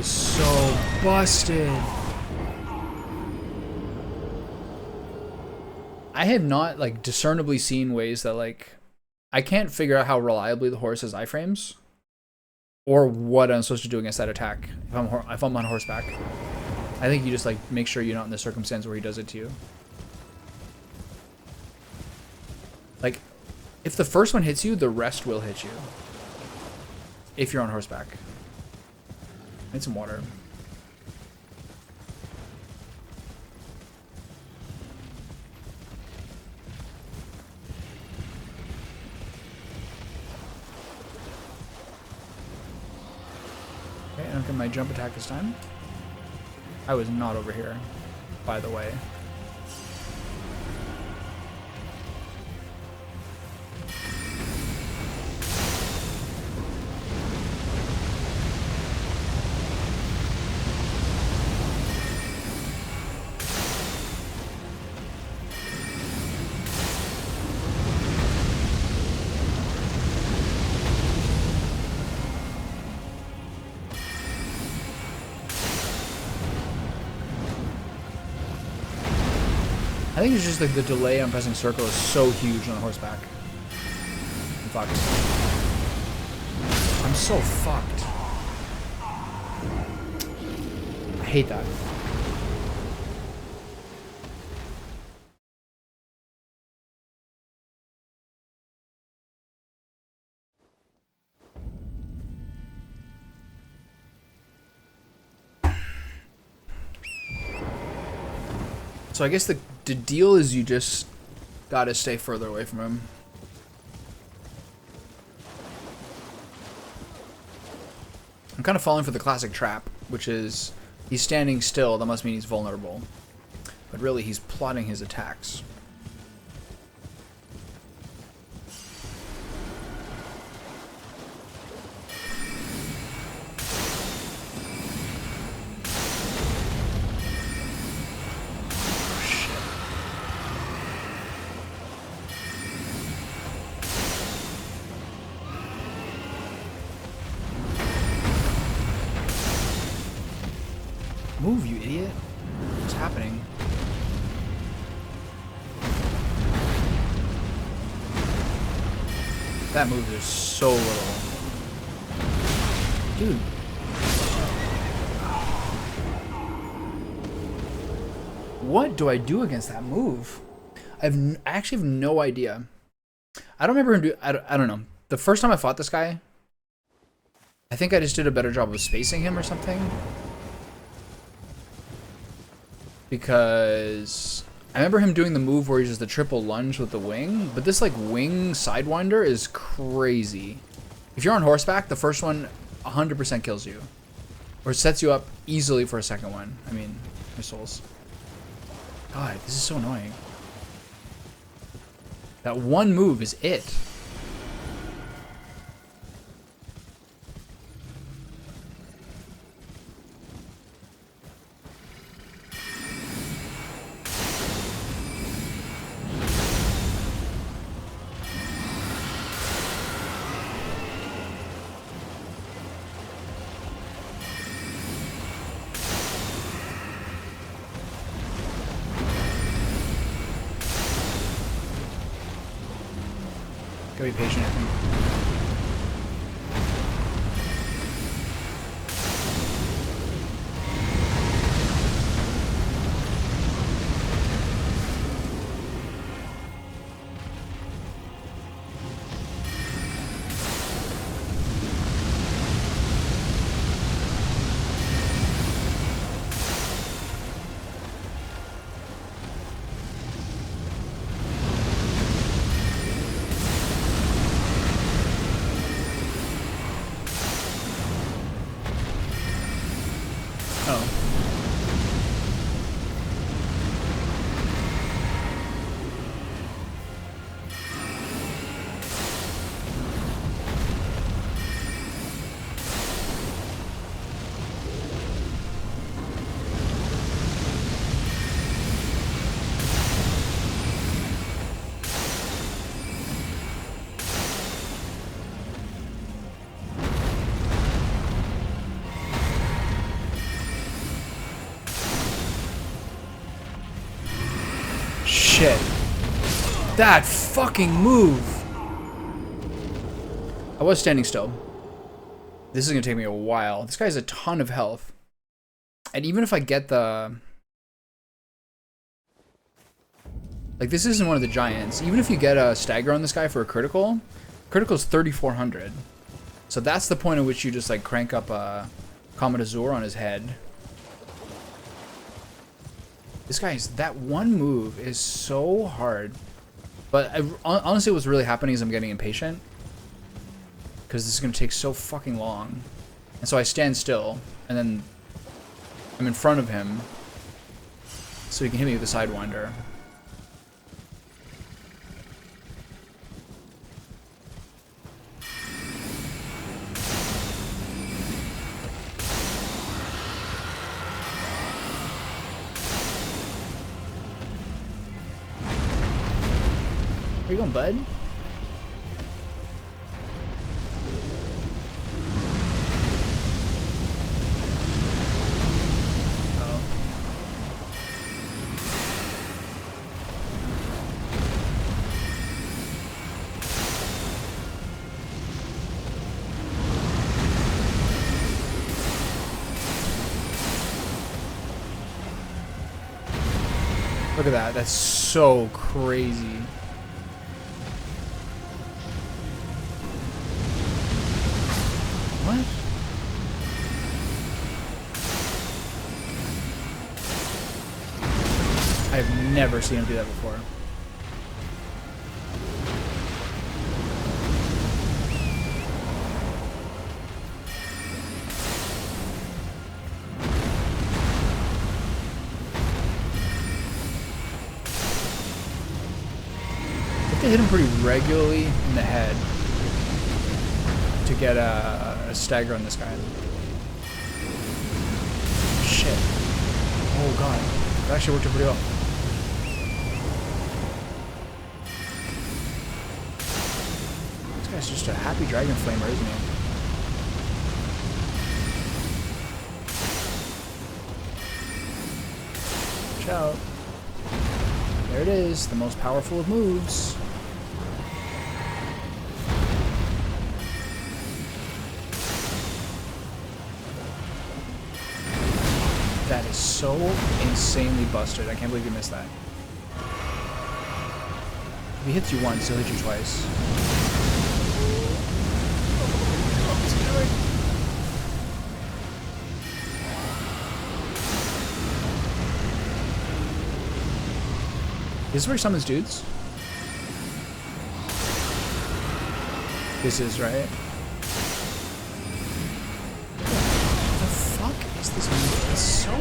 is so busted. I have not like discernibly seen ways that like I can't figure out how reliably the horse has iframes or what I'm supposed to do against that attack if I'm on horseback. I think you just like make sure you're not in the circumstance where he does it to you. Like if the first one hits you, the rest will hit you. If you're on horseback. Need some water. Okay, I don't get my jump attack this time. I was not over here, by the way. I think it's just like the delay on pressing circle is so huge on horseback. Fuck. I'm so fucked. I hate that. So I guess the deal is you just gotta stay further away from him. I'm kind of falling for the classic trap, which is he's standing still, that must mean he's vulnerable. But really he's plotting his attacks. Move, you idiot. What's happening? That move is so little. Dude. What do I do against that move? I actually have no idea. I don't remember him do... I don't know. The first time I fought this guy, I think I just did a better job of spacing him or something. Because I remember him doing the move where he does the triple lunge with the wing, but this like wing sidewinder is crazy. If you're on horseback, the first one 100% kills you, or sets you up easily for a second one. I mean, missiles. God, this is so annoying. That one move is it. Gotta be patient, I think. shit. That fucking move. I was standing still. This is gonna take me a while. This guy has a ton of health. And even if I get the... Like, this isn't one of the giants. Even if you get a stagger on this guy for a critical, critical's 3,400. So that's the point at which you just, like, crank up a Comet Azure on his head. This guy's... That one move is so hard. But honestly, what's really happening is I'm getting impatient. Because this is going to take so fucking long. And so I stand still. And then I'm in front of him. So he can hit me with the Sidewinder. Where you going, bud? Oh. Look at that. That's so crazy. What? I've never seen him do that before. I have to hit him pretty regularly in the head to get a stagger on this guy. Shit. Oh god. That actually worked out pretty well. This guy's just a happy dragon flamer, isn't he? Watch out. There it is, the most powerful of moves. That is so insanely busted. I can't believe you missed that. If he hits you once, he'll hit you twice. This is where he summons dudes? This is, right? This move is so...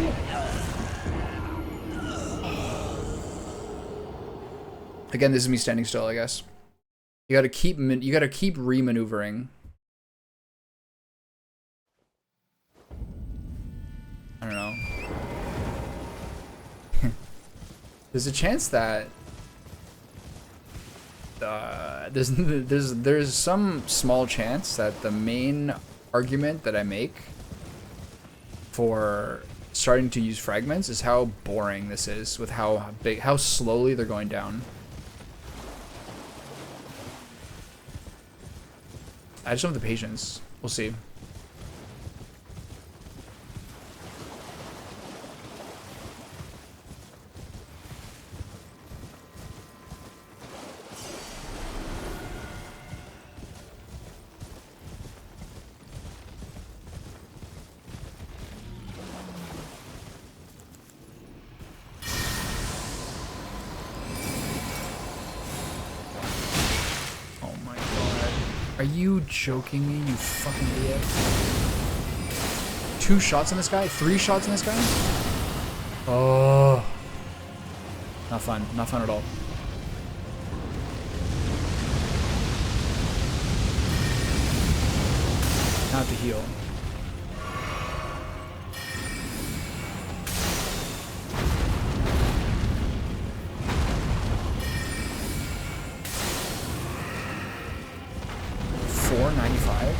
Again, this is me standing still, I guess. You gotta keep re-maneuvering. I don't know. There's a chance that there's some small chance that the main argument that I make for starting to use fragments is how boring this is with how slowly they're going down. I just don't have the patience. We'll see. Are you joking me, you fucking idiot? 2 shots on this guy? 3 shots on this guy? Oh. Not fun. Not fun at all. Now I have to heal. $4.95.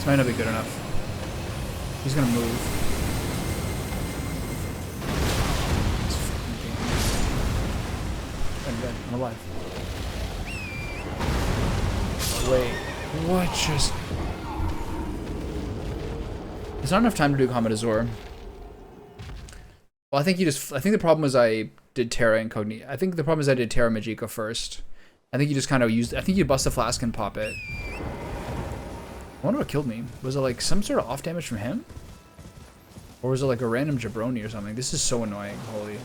This might not be good enough. He's gonna move. This fucking game. I'm dead. I'm alive. Wait. What just... There's not enough time to do Combat Azor. Well, I think the problem was I did Terra Incognita. I think the problem is I did Terra Magica first. I think you just kind of used... I think you bust a flask and pop it. I wonder what killed me. Was it like some sort of off damage from him? Or was it like a random jabroni or something? This is so annoying. Holy.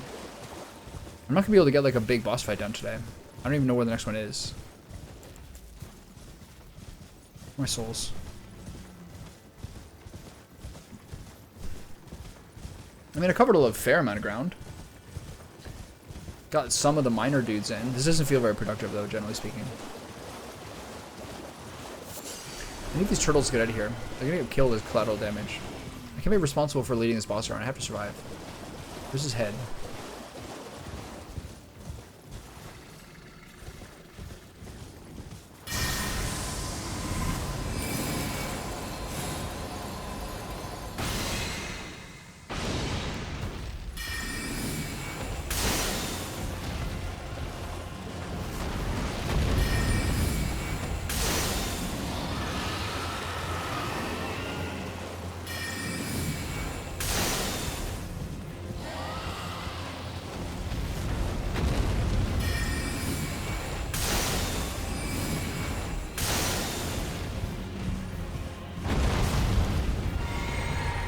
I'm not going to be able to get like a big boss fight done today. I don't even know where the next one is. My souls. I mean, I covered a fair amount of ground. Got some of the minor dudes in. This doesn't feel very productive, though, generally speaking. I need these turtles to get out of here. They're gonna get killed as collateral damage. I can't be responsible for leading this boss around. I have to survive. Where's his head?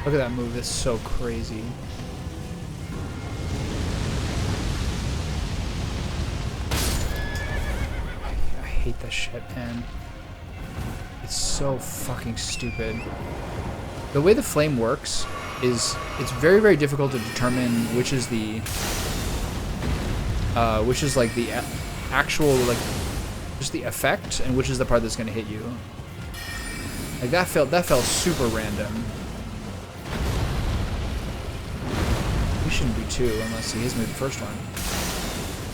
Look at that move, that's so crazy. I hate that shit, man. It's so fucking stupid. The way the flame works is it's very, very difficult to determine which is the like the actual, like, just the effect and which is the part that's gonna hit you. Like that felt super random. Shouldn't be two unless he has moved the first one,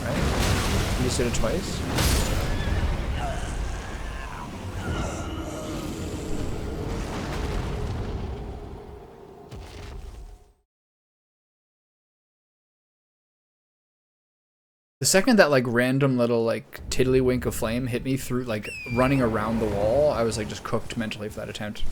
right? He just did it twice. The second that like random little like tiddlywink of flame hit me through like running around the wall, I was like just cooked mentally for that attempt.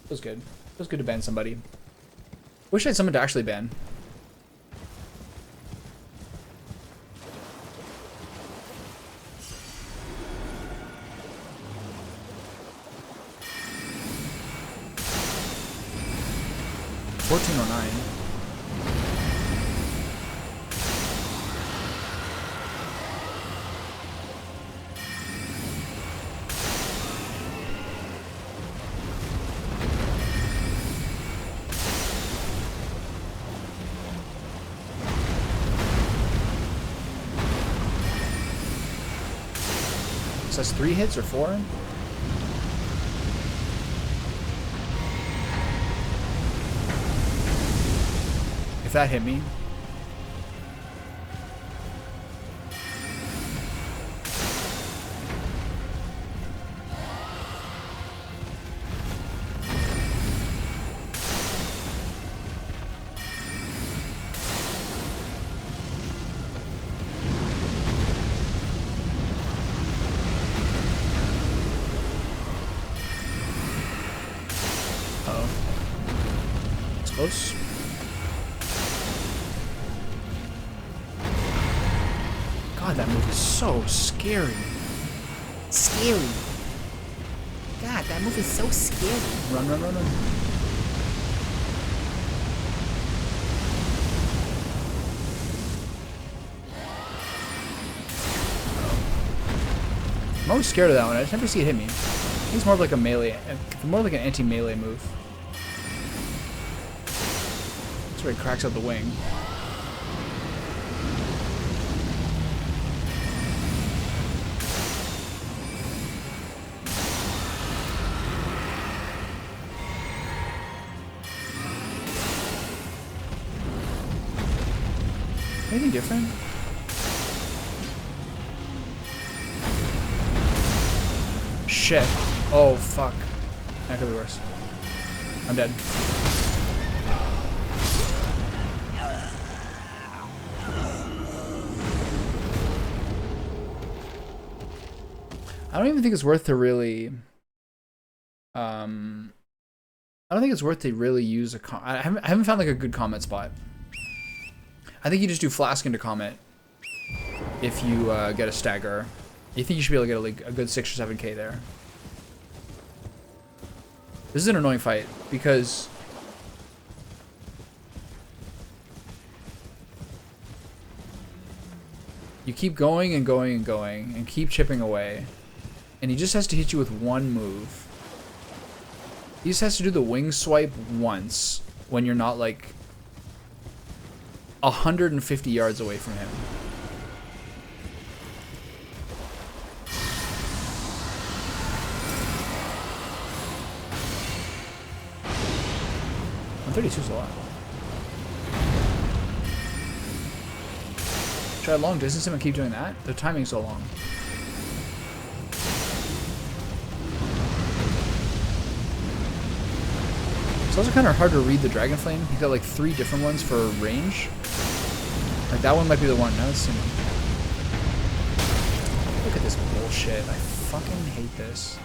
Feels good. Feels good to ban somebody. Wish I had someone to actually ban. $14.09. So that's 3 hits or 4? If that hit me. Close. God, that move is so scary. Scary. God, that move is so scary. Run, run, run, run. I'm always scared of that one. I just never see it hit me. I think it's more of like a melee, more like an anti-melee move. That's where he cracks out the wing. Anything different? Shit. Oh, fuck. That could be worse. I'm dead. I don't even think it's worth to really... I don't think it's worth to really use a... I haven't found like a good comment spot. I think you just do flask into comment if you get a stagger. You think you should be able to get like a good 6 or 7k there. This is an annoying fight because you keep going and going and going and keep chipping away, and he just has to hit you with one move. He just has to do the wing swipe once when you're not like 150 yards away from him. I'm 32 is a lot. Try long distance him and keep doing that? The timing's so long. It's also kind of hard to read the Dragon Flame. He's got like 3 different ones for range. Like that one might be the one. No, let's see. Look at this bullshit. I fucking hate this.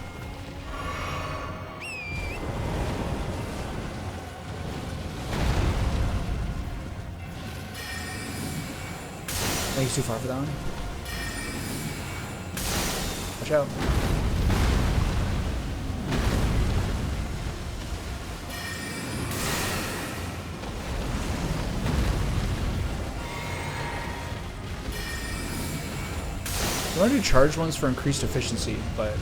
I think he's too far for that one. Watch out. I want to do charged ones for increased efficiency, but...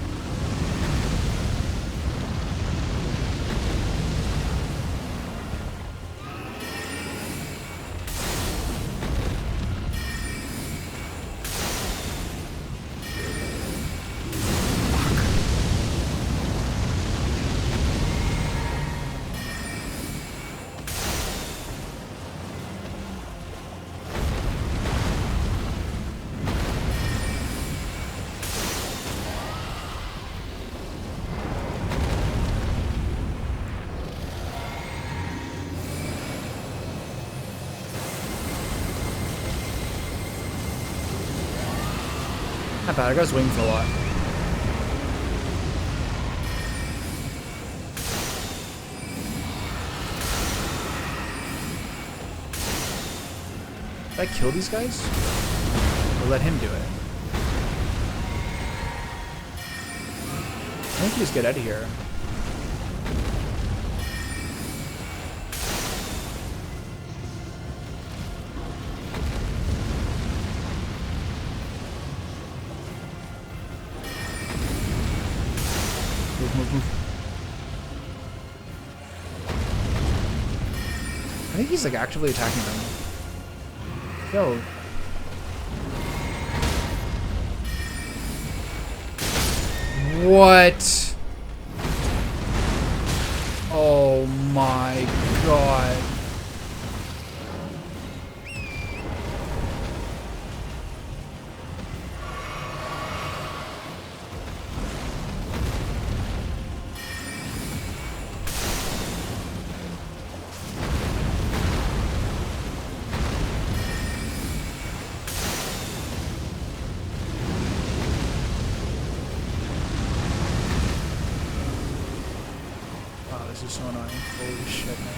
Not bad, I got his wings a lot. Did I kill these guys? Or let him do it? I think you just get out of here. I think he's like actively attacking them. Yo. What? Oh my god. This is so annoying. Holy shit, man.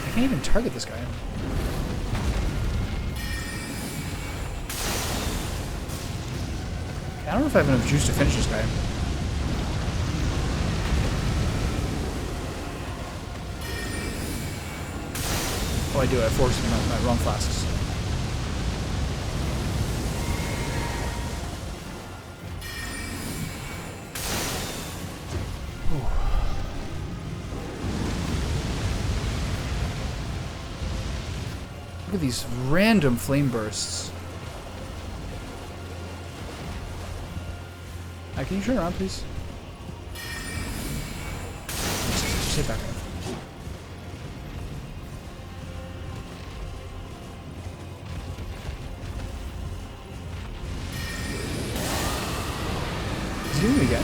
I can't even target this guy. I don't know if I have enough juice to finish this guy. Oh, I do. I forced him out my wrong flasks. Look at these random flame bursts. Can you turn around, please? Just hit back up. doing it again.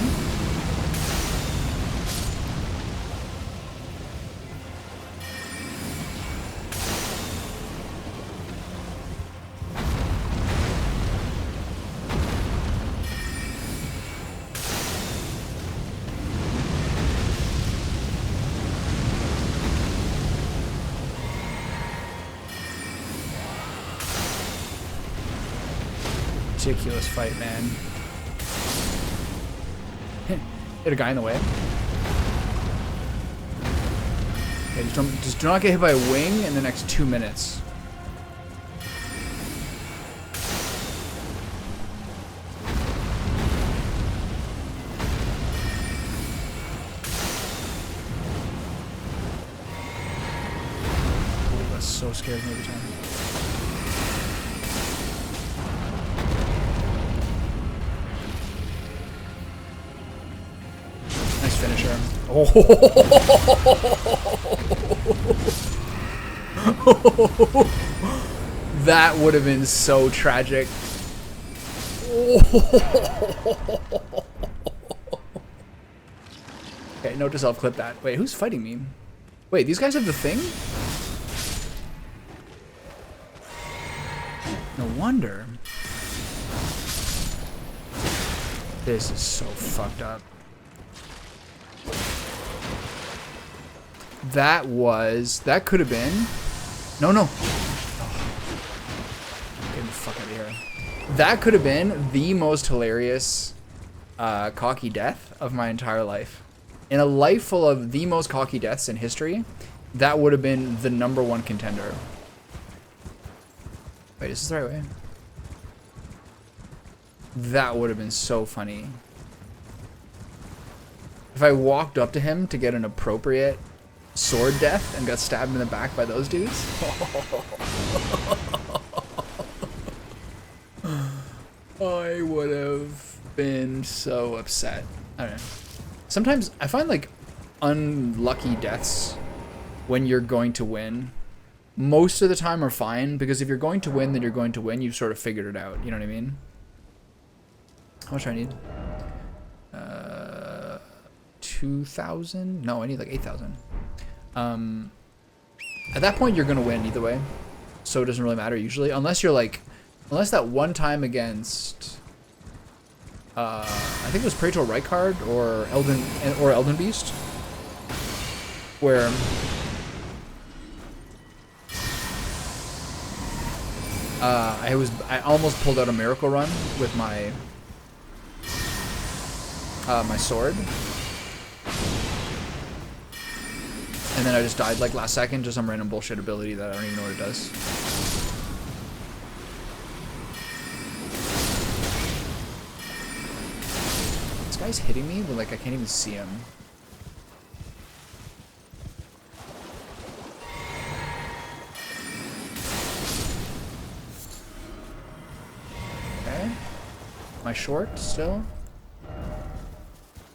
Ridiculous fight, man. Hit a guy in the way. Okay, just do not get hit by a wing in the next 2 minutes. Oh, that so scares me every time. Finisher. Oh. That would have been so tragic. Okay, note to self, clip that. Wait, who's fighting me? Wait, these guys have the thing? No wonder. This is so fucked up. That could have been. No. Oh. Get the fuck out of here. That could have been the most hilarious cocky death of my entire life. In a life full of the most cocky deaths in history, that would have been the #1 contender. Wait, is this the right way? That would have been so funny. If I walked up to him to get an appropriate sword death and got stabbed in the back by those dudes. I would have been so upset. I don't know. Sometimes I find like unlucky deaths when you're going to win most of the time are fine, because if you're going to win, then you're going to win. You've sort of figured it out. You know what I mean? How much do I need? 2,000? No, I need like 8,000. At that point, you're gonna win either way, so it doesn't really matter usually, unless you're like, unless that one time against, I think it was Praetor Rykard or Elden Beast, where I almost pulled out a miracle run with my my sword. And then I just died like last second, just some random bullshit ability that I don't even know what it does. This guy's hitting me, but like I can't even see him. Okay. Am I short still?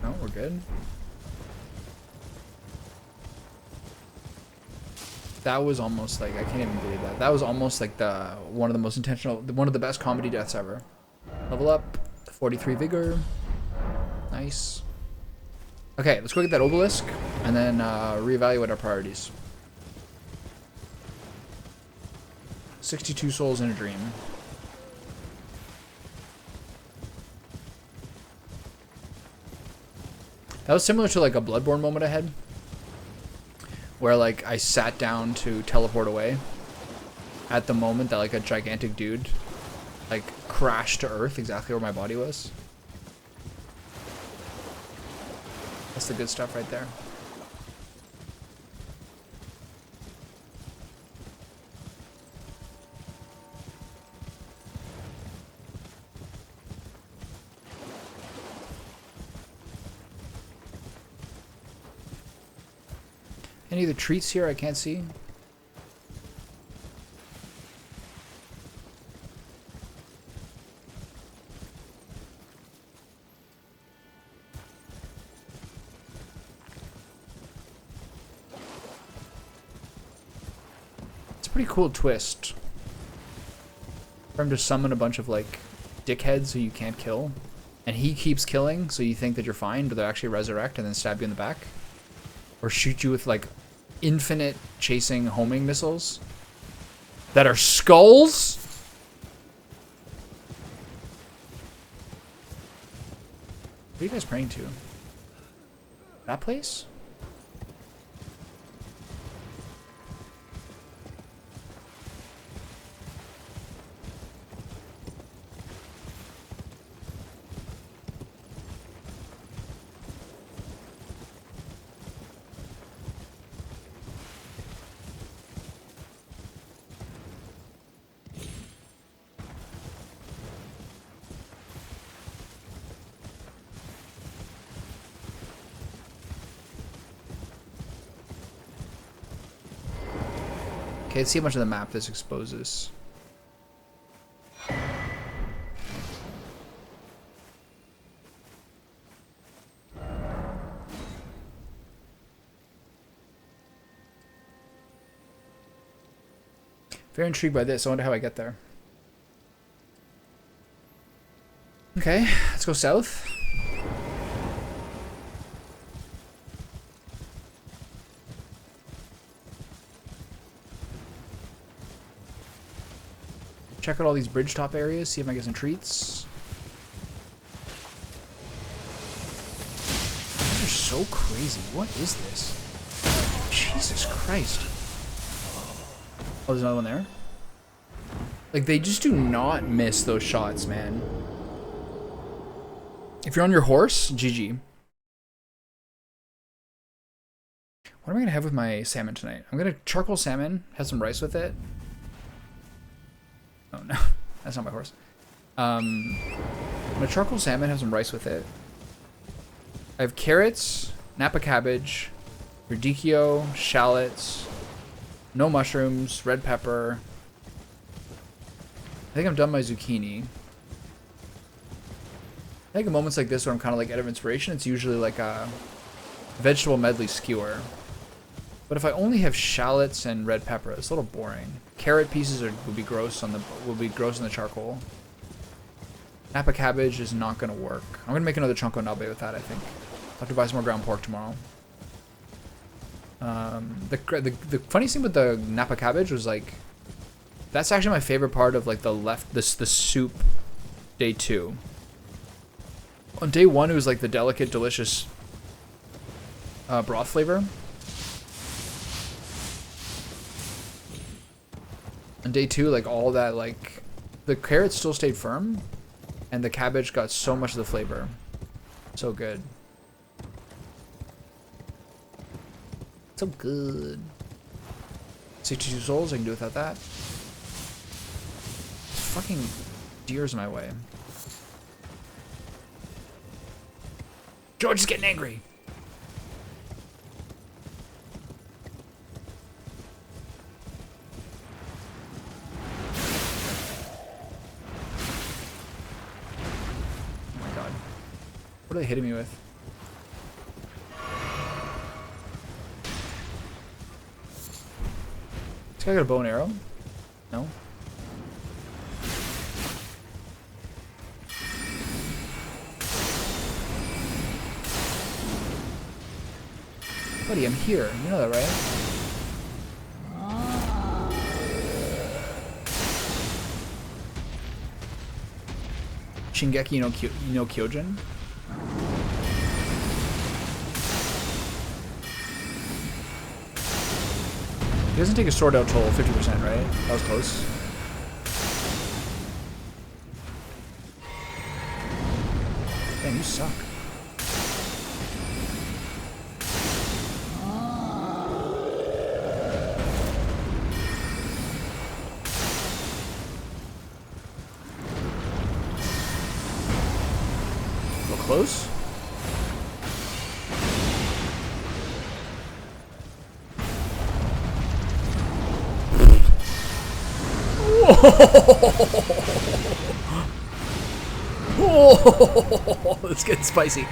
No, we're good. That was almost like, I can't even believe that. That was almost like one of the most intentional, one of the best comedy deaths ever. Level up, 43 vigor. Nice. Okay, let's go get that obelisk and then reevaluate our priorities. 62 souls in a dream. That was similar to like a Bloodborne moment I had, where like I sat down to teleport away at the moment that like a gigantic dude like crashed to earth exactly where my body was. That's the good stuff right there. Any of the treats here I can't see? It's a pretty cool twist for him to summon a bunch of like dickheads who you can't kill and he keeps killing, so you think that you're fine, but they'll actually resurrect and then stab you in the back. Or shoot you with like infinite chasing homing missiles that are skulls? What are you guys praying to? That place? Okay, let's see how much of the map this exposes. Very intrigued by this. I wonder how I get there. Okay, let's go south. Check out all these bridge top areas, see if I get some treats. These are so crazy. What is this? Jesus Christ. Oh, there's another one there? Like, they just do not miss those shots, man. If you're on your horse, GG. What am I going to have with my salmon tonight? I'm going to charcoal salmon, have some rice with it. Oh, no. That's not my horse. I'm going to charcoal salmon, have some rice with it. I have carrots, napa cabbage, radicchio, shallots, no mushrooms, red pepper. I think I'm done my zucchini. I think in moments like this where I'm kind of like out of inspiration, it's usually like a vegetable medley skewer. But if I only have shallots and red pepper, it's a little boring. Carrot pieces would be gross on the charcoal. Napa cabbage is not gonna work. I'm gonna make another chunko nabe with that. I think I'll have to buy some more ground pork tomorrow. The funny thing with the napa cabbage was like, that's actually my favorite part of like the soup. Day 2. On day 1, it was like the delicate, delicious broth flavor. On day 2, like all that, like the carrots still stayed firm, and the cabbage got so much of the flavor. So good. So good. 62 souls, I can do without that. Fucking deer's in my way. George is getting angry. Oh my god. What are they hitting me with? This guy got a bow and arrow? No? Buddy, I'm here. You know that, right? Shingeki no Kyojin? He doesn't take a sword out till 50%, right? That was close. Damn, you suck. Close. Whoa! Let's get spicy.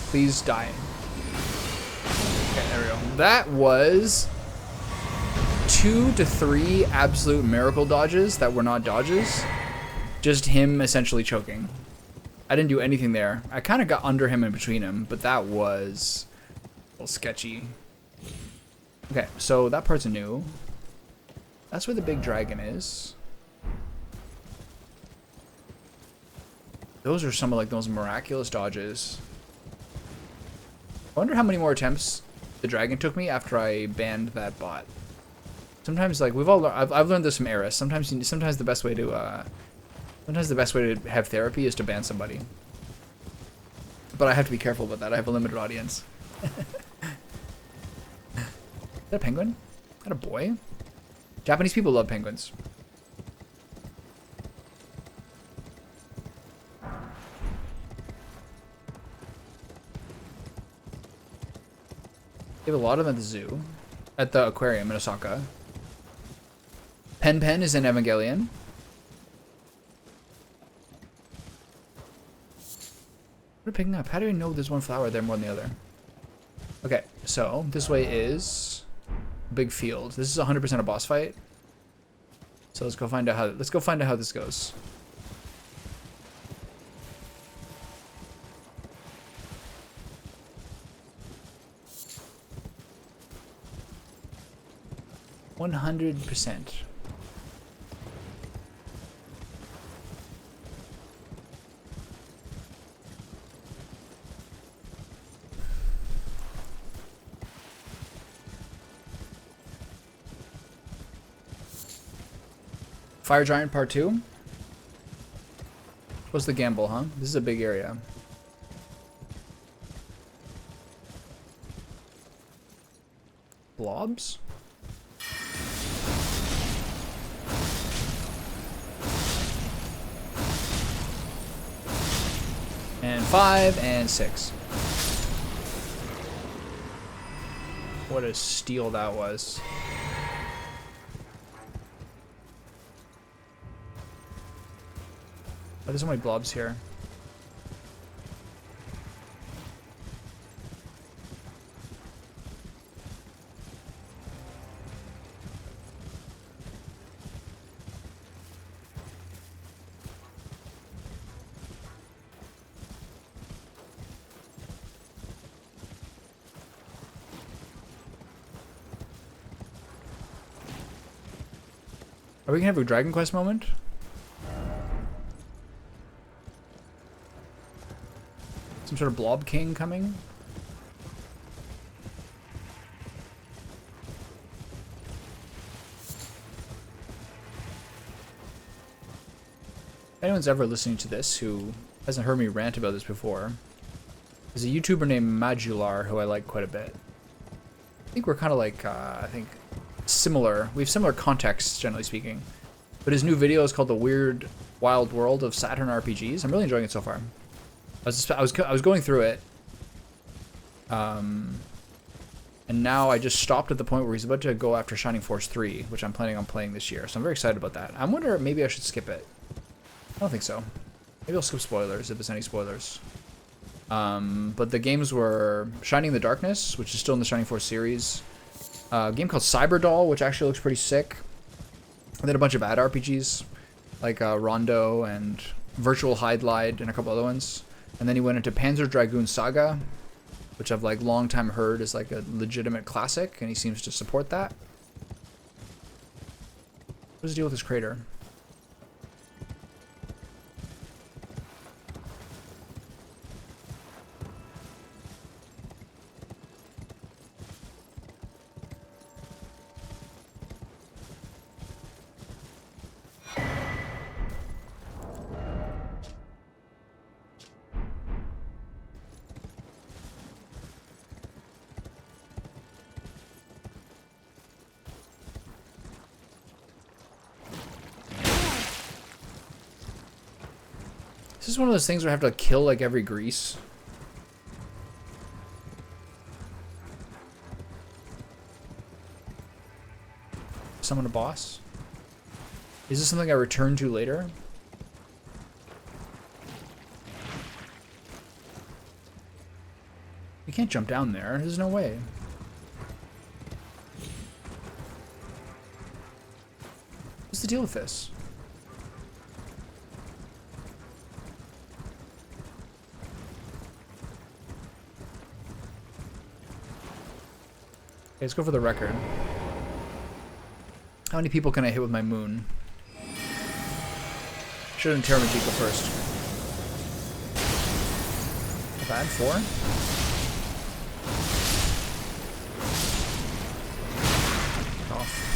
Please die. Okay, there we go. That was 2 to 3 absolute miracle dodges that were not dodges. Just him essentially choking. I didn't do anything there. I kind of got under him and between him, but that was a little sketchy. Okay, so that part's new. That's where the big dragon is. Those are some of like those miraculous dodges. I wonder how many more attempts the dragon took me after I banned that bot. Sometimes, like I've learned this from Eris. Sometimes the best way to have therapy is to ban somebody. But I have to be careful about that. I have a limited audience. Is that a penguin? Is that a boy? Japanese people love penguins. They have a lot of them at the zoo. At the aquarium in Osaka. Pen Pen is in Evangelion. What are we picking up? How do we know there's one flower there more than the other? Okay, so this way is a big field. This is 100% a boss fight. So let's go find out how this goes. %. Fire Giant Part 2? What's the gamble, huh? This is a big area. Blobs? And 5 and 6. What a steal that was. Oh, there's so many blobs here. Are we gonna have a Dragon Quest moment? Some sort of Blob King coming? If anyone's ever listening to this who hasn't heard me rant about this before, there's a YouTuber named Majular who I like quite a bit. I think we're kind of like, similar. We have similar contexts, generally speaking. But his new video is called The Weird Wild World of Saturn RPGs. I'm really enjoying it so far. I was going through it, and now I just stopped at the point where he's about to go after Shining Force 3, which I'm planning on playing this year. So I'm very excited about that. I wonder if maybe I should skip it. I don't think so. Maybe I'll skip spoilers if there's any spoilers. But the games were Shining in the Darkness, which is still in the Shining Force series. A game called Cyberdoll, which actually looks pretty sick. And then a bunch of ad RPGs, like Rondo and Virtual Hydlide and a couple other ones. And then he went into Panzer Dragoon Saga, which I've like long time heard is like a legitimate classic, and he seems to support that. What's the deal with this crater? This is one of those things where I have to kill like every grease. Summon a boss? Is this something I return to later? You can't jump down there. There's no way. What's the deal with this? let's go for the record. How many people can I hit with my moon? Should have interrogated Majika first. Not bad, 4. Off.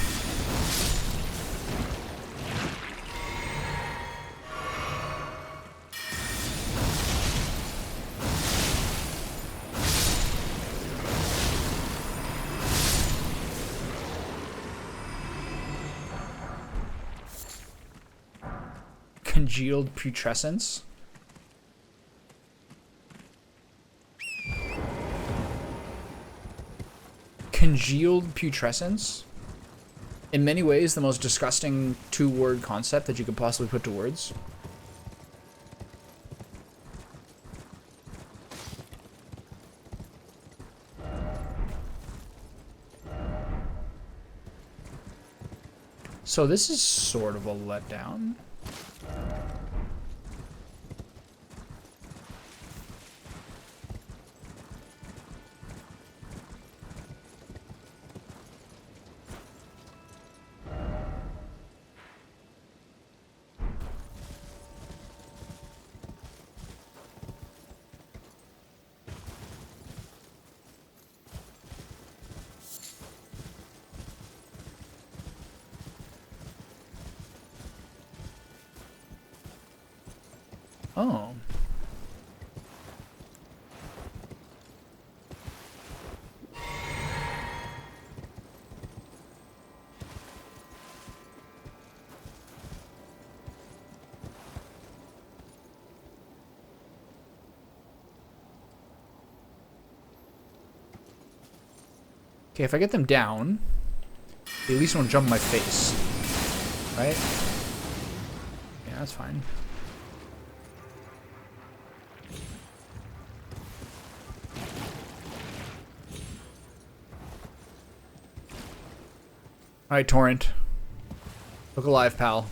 Congealed putrescence. Congealed putrescence? In many ways, the most disgusting 2-word concept that you could possibly put to words. So this is sort of a letdown. Oh. Okay, if I get them down, they at least won't jump in my face. Right? Yeah, that's fine. Alright, Torrent. Look alive, pal.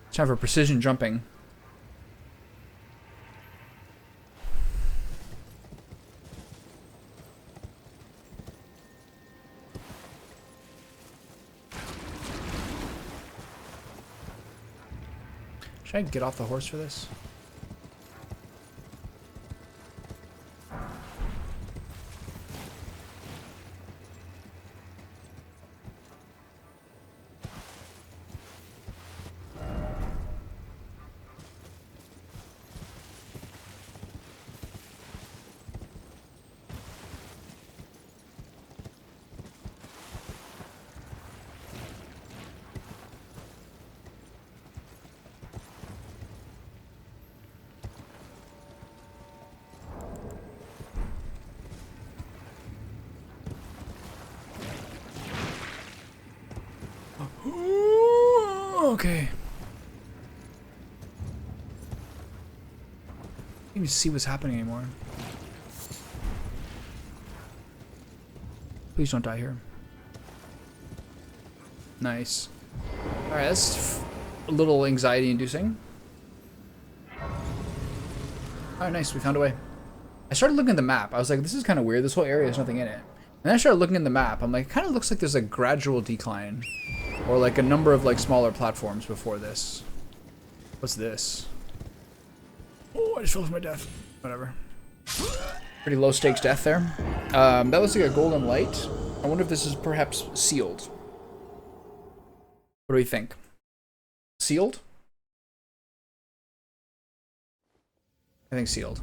It's time for precision jumping. Should I get off the horse for this? Okay. Can't even see what's happening anymore. Please don't die here. Nice. Alright, that's a little anxiety inducing. Alright, nice. We found a way. I started looking at the map. I was like, this is kind of weird. This whole area has nothing in it. And then I started looking at the map. I'm like, it kind of looks like there's a gradual decline. Or like a number of like smaller platforms before this. What's this? Oh, I just fell to my death. Whatever. Pretty low stakes death there. That looks like a golden light. I wonder if this is perhaps sealed. What do we think? Sealed? I think sealed.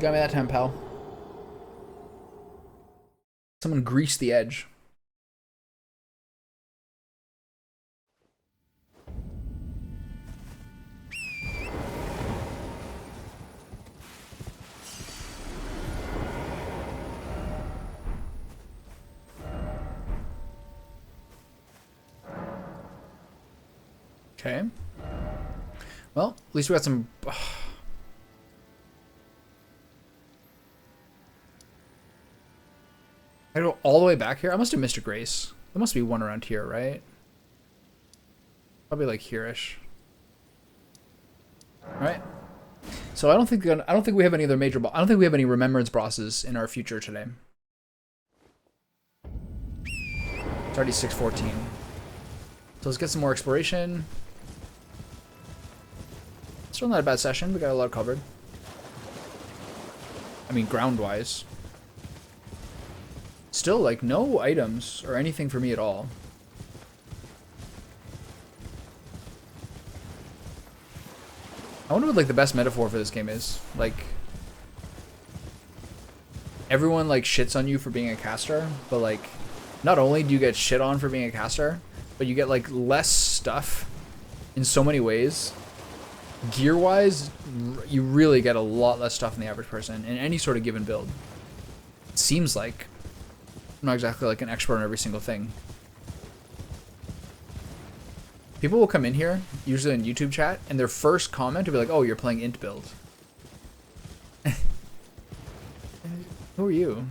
Got me that time, pal. Someone greased the edge. Okay. Well, at least we got some... I go all the way back here? I must have missed a grace. There must be one around here, right? Probably like here-ish. Alright. So I don't think we have any other major... I don't think we have any remembrance bosses in our future today. It's already 6:14. So let's get some more exploration. Still not a bad session. We got a lot covered. I mean, ground-wise. Still, like, no items or anything for me at all. I wonder what, like, the best metaphor for this game is. Like, everyone, like, shits on you for being a caster, but, like, not only do you get shit on for being a caster, but you get, like, less stuff in so many ways. Gear-wise, you really get a lot less stuff than the average person in any sort of given build. It seems like. I'm not exactly like an expert on every single thing. People will come in here, usually in YouTube chat, and their first comment will be like, oh, you're playing int build. Who are you?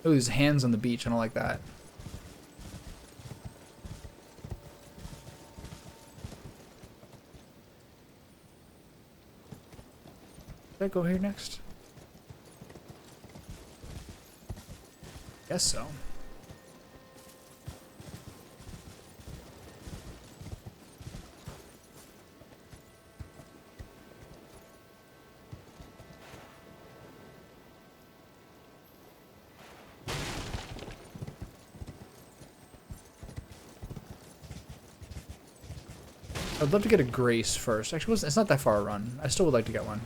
Oh, his hands on the beach. I don't like that. Did I go here next? Guess so. I'd love to get a grace first. Actually, it's not that far a run. I still would like to get one.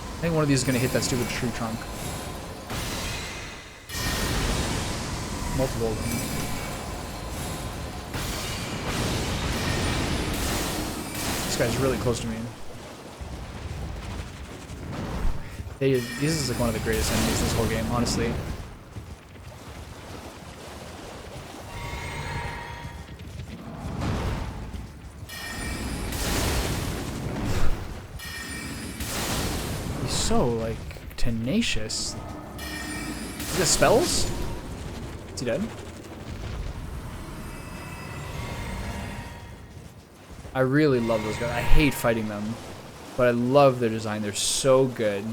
I think one of these is going to hit that stupid tree trunk. Multiple of them. This guy's really close to me. This is like one of the greatest enemies this whole game, honestly. So, like, tenacious. Is this spells? Is he dead? I really love those guys. I hate fighting them, but I love their design. They're so good.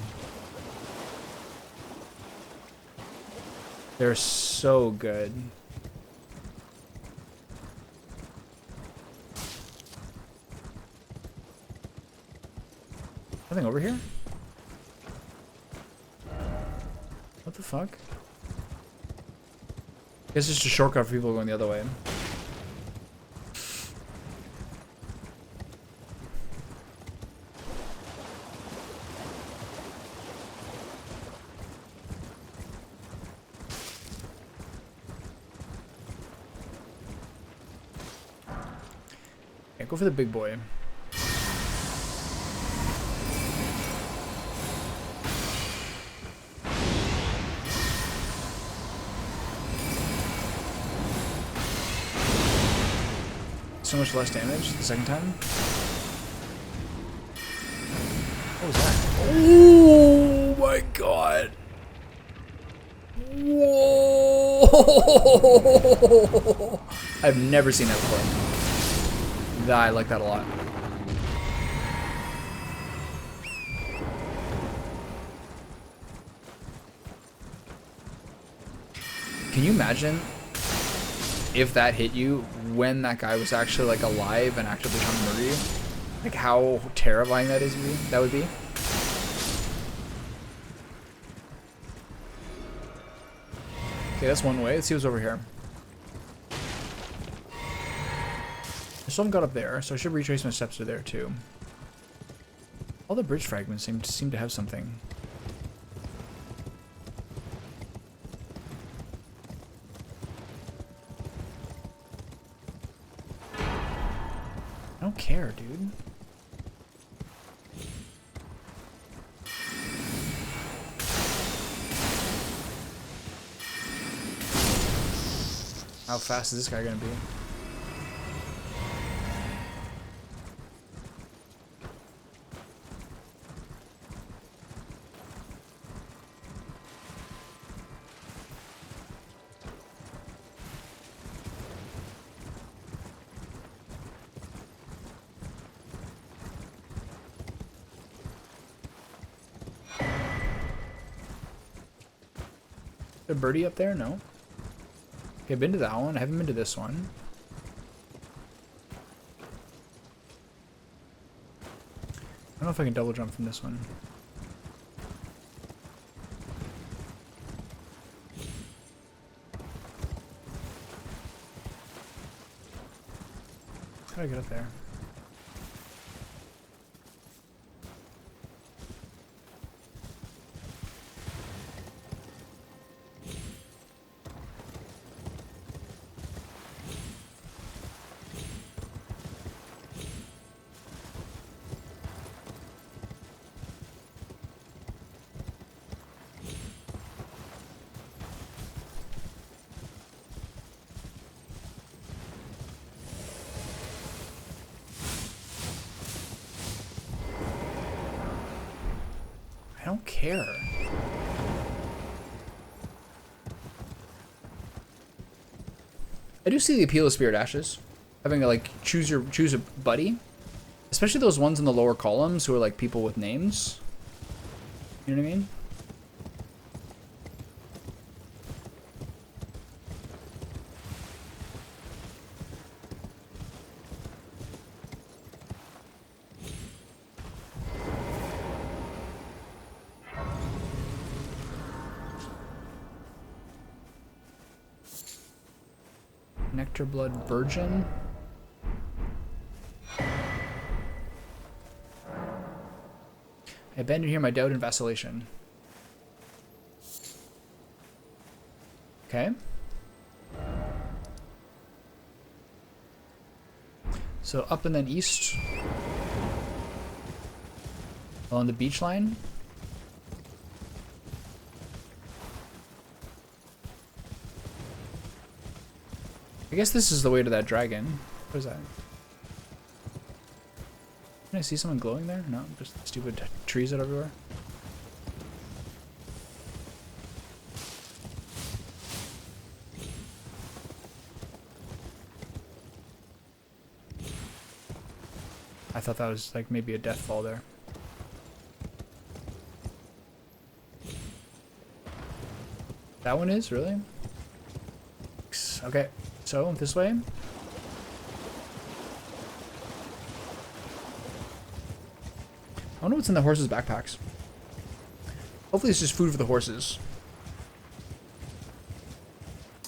They're so good. Nothing over here? What the fuck? I guess it's just a shortcut for people going the other way. Okay, go for the big boy. So much less damage the second time. What was that? Oh my god! Whoa! I've never seen that before. I like that a lot. Can you imagine if that hit you when that guy was actually like alive and actively trying to murder you? Like how terrifying that is to me, that would be. Okay, that's one way. Let's see what's over here. I still haven't got up there, so I should retrace my steps to there too. All the bridge fragments seem to have something. I don't care, dude. How fast is this guy gonna be? Is there a birdie up there? No. Okay, I've been to that one. I haven't been to this one. I don't know if I can double jump from this one. How do I get up there? I don't care. I do see the appeal of Spirit Ashes. Having a, like, choose a buddy. Especially those ones in the lower columns who are like people with names. You know what I mean? Nectar Blood Virgin. I abandon here my doubt and vacillation. Okay. So up and then east. Along the beach line. I guess this is the way to that dragon. What is that? Can I see someone glowing there? No, just stupid trees out everywhere. I thought that was like maybe a death fall there. That one is, really? Okay, so this way. I wonder what's in the horses' backpacks. Hopefully it's just food for the horses.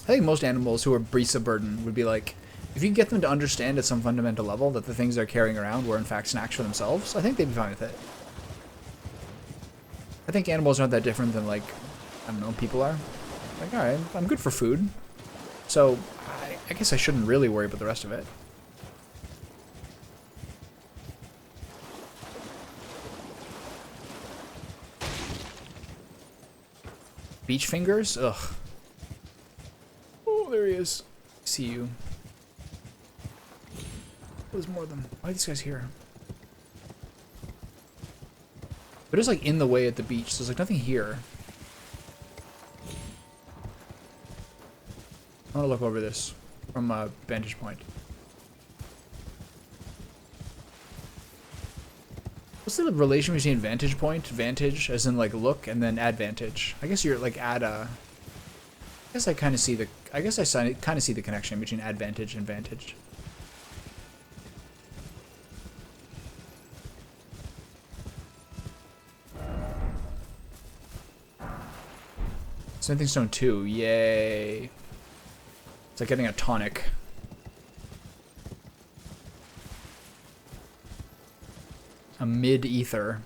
I think most animals who are beasts of burden would be like, if you get them to understand at some fundamental level that the things they're carrying around were in fact snacks for themselves, I think they'd be fine with it. I think animals aren't that different than, like, I don't know, people are. Like, alright, I'm good for food. So, I guess I shouldn't really worry about the rest of it. Beach fingers? Ugh. Oh, there he is. I see you. There's more of them. Why are these guys here? But it's like in the way at the beach, so there's like nothing here. I want to look over this from a vantage point. What's the relation between vantage point, vantage, as in like look, and then advantage? I guess you're like add a. I guess I kind of see the. I guess I kind of see the connection between advantage and vantage. Smithing stone 2. Yay. It's like getting a tonic. A mid-ether.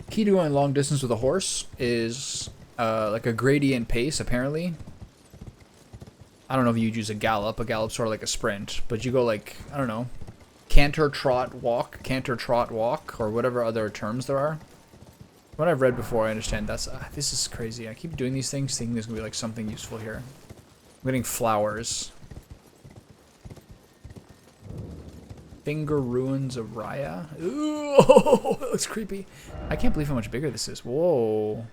Key to going long distance with a horse is like a gradient pace, apparently. I don't know if you'd use a gallop. A gallop's sort of like a sprint. But you go like, I don't know, canter, trot, walk, or whatever other terms there are. What I've read before, I understand. That's this is crazy. I keep doing these things thinking there's going to be like something useful here. I'm getting flowers. Finger Ruins of Raya. Ooh, that looks creepy. I can't believe how much bigger this is. Whoa.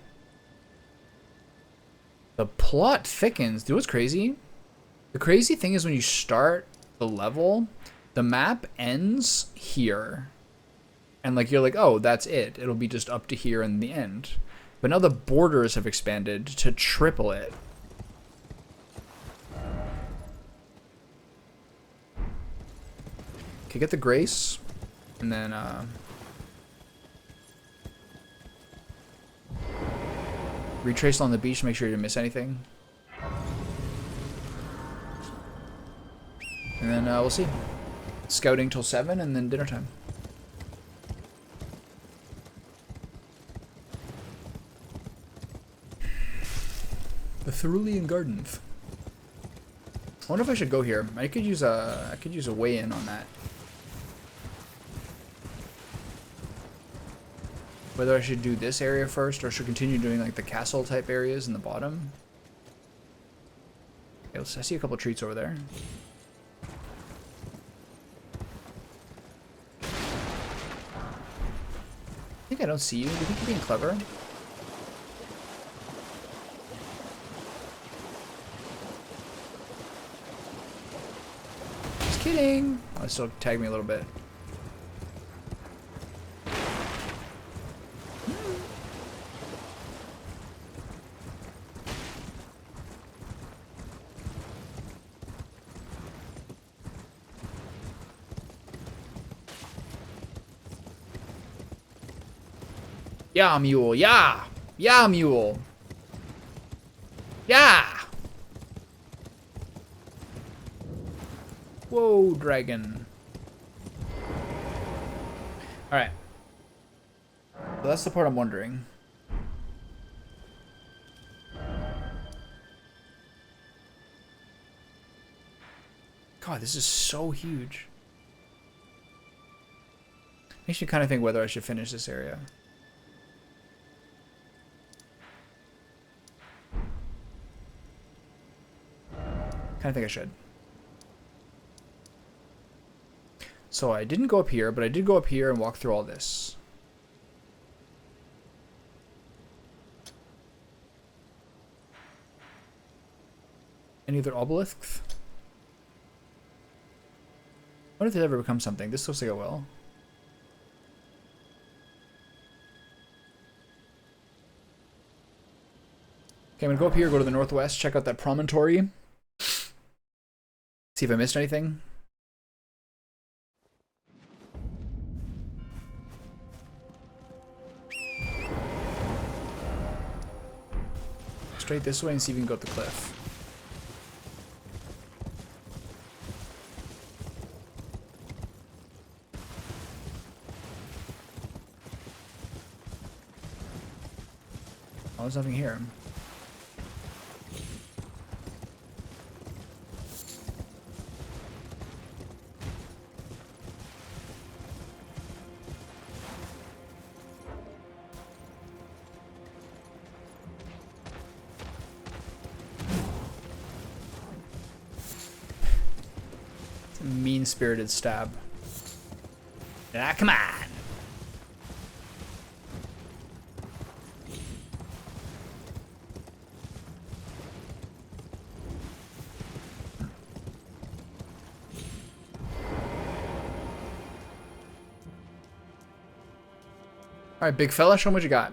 The plot thickens. Dude, what's crazy? The crazy thing is when you start the level, the map ends here. And like you're like, oh, that's it. It'll be just up to here in the end. But now the borders have expanded to triple it. Okay, get the Grace, and then retrace on the beach to make sure you didn't miss anything. And then we'll see. Scouting till 7, and then dinner time. The Cerulean Gardens. I wonder if I should go here. I could use a weigh-in on that. Whether I should do this area first or should continue doing like the castle type areas in the bottom. Okay, I see a couple treats over there. I think I don't see you. Do you think you're being clever? Just kidding. Oh, it still tagged me a little bit. Yeah, mule. Yeah. Yeah, mule. Yeah. Whoa, dragon. All right. So that's the part I'm wondering. God, this is so huge. Makes me kind of think whether I should finish this area. Kind of think I should. So I didn't go up here, but I did go up here and walk through all this. Any other obelisks? What if it ever becomes something? This looks like it will. Okay, I'm gonna go up here, go to the northwest, check out that promontory. See if I missed anything. Straight this way and see if we can go up the cliff. Oh, there's nothing here. Mean-spirited stab. Ah, come on! Alright, big fella, show me what you got.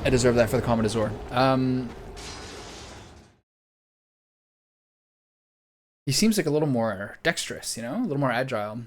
I deserve that for the Commodore. He seems like a little more dexterous, you know? A little more agile.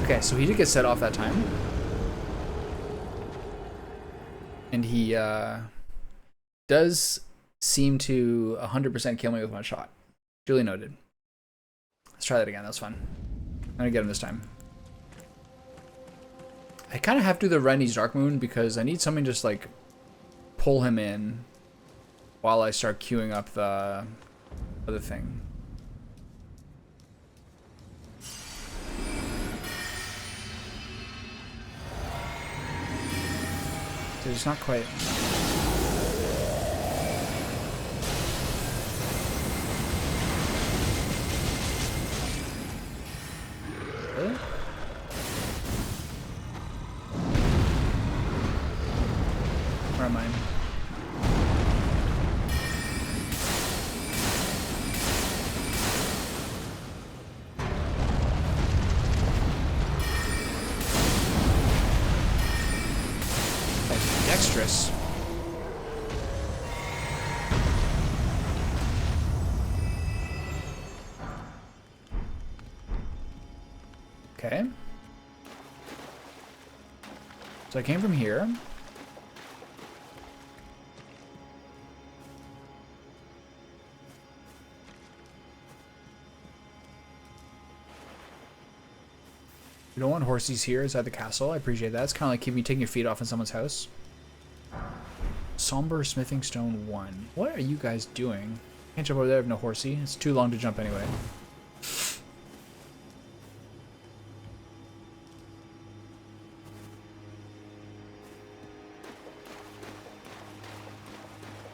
Okay, so he did get set off that time. And he does seem to 100% kill me with one shot. Duly noted. Let's try that again, that was fun. I'm gonna get him this time. I kind of have to do the Rennie's Dark Moon because I need something to just like pull him in while I start queuing up the other thing. So it's not quite. Really? Where am I? Dexterous. Okay. So I came from here. You don't want horsies here inside the castle. I appreciate that. It's kind of like keeping taking your feet off in someone's house. Somber Smithing Stone 1. What are you guys doing? Can't jump over there if no horsey. It's too long to jump anyway.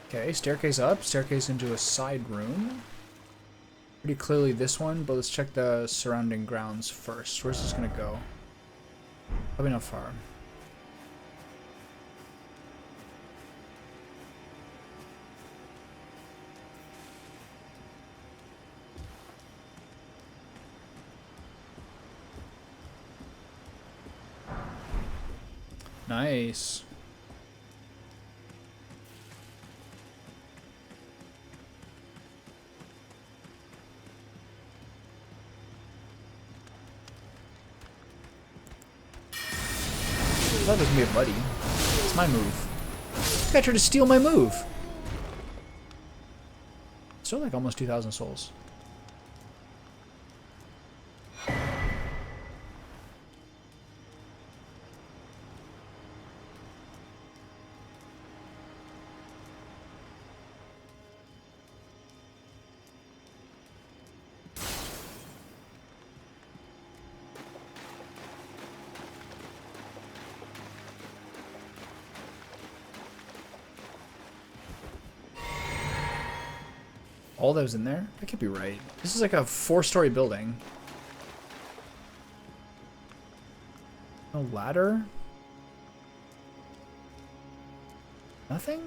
Okay, staircase up, staircase into a side room. Pretty clearly this one, but let's check the surrounding grounds first. Where's this gonna go? Probably not far. Nice. That doesn't be a buddy. It's my move. This guy tried to steal my move. Still like almost 2,000 souls. All those in there? That can't be right. This is like a 4-story building. No ladder? Nothing?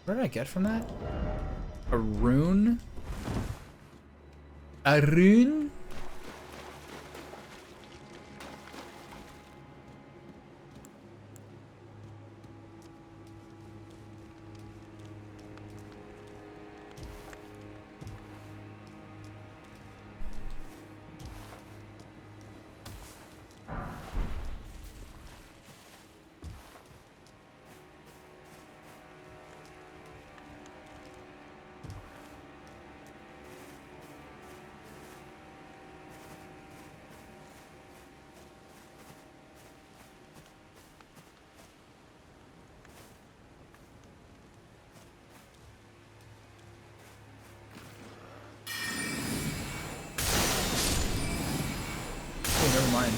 What did I get from that? A rune? A rune? mine.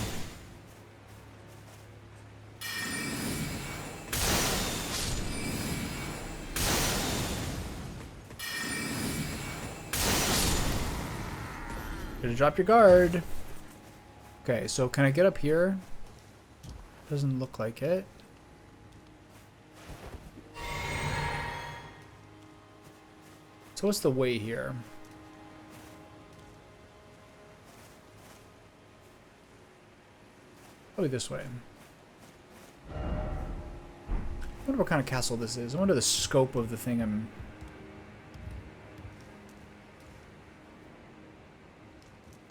Gonna drop your guard. Okay, so can I get up here? Doesn't look like it. So what's the way here? Probably this way. I wonder what kind of castle this is. I wonder the scope of the thing I'm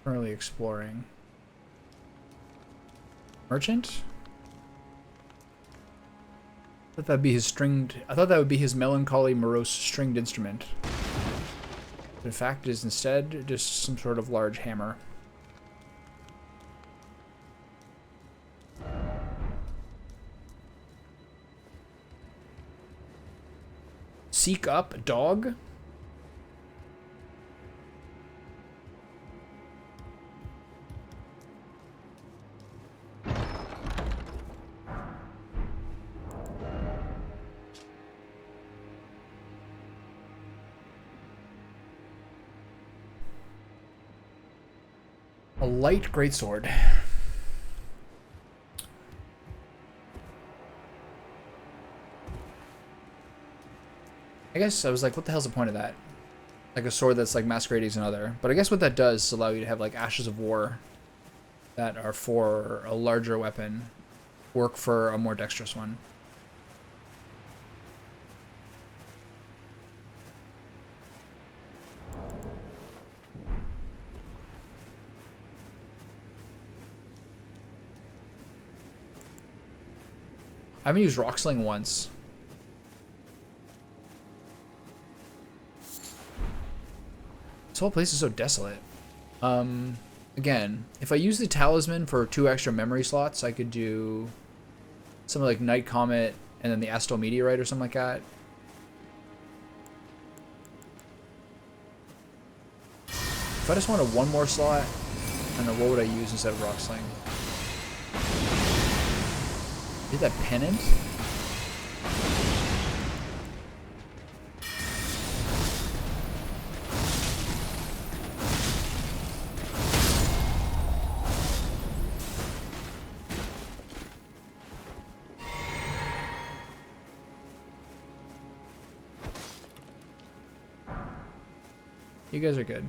currently exploring. Merchant? I thought that'd be his stringed. I thought that would be his melancholy, morose stringed instrument. But in fact, it is instead just some sort of large hammer. Seek up, dog. A light greatsword. I guess I was like, what the hell's the point of that? Like a sword that's like masquerading as another. But I guess what that does is allow you to have like ashes of war that are for a larger weapon work for a more dexterous one. I haven't used Rocksling once. This whole place is so desolate. Again, if I use the talisman for 2 extra memory slots, I could do something like Night Comet and then the Astral Meteorite or something like that. If I just wanted one more slot, I don't know, what would I use instead of Rocksling? Did that pennant? You guys are good.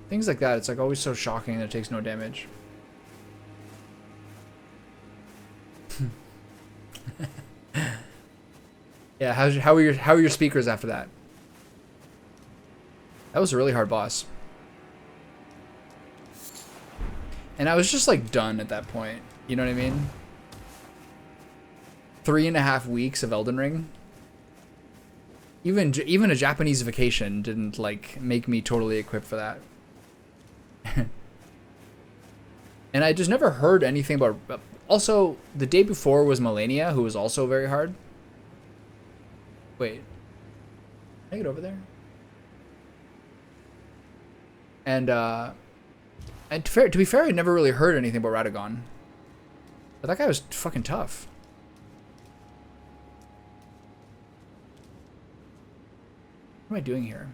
Things like that, it's like always so shocking that it takes no damage. Yeah, how are your speakers after that? That was a really hard boss. And I was just like done at that point. You know what I mean? 3.5 weeks of Elden Ring. Even a Japanese vacation didn't like make me totally equipped for that. And I just never heard anything about. Also, the day before was Melania, who was also very hard. Wait, can I get over there? And to be fair, I never really heard anything about Radagon. But that guy was fucking tough. What am I doing here?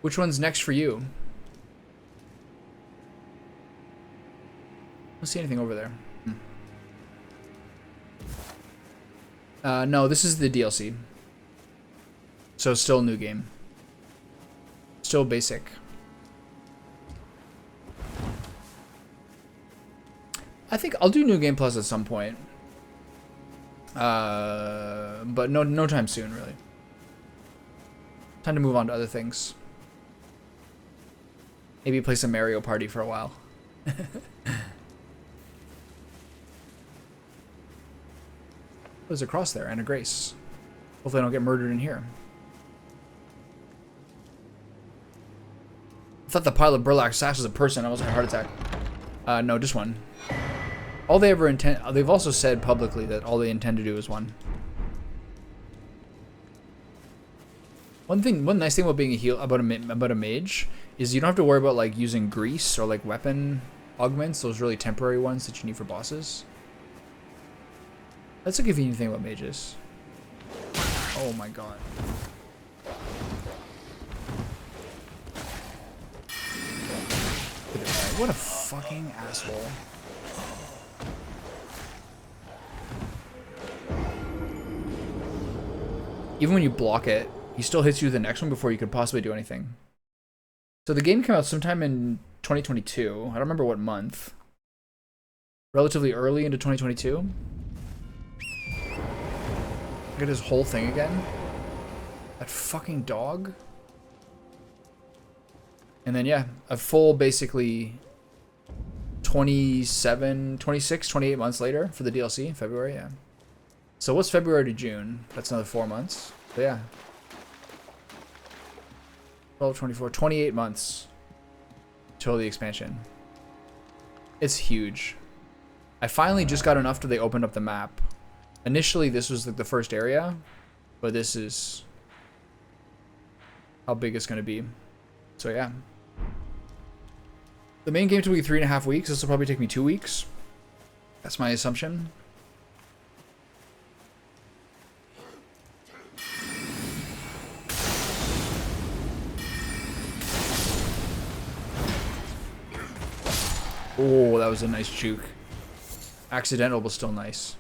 Which one's next for you? I don't see anything over there. No, this is the DLC. So still a new game. Still basic. I think I'll do New Game Plus at some point. But no time soon, really. Time to move on to other things. Maybe play some Mario Party for a while. There's a cross there and a grace. Hopefully I don't get murdered in here. I thought the pile of burlap sacks was a person. I was having a heart attack. No, just one. All they ever intend... They've also said publicly that all they intend to do is one. One nice thing about being a heal... About a mage is you don't have to worry about, like, using grease or, like, weapon augments. Those really temporary ones that you need for bosses. That's a convenient thing about mages. Oh my god. What a fucking asshole. Even when you block it, he still hits you with the next one before you could possibly do anything. So the game came out sometime in 2022. I don't remember what month. Relatively early into 2022. Look at his whole thing again. That fucking dog. And then, yeah, a full basically 26, 28 months later for the DLC, February, yeah. So what's February to June? That's another 4 months. So yeah. 12, 24, 28 months till the expansion. It's huge. I finally just got enough till they opened up the map. Initially, this was like the first area, but this is how big it's going to be. So yeah. The main game took me 3.5 weeks. This will probably take me 2 weeks. That's my assumption. Oh, that was a nice juke. Accidental, but still nice.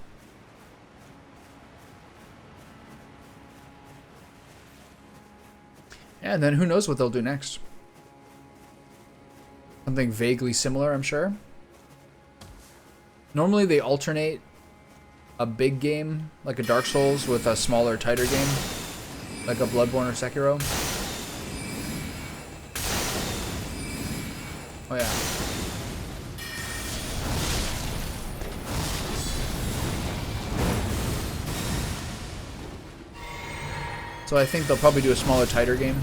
Yeah, and then who knows what they'll do next. Something vaguely similar, I'm sure. Normally they alternate a big game, like a Dark Souls, with a smaller, tighter game, like a Bloodborne or Sekiro. Oh yeah. So I think they'll probably do a smaller, tighter game.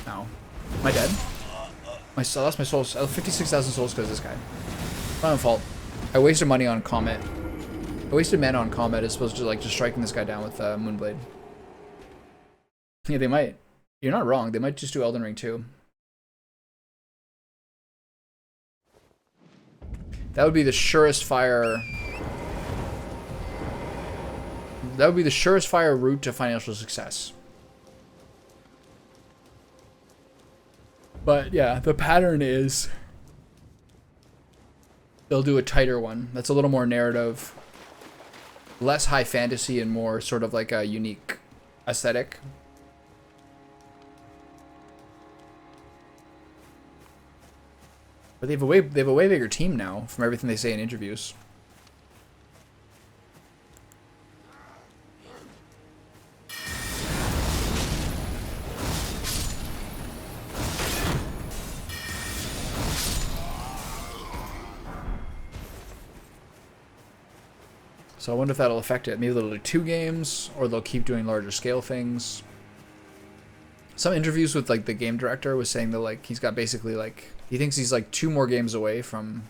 Ow. Am I dead? I lost my souls. 56,000 souls because of this guy. My own fault. I wasted money on Comet. I wasted mana on Comet as opposed to like just striking this guy down with Moonblade. Yeah, they might. You're not wrong. They might just do Elden Ring too. That would be the surest fire. That would be the surest fire route to financial success. But yeah, the pattern is they'll do a tighter one that's a little more narrative, less high fantasy, and more sort of like a unique aesthetic. But they have a way bigger team now from everything they say in interviews. So I wonder if that'll affect it. Maybe they'll do 2 games, or they'll keep doing larger scale things. Some interviews with like the game director was saying that like he's got basically like he thinks he's like 2 more games away from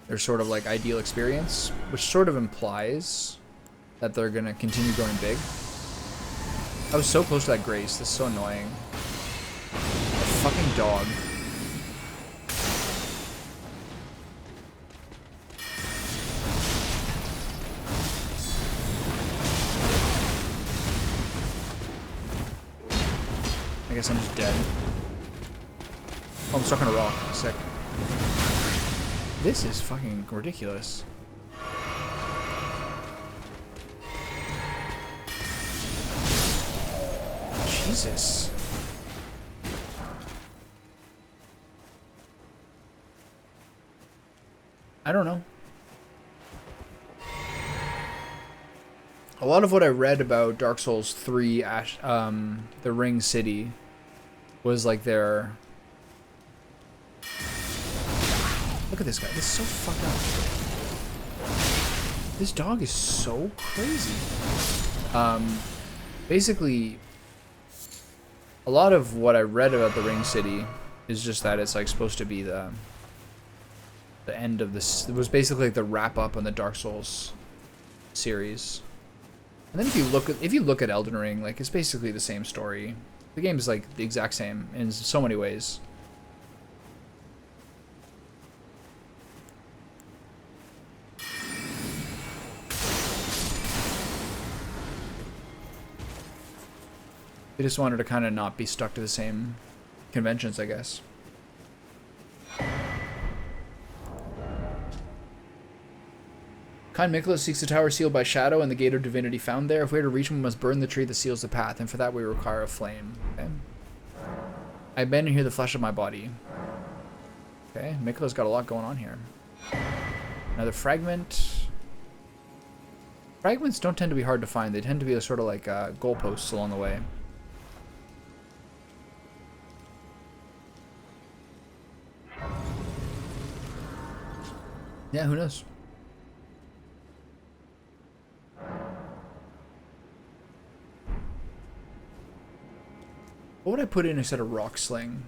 their sort of like ideal experience, which sort of implies that they're gonna continue going big. I was so close to that grace. This is so annoying. A fucking dog. I guess I'm just dead. Oh, I'm stuck on a rock. Sick. This is fucking ridiculous. Jesus. I don't know. A lot of what I read about Dark Souls 3, the Ring City, was like their... Look at this guy. This is so fucked up. This dog is so crazy. Basically, a lot of what I read about the Ring City is just that it's like supposed to be the end of this. It was basically like the wrap up on the Dark Souls series. And then if you look at Elden Ring, like it's basically the same story. The game is like the exact same in so many ways. They just wanted to kind of not be stuck to the same conventions, I guess. Kind Nicholas seeks the tower sealed by shadow and the gate of divinity found there. If we are to reach him, we must burn the tree that seals the path, and for that we require a flame. Okay. I abandon here the flesh of my body. Okay, Mikola's got a lot going on here. Another fragment. Fragments don't tend to be hard to find. They tend to be a sort of like goalposts along the way. Yeah, who knows? What would I put in instead of rock sling?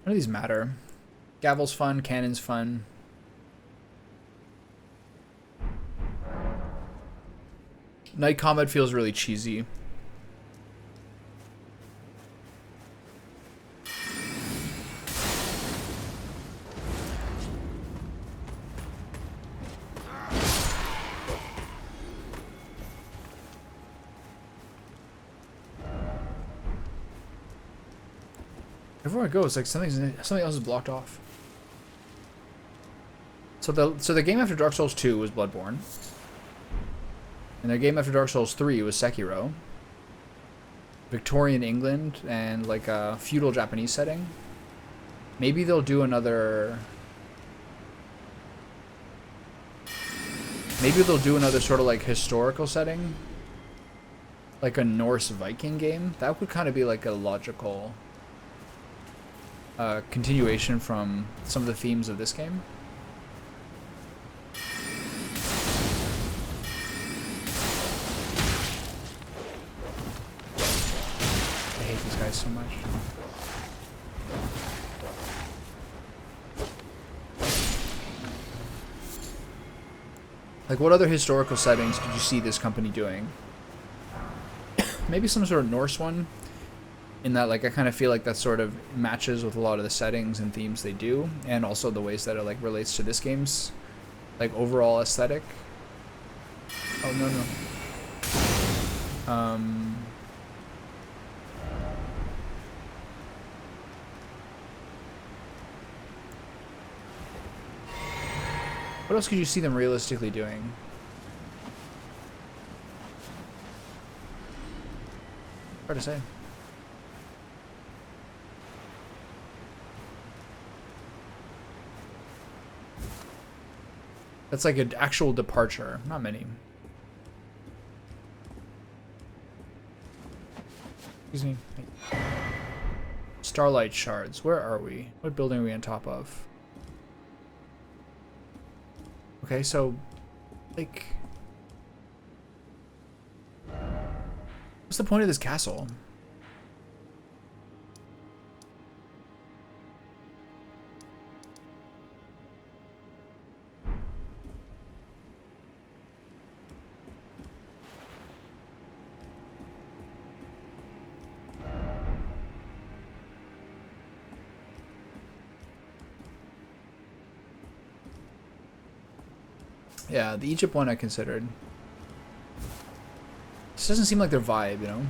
None of these matter. Gavel's fun, cannon's fun. Night combat feels really cheesy. Everywhere I go, it's like something else is blocked off. So the game after Dark Souls 2 was Bloodborne. And the game after Dark Souls 3 was Sekiro. Victorian England and like a feudal Japanese setting. Maybe they'll do another... Maybe they'll do another sort of like historical setting. Like a Norse Viking game. That would kind of be like a logical... continuation from some of the themes of this game. I hate these guys so much. Like, what other historical settings did you see this company doing? Maybe some sort of Norse one? In that, like, I kind of feel like that sort of matches with a lot of the settings and themes they do, and also the ways that it like relates to this game's like overall aesthetic. Oh no. What else could you see them realistically doing? Hard to say. That's like an actual departure. Not many. Excuse me. Starlight Shards. Where are we? What building are we on top of? Okay, so... like... what's the point of this castle? Yeah, the Egypt one I considered. This doesn't seem like their vibe, you know?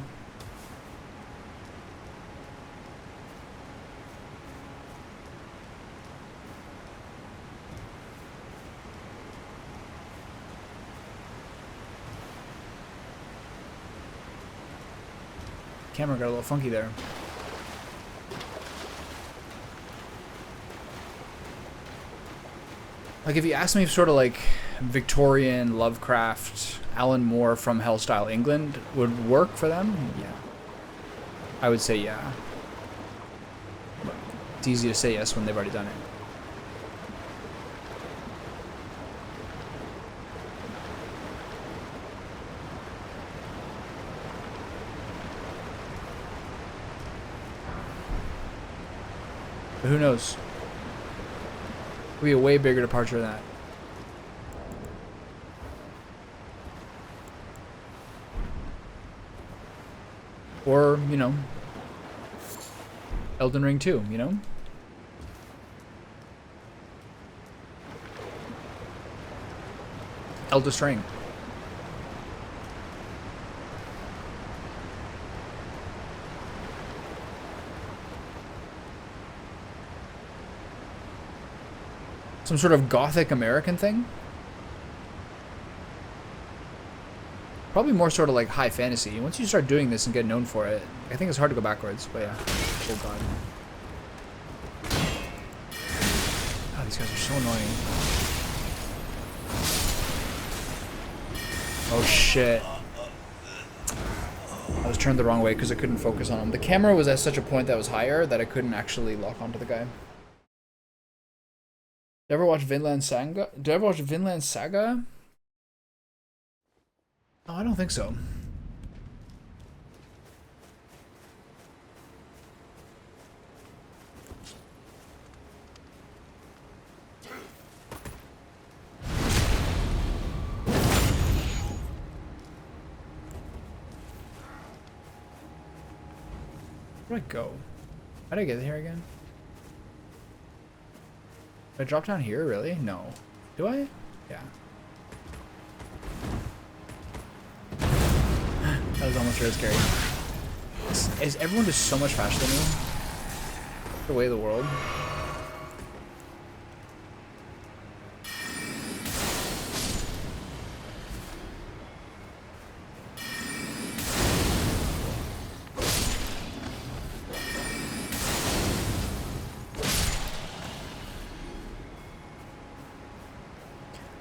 camera got a little funky there. Like, if you asked me if sort of like Victorian, Lovecraft, Alan Moore from Hellstyle England would work for them, yeah. I would say yeah. But it's easy to say yes when they've already done it. But who knows? Could be a way bigger departure than that. Or, you know, Elden Ring 2, you know? Eldest Ring. Some sort of gothic American thing? Probably more sort of like high fantasy. Once you start doing this and get known for it, I think it's hard to go backwards, but yeah. Oh god. God, these guys are so annoying. Oh shit. I was turned the wrong way because I couldn't focus on him. The camera was at such a point that was higher that I couldn't actually lock onto the guy. Did you ever watch Vinland Saga? Did you ever watch Vinland Saga? Oh, I don't think so. Where do I go? How did I get here again? Did I drop down here, really? No. Do I? Yeah. That was almost really scary. Is everyone just so much faster than me? The way of the world.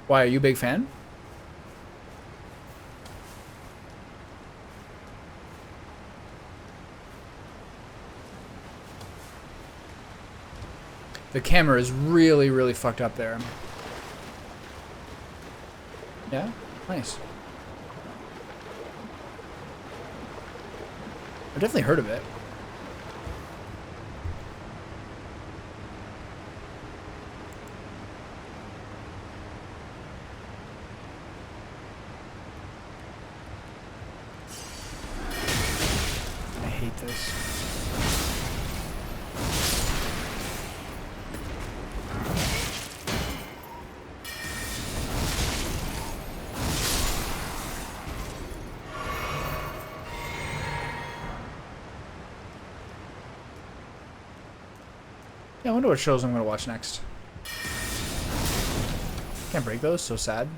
Why, are you a big fan? The camera is really, really fucked up there. Yeah? Nice. I've definitely heard of it. I hate this. Yeah, I wonder what shows I'm gonna watch next. Can't break those, so sad.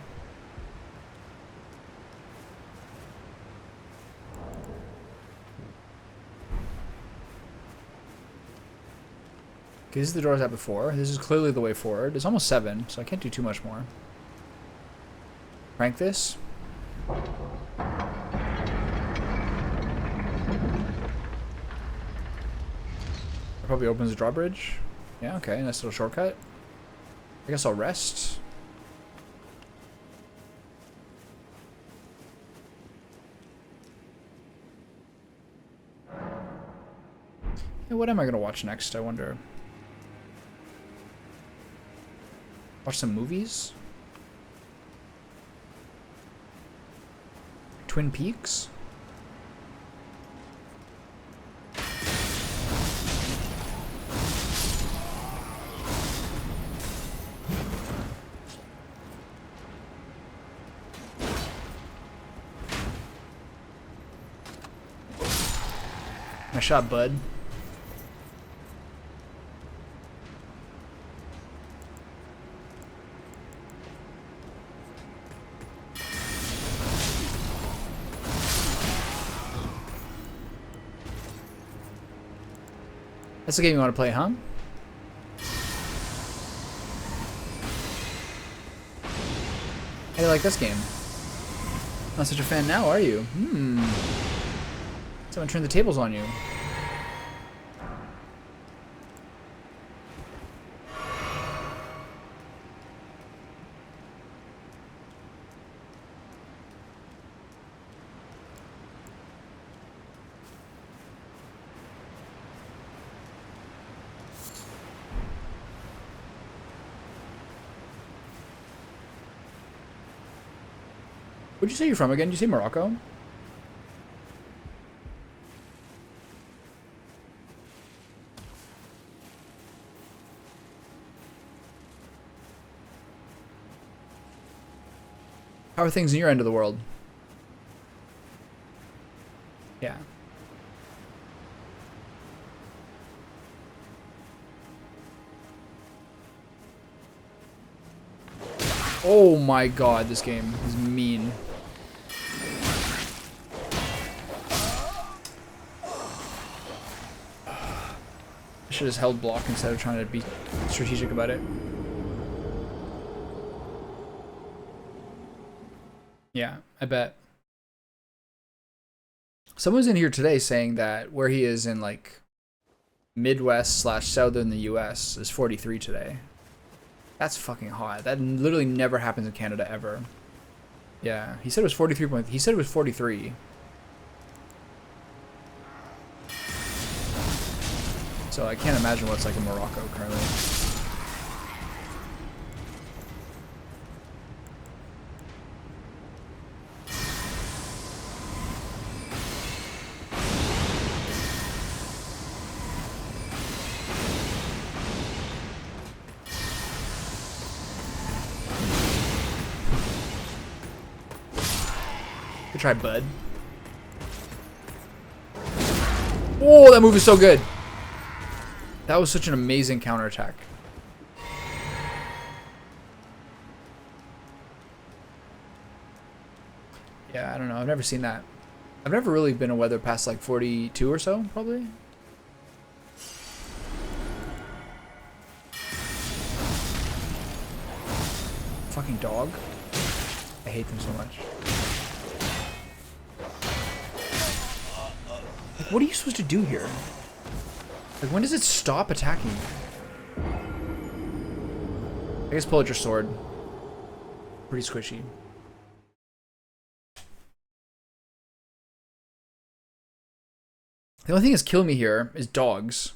Okay, this is the door I was at before. This is clearly the way forward. It's almost 7, so I can't do too much more. Crank this. It probably opens the drawbridge. Yeah, okay, nice little shortcut. I guess I'll rest. Yeah, what am I gonna watch next, I wonder? Watch some movies? Twin Peaks? Nice shot, bud. That's the game you want to play, huh? How do you like this game? Not such a fan now, are you? Someone turned the tables on you. Where'd you say you're from again? Did you say Morocco? How are things in your end of the world? Yeah. Oh my god, this game is mean. I should have held block instead of trying to be strategic about it. Yeah, I bet. Someone's in here today saying that where he is in like Midwest / southern the US is 43 today. That's fucking hot. That literally never happens in Canada ever. Yeah, he said it was 43. He said it was 43. So I can't imagine what's like in Morocco currently. Good try, bud. Oh, that move is so good. That was such an amazing counterattack. Yeah, I don't know. I've never seen that. I've never really been a weather past like 42 or so, probably. Fucking dog. I hate them so much. Like, what are you supposed to do here? Like, when does it stop attacking you? I guess pull out your sword. Pretty squishy. The only thing that's killing me here is dogs.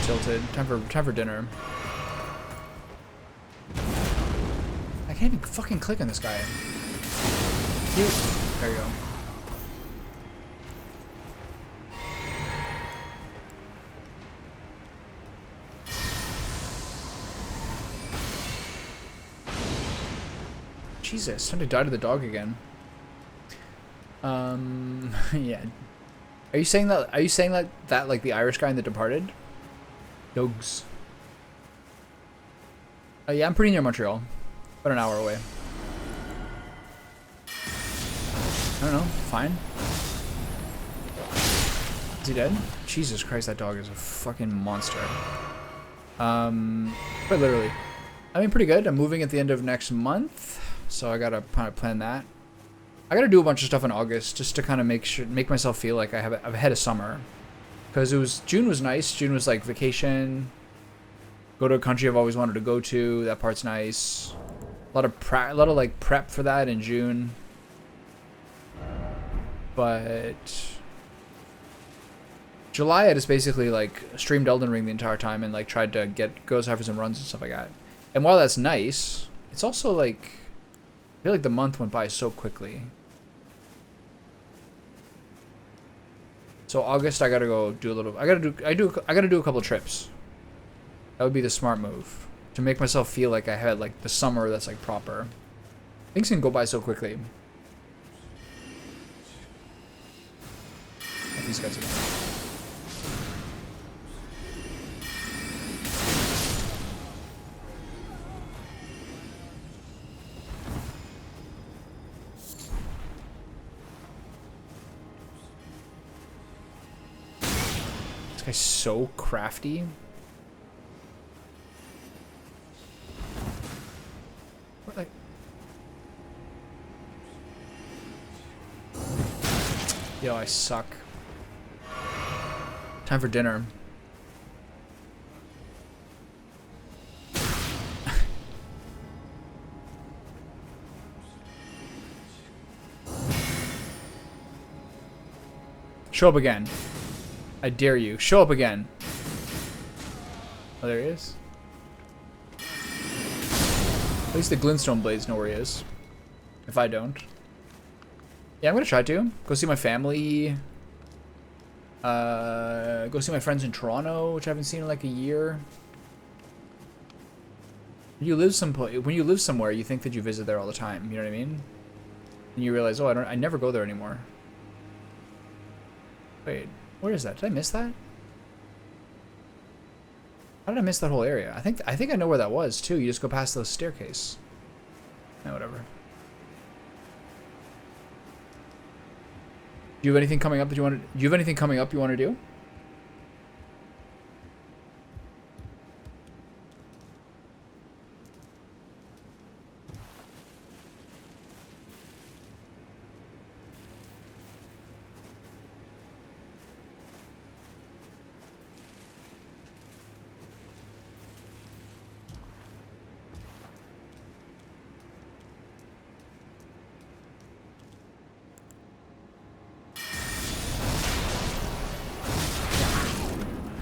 Tilted. Time for dinner. I can't even fucking click on this guy. There you go. Jesus, time to die to the dog again. Yeah. Are you saying that? Are you saying that like the Irish guy in The Departed? Dogs. Yeah, I'm pretty near Montreal. About an hour away. I don't know. Fine. Is he dead? Jesus Christ, that dog is a fucking monster. Quite literally. I mean, pretty good. I'm moving at the end of next month, so I gotta kind of plan that. I gotta do a bunch of stuff in August just to kind of make myself feel like I've ahead of summer. Because June was nice. June was like vacation. Go to a country I've always wanted to go to. That part's nice. A lot of like prep for that in June. But July I just basically like streamed Elden Ring the entire time and like tried to go for some runs and stuff like that. And while that's nice, it's also like I feel like the month went by so quickly. So August, I gotta go do a little. I gotta do a couple trips. That would be the smart move. To make myself feel like I had like the summer that's like proper. Things can go by so quickly. These guys again. This guy's so crafty. What, like... Yo, I suck. Time for dinner. Show up again. I dare you. Show up again. Oh, there he is. At least the glintstone blades know where he is. If I don't. Yeah, I'm gonna try to. Go see my family. Go see my friends in Toronto, which I haven't seen in like a year. When you live somewhere, you think that you visit there all the time. You know what I mean? And you realize, oh, I never go there anymore. Wait, where is that? Did I miss that? How did I miss that whole area? I think I know where that was too. You just go past the staircase. No, whatever. Do you have anything coming up that you want to? Do you have anything coming up you want to do?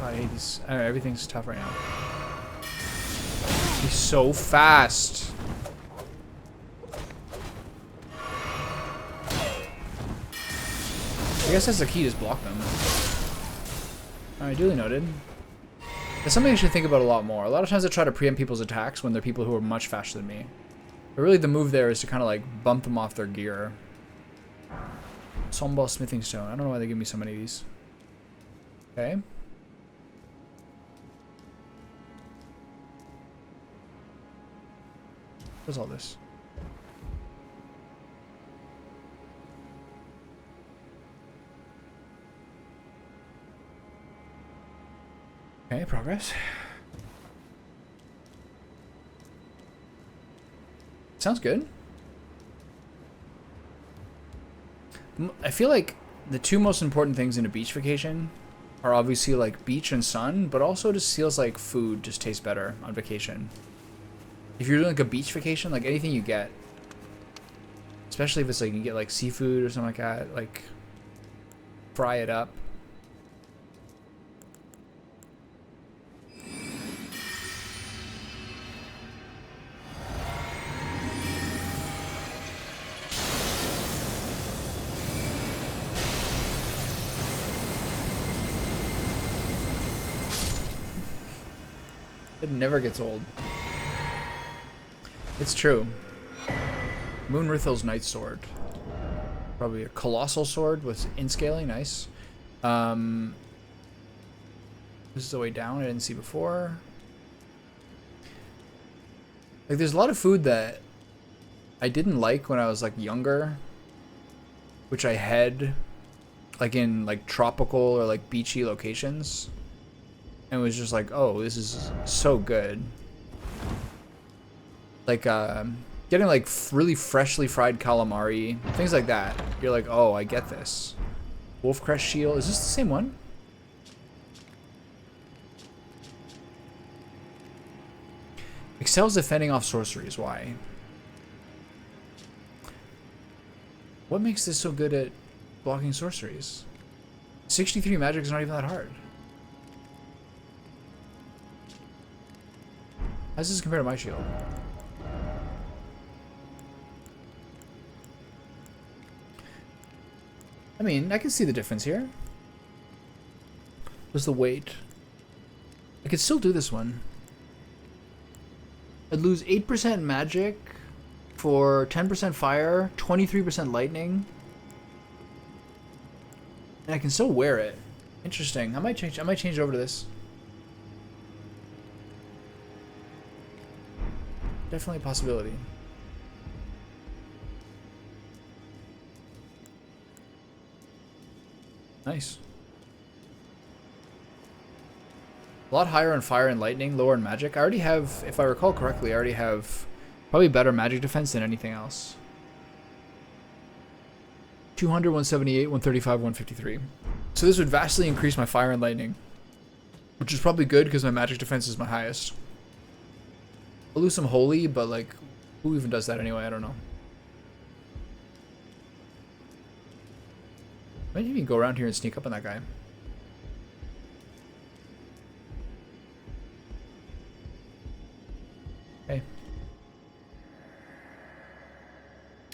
I hate these. Everything's tough right now. He's so fast. I guess that's the key, just block them. Alright, duly noted. That's something I should think about a lot more. A lot of times I try to preempt people's attacks when they're people who are much faster than me. But really the move there is to kind of like bump them off their gear. Somball smithing stone. I don't know why they give me so many of these. Okay. What's all this? Okay, progress. Sounds good. I feel like the two most important things in a beach vacation are obviously like beach and sun, but also just feels like food just tastes better on vacation. If you're doing like a beach vacation, like anything you get, especially if it's like you get like seafood or something like that, like fry it up. It never gets old. It's true. Moonrithel's Night Sword. Probably a colossal sword with inscaling. Nice. This is the way down. I didn't see before. Like, there's a lot of food that I didn't like when I was like younger, which I had like in like tropical or like beachy locations, and was just like, oh, this is so good. Like getting like really freshly fried calamari, things like that. You're like, oh, I get this. Wolfcrest shield. Is this the same one? Excels defending off sorceries. Why? What makes this so good at blocking sorceries? 63 magic is not even that hard. How does this compare to my shield? I mean, I can see the difference here. What's the weight? I could still do this one. I'd lose 8% magic for 10% fire, 23% lightning. And I can still wear it. Interesting. I might change it over to this. Definitely a possibility. Nice. A lot higher on fire and lightning, lower on magic. I already have, if I recall correctly, I already have probably better magic defense than anything else. 200, 178, 135, 153. So this would vastly increase my fire and lightning, which is probably good because my magic defense is my highest. I'll lose some holy, but like, who even does that anyway? I don't know. Might even go around here and sneak up on that guy. Hey.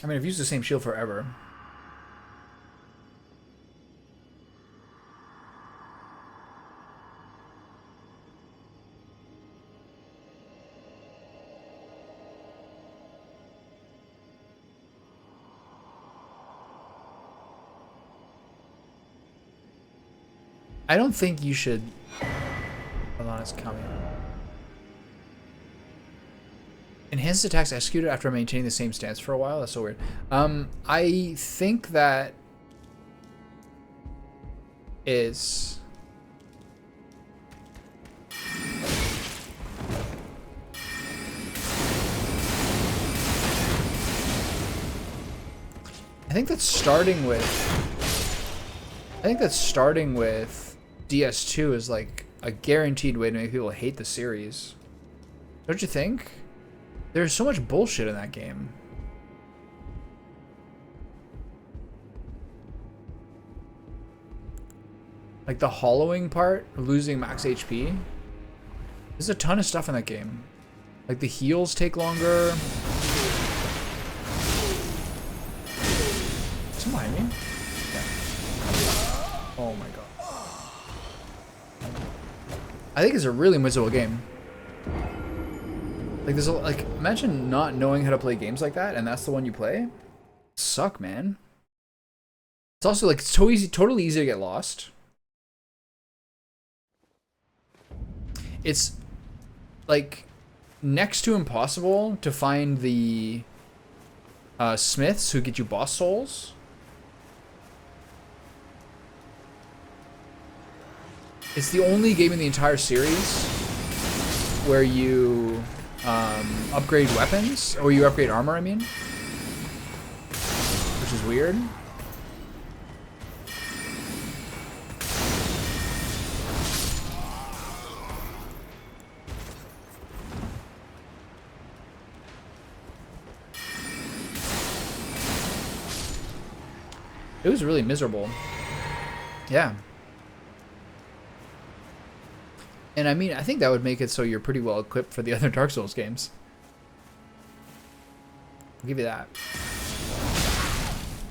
I mean, I've used the same shield forever. I don't think you should. Hold on, it's coming. Enhanced attacks executed after maintaining the same stance for a while. That's so weird. I think that is. I think that's starting with DS2 is like a guaranteed way to make people hate the series. Don't you think? There's so much bullshit in that game. Like the hollowing part, losing max HP. There's a ton of stuff in that game. Like the heals take longer. Someone behind me? Yeah. Oh my god. I think it's a really miserable game. Like there's a, like imagine not knowing how to play games like that and that's the one you play. Suck, man. It's also like it's so easy, totally easy to get lost. It's like next to impossible to find the smiths who get you boss souls. It's the only game in the entire series where you upgrade weapons, or you upgrade armor, I mean. Which is weird. It was really miserable. Yeah. And I mean, I think that would make it so you're pretty well equipped for the other Dark Souls games. I'll give you that.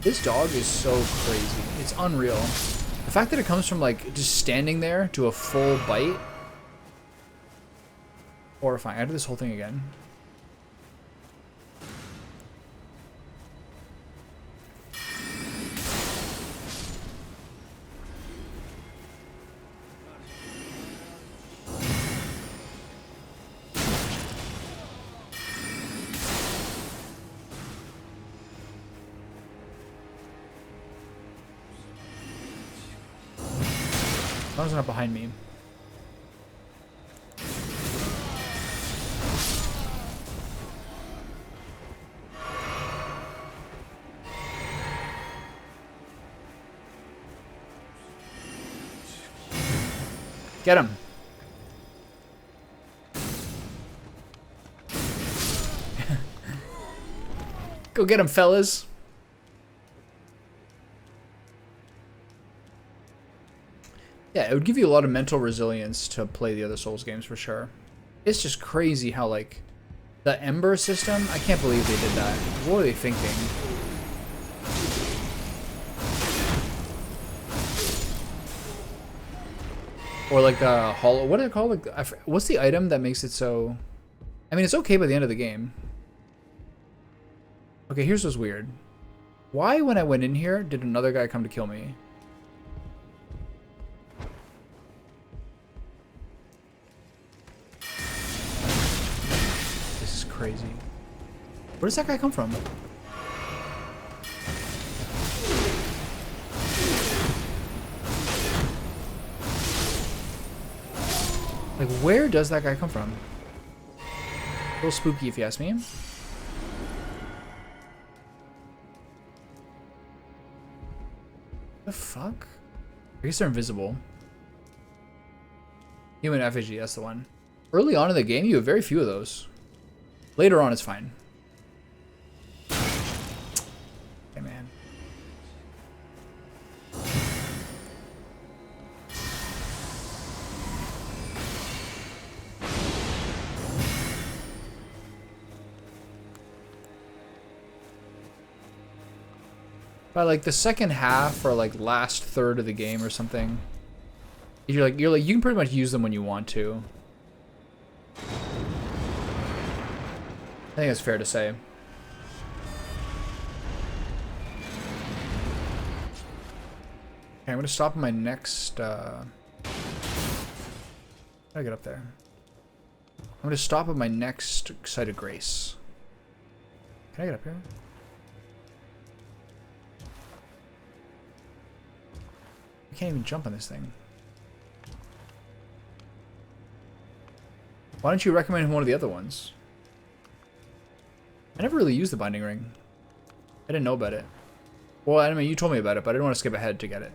This dog is so crazy. It's unreal. The fact that it comes from like just standing there to a full bite. Horrifying. I did this whole thing again. As long as they're not behind me. Get him. Go get him, fellas. Yeah, it would give you a lot of mental resilience to play the other Souls games for sure. It's just crazy how, like, the Ember system, I can't believe they did that. What were they thinking? Or like the hollow, what do they call it? What's the item that makes it so I mean, it's okay by the end of the game. Okay, here's what's weird. Why, when I went in here, did another guy come to kill me? This is crazy. Where does that guy come from? Like, where does that guy come from? A little spooky, if you ask me. The fuck? I guess they're invisible. Human effigy, that's the one. Early on in the game, you have very few of those. Later on, it's fine. Okay, man. By like the second half or like last third of the game or something, you're like you can pretty much use them when you want to. I think that's fair to say. Okay, I'm gonna stop at my next. How do I get up there? I'm gonna stop at my next site of grace. Can I get up here? I can't even jump on this thing. Why don't you recommend one of the other ones? I never really used the binding ring. I didn't know about it. Well, I mean, you told me about it, but I didn't want to skip ahead to get it.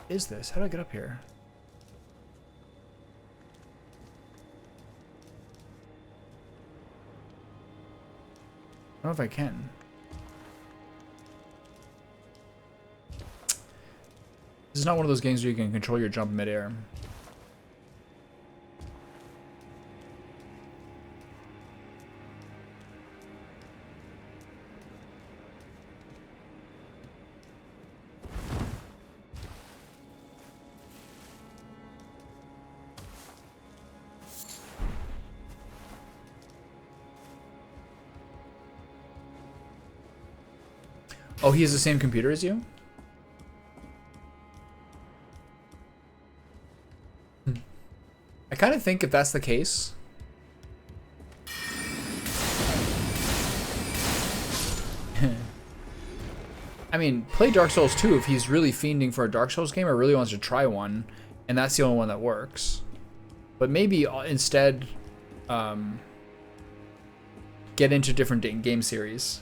What is this? How do I get up here? I don't know if I can. This is not one of those games where you can control your jump midair. Oh, he has the same computer as you? I kind of think if that's the case, I mean, play Dark Souls 2 if he's really fiending for a Dark Souls game or really wants to try one, and that's the only one that works. But maybe instead, get into different game series.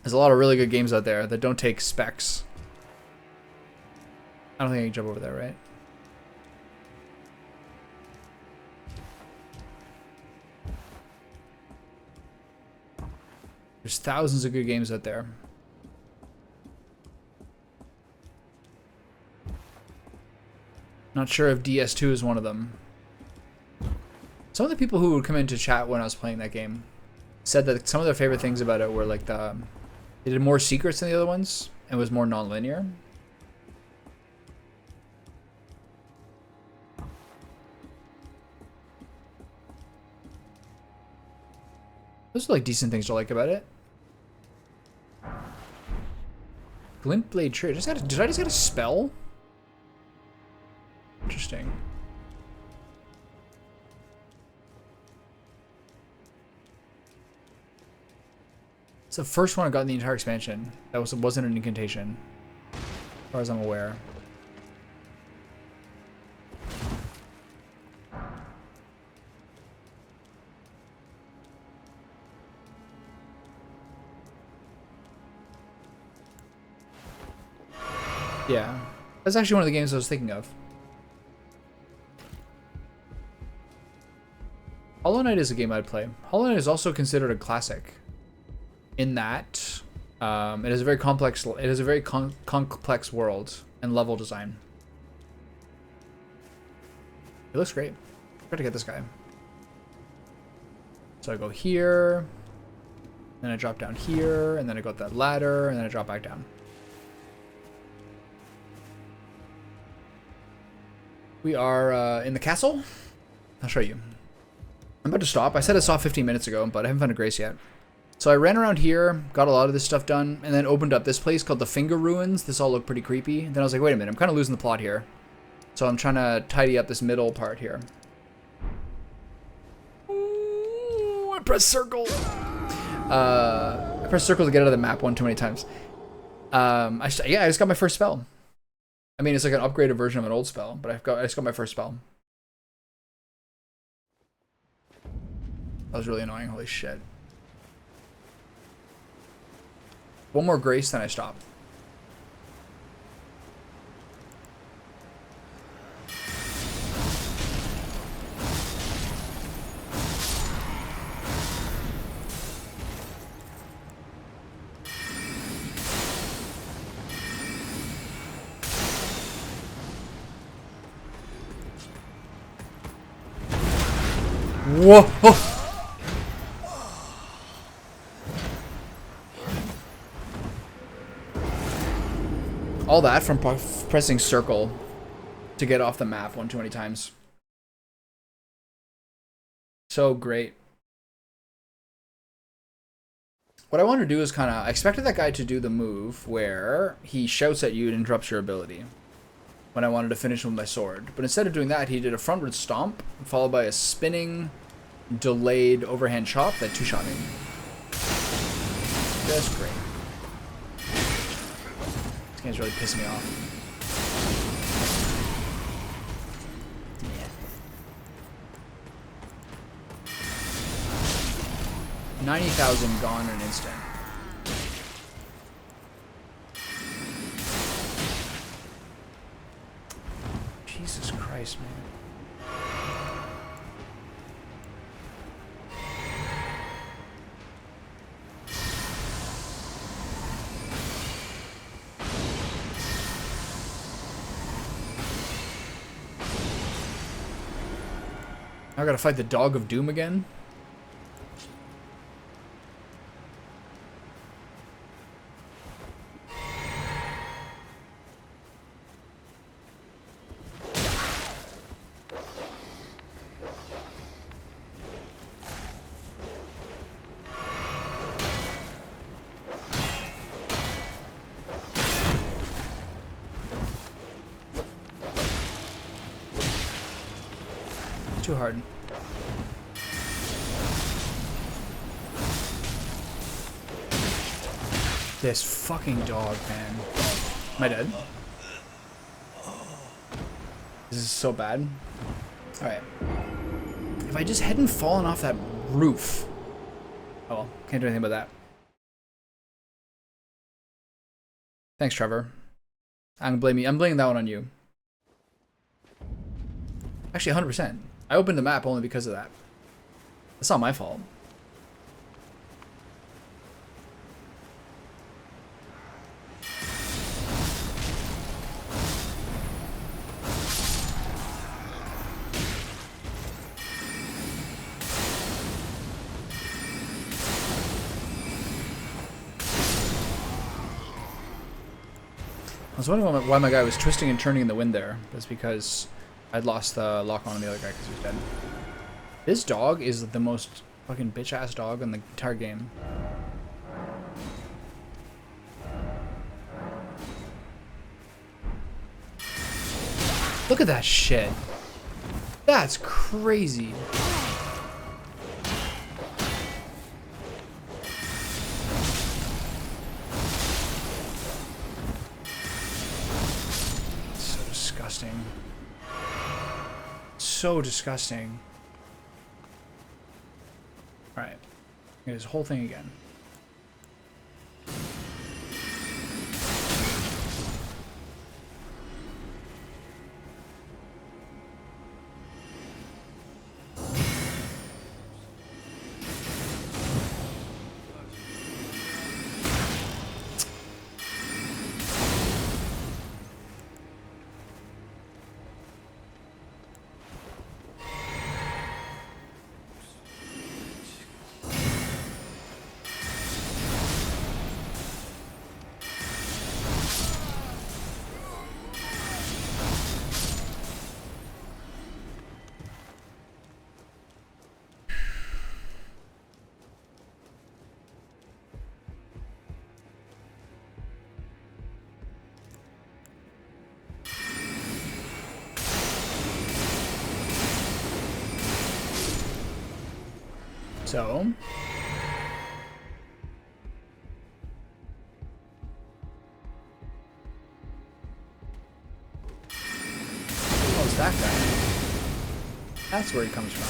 There's a lot of really good games out there that don't take specs. I don't think I can jump over there, right? There's thousands of good games out there. Not sure if DS2 is one of them. Some of the people who would come into chat when I was playing that game said that some of their favorite things about it were like they did more secrets than the other ones and was more non-linear. Those are like decent things to like about it. Glint Blade Tree. Did I just get a spell? Interesting. It's the first one I got in the entire expansion. That wasn't an incantation, as far as I'm aware. Yeah, that's actually one of the games I was thinking of. Hollow Knight is a game I'd play. Hollow Knight is also considered a classic, in that it is a very complex. It is a very complex world and level design. It looks great. Try to get this guy. So I go here, then I drop down here, and then I go up that ladder, and then I drop back down. We are in the castle. I'll show you. I'm about to stop. I said I saw 15 minutes ago, but I haven't found a grace yet. So I ran around here, got a lot of this stuff done, and then opened up this place called the Finger Ruins. This all looked pretty creepy. Then I was like, wait a minute, I'm kind of losing the plot here. So I'm trying to tidy up this middle part here. Ooh, I pressed circle. I pressed circle to get out of the map one too many times. I just got my first spell. I mean, it's like an upgraded version of an old spell, but I just got my first spell. That was really annoying. Holy shit. One more grace, then I stop. Whoa! Oh. All that from pressing circle to get off the map one too many times. So great. What I want to do is kind of... I expected that guy to do the move where he shouts at you and interrupts your ability when I wanted to finish him with my sword. But instead of doing that, he did a frontward stomp followed by a spinning, delayed overhand chop that two-shot me. That's great. This game's really pissing me off. Yeah. 90,000 gone in an instant. Jesus Christ, man. I gotta fight the Dog of Doom again. Too hard. This fucking dog, man. Am I dead? This is so bad. Alright. If I just hadn't fallen off that roof. Oh well, can't do anything about that. Thanks, Trevor. I'm blaming that one on you. Actually, 100%. I opened the map only because of that. It's not my fault. I was wondering why my guy was twisting and turning in the wind there. That's because I'd lost the lock on the other guy because he was dead. This dog is the most fucking bitch-ass dog in the entire game. Look at that shit. That's crazy. So disgusting. So disgusting. Alright. Get this whole thing again. So. Oh, it's that guy. That's where he comes from.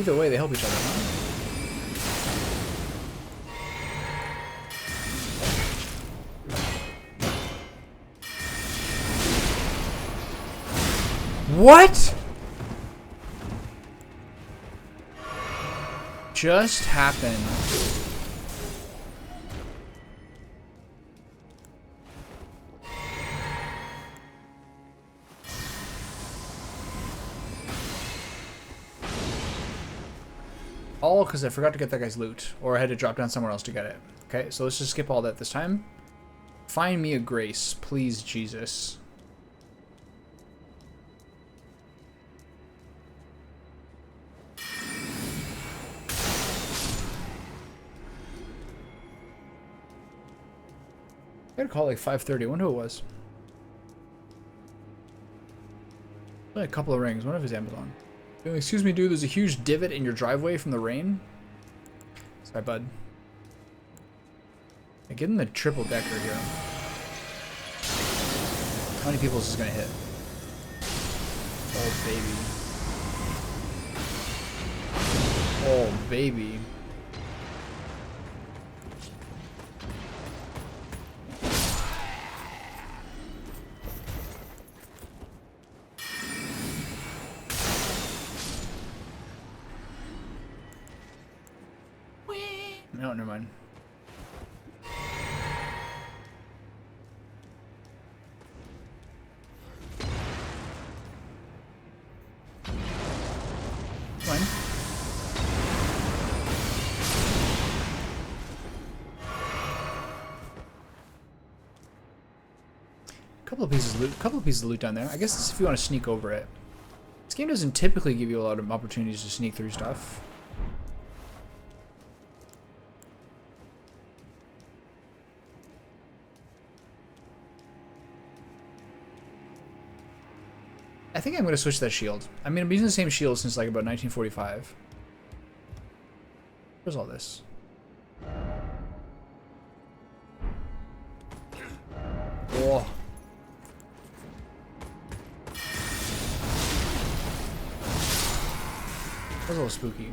Either way, they help each other, huh? What? Just happened. All because I forgot to get that guy's loot, or I had to drop down somewhere else to get it. Okay, so let's just skip all that this time. Find me a grace, please, Jesus. I gotta call it like 5:30. I wonder who it was. Only a couple of rings. One of his Amazon. Excuse me, dude. There's a huge divot in your driveway from the rain. Sorry, bud. I give him the triple decker here. How many people is this gonna hit? Oh baby. Oh baby. No, never mind. Fine. Couple of pieces of loot down there. I guess this is if you want to sneak over it. This game doesn't typically give you a lot of opportunities to sneak through stuff. I think I'm going to switch that shield. I mean, I'm using the same shield since like about 1945. Where's all this? Oh. That was a little spooky.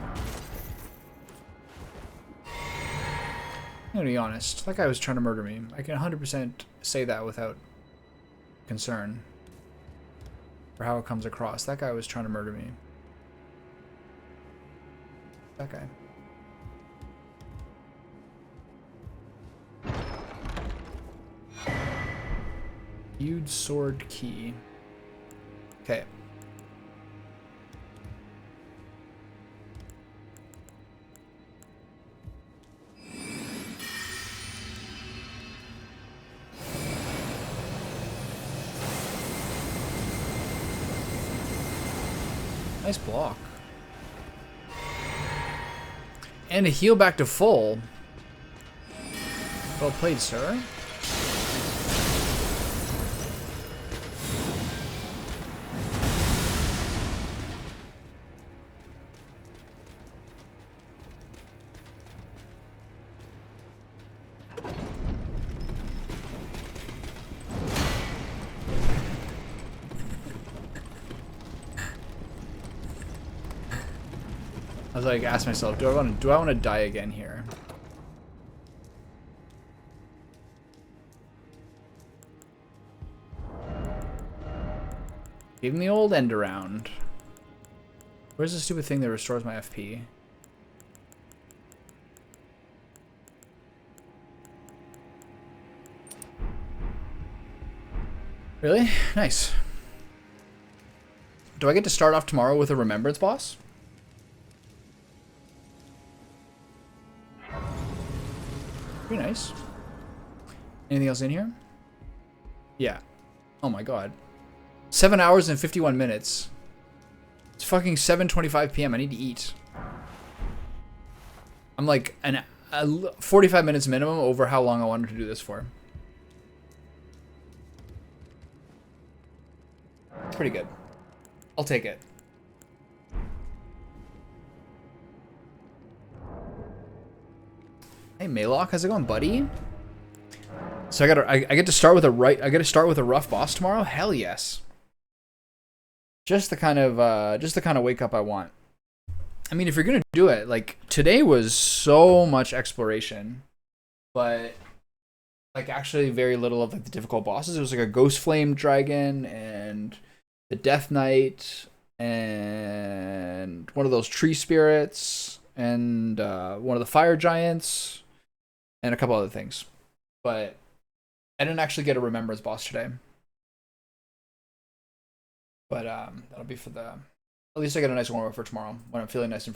I'm going to be honest. That guy was trying to murder me. I can 100% say that without concern. For how it comes across. That guy was trying to murder me. That guy. Huge sword key. Okay. Nice block. And a heal back to full. Well played, sir. I was like, ask myself, do I want to die again here? Give him the old end around. Where's the stupid thing that restores my FP? Really? Nice. Do I get to start off tomorrow with a remembrance boss? Pretty nice. Anything else in here? Yeah. Oh my god. 7 hours and 51 minutes. It's fucking 7:25 p.m. I need to eat. I'm like 45 minutes minimum over how long I wanted to do this for. It's pretty good. I'll take it. Hey Maylock, how's it going, buddy? So I get to start with a rough boss tomorrow? Hell yes. Just the kind of wake up I want. I mean, if you're gonna do it, like today was so much exploration, but like actually very little of like the difficult bosses. It was like a Ghostflame dragon and the Death Knight and one of those tree spirits and one of the fire giants and a couple other things. But I didn't actually get a remembrance boss today. But that'll be for the... At least I get a nice warm-up for tomorrow when I'm feeling nice and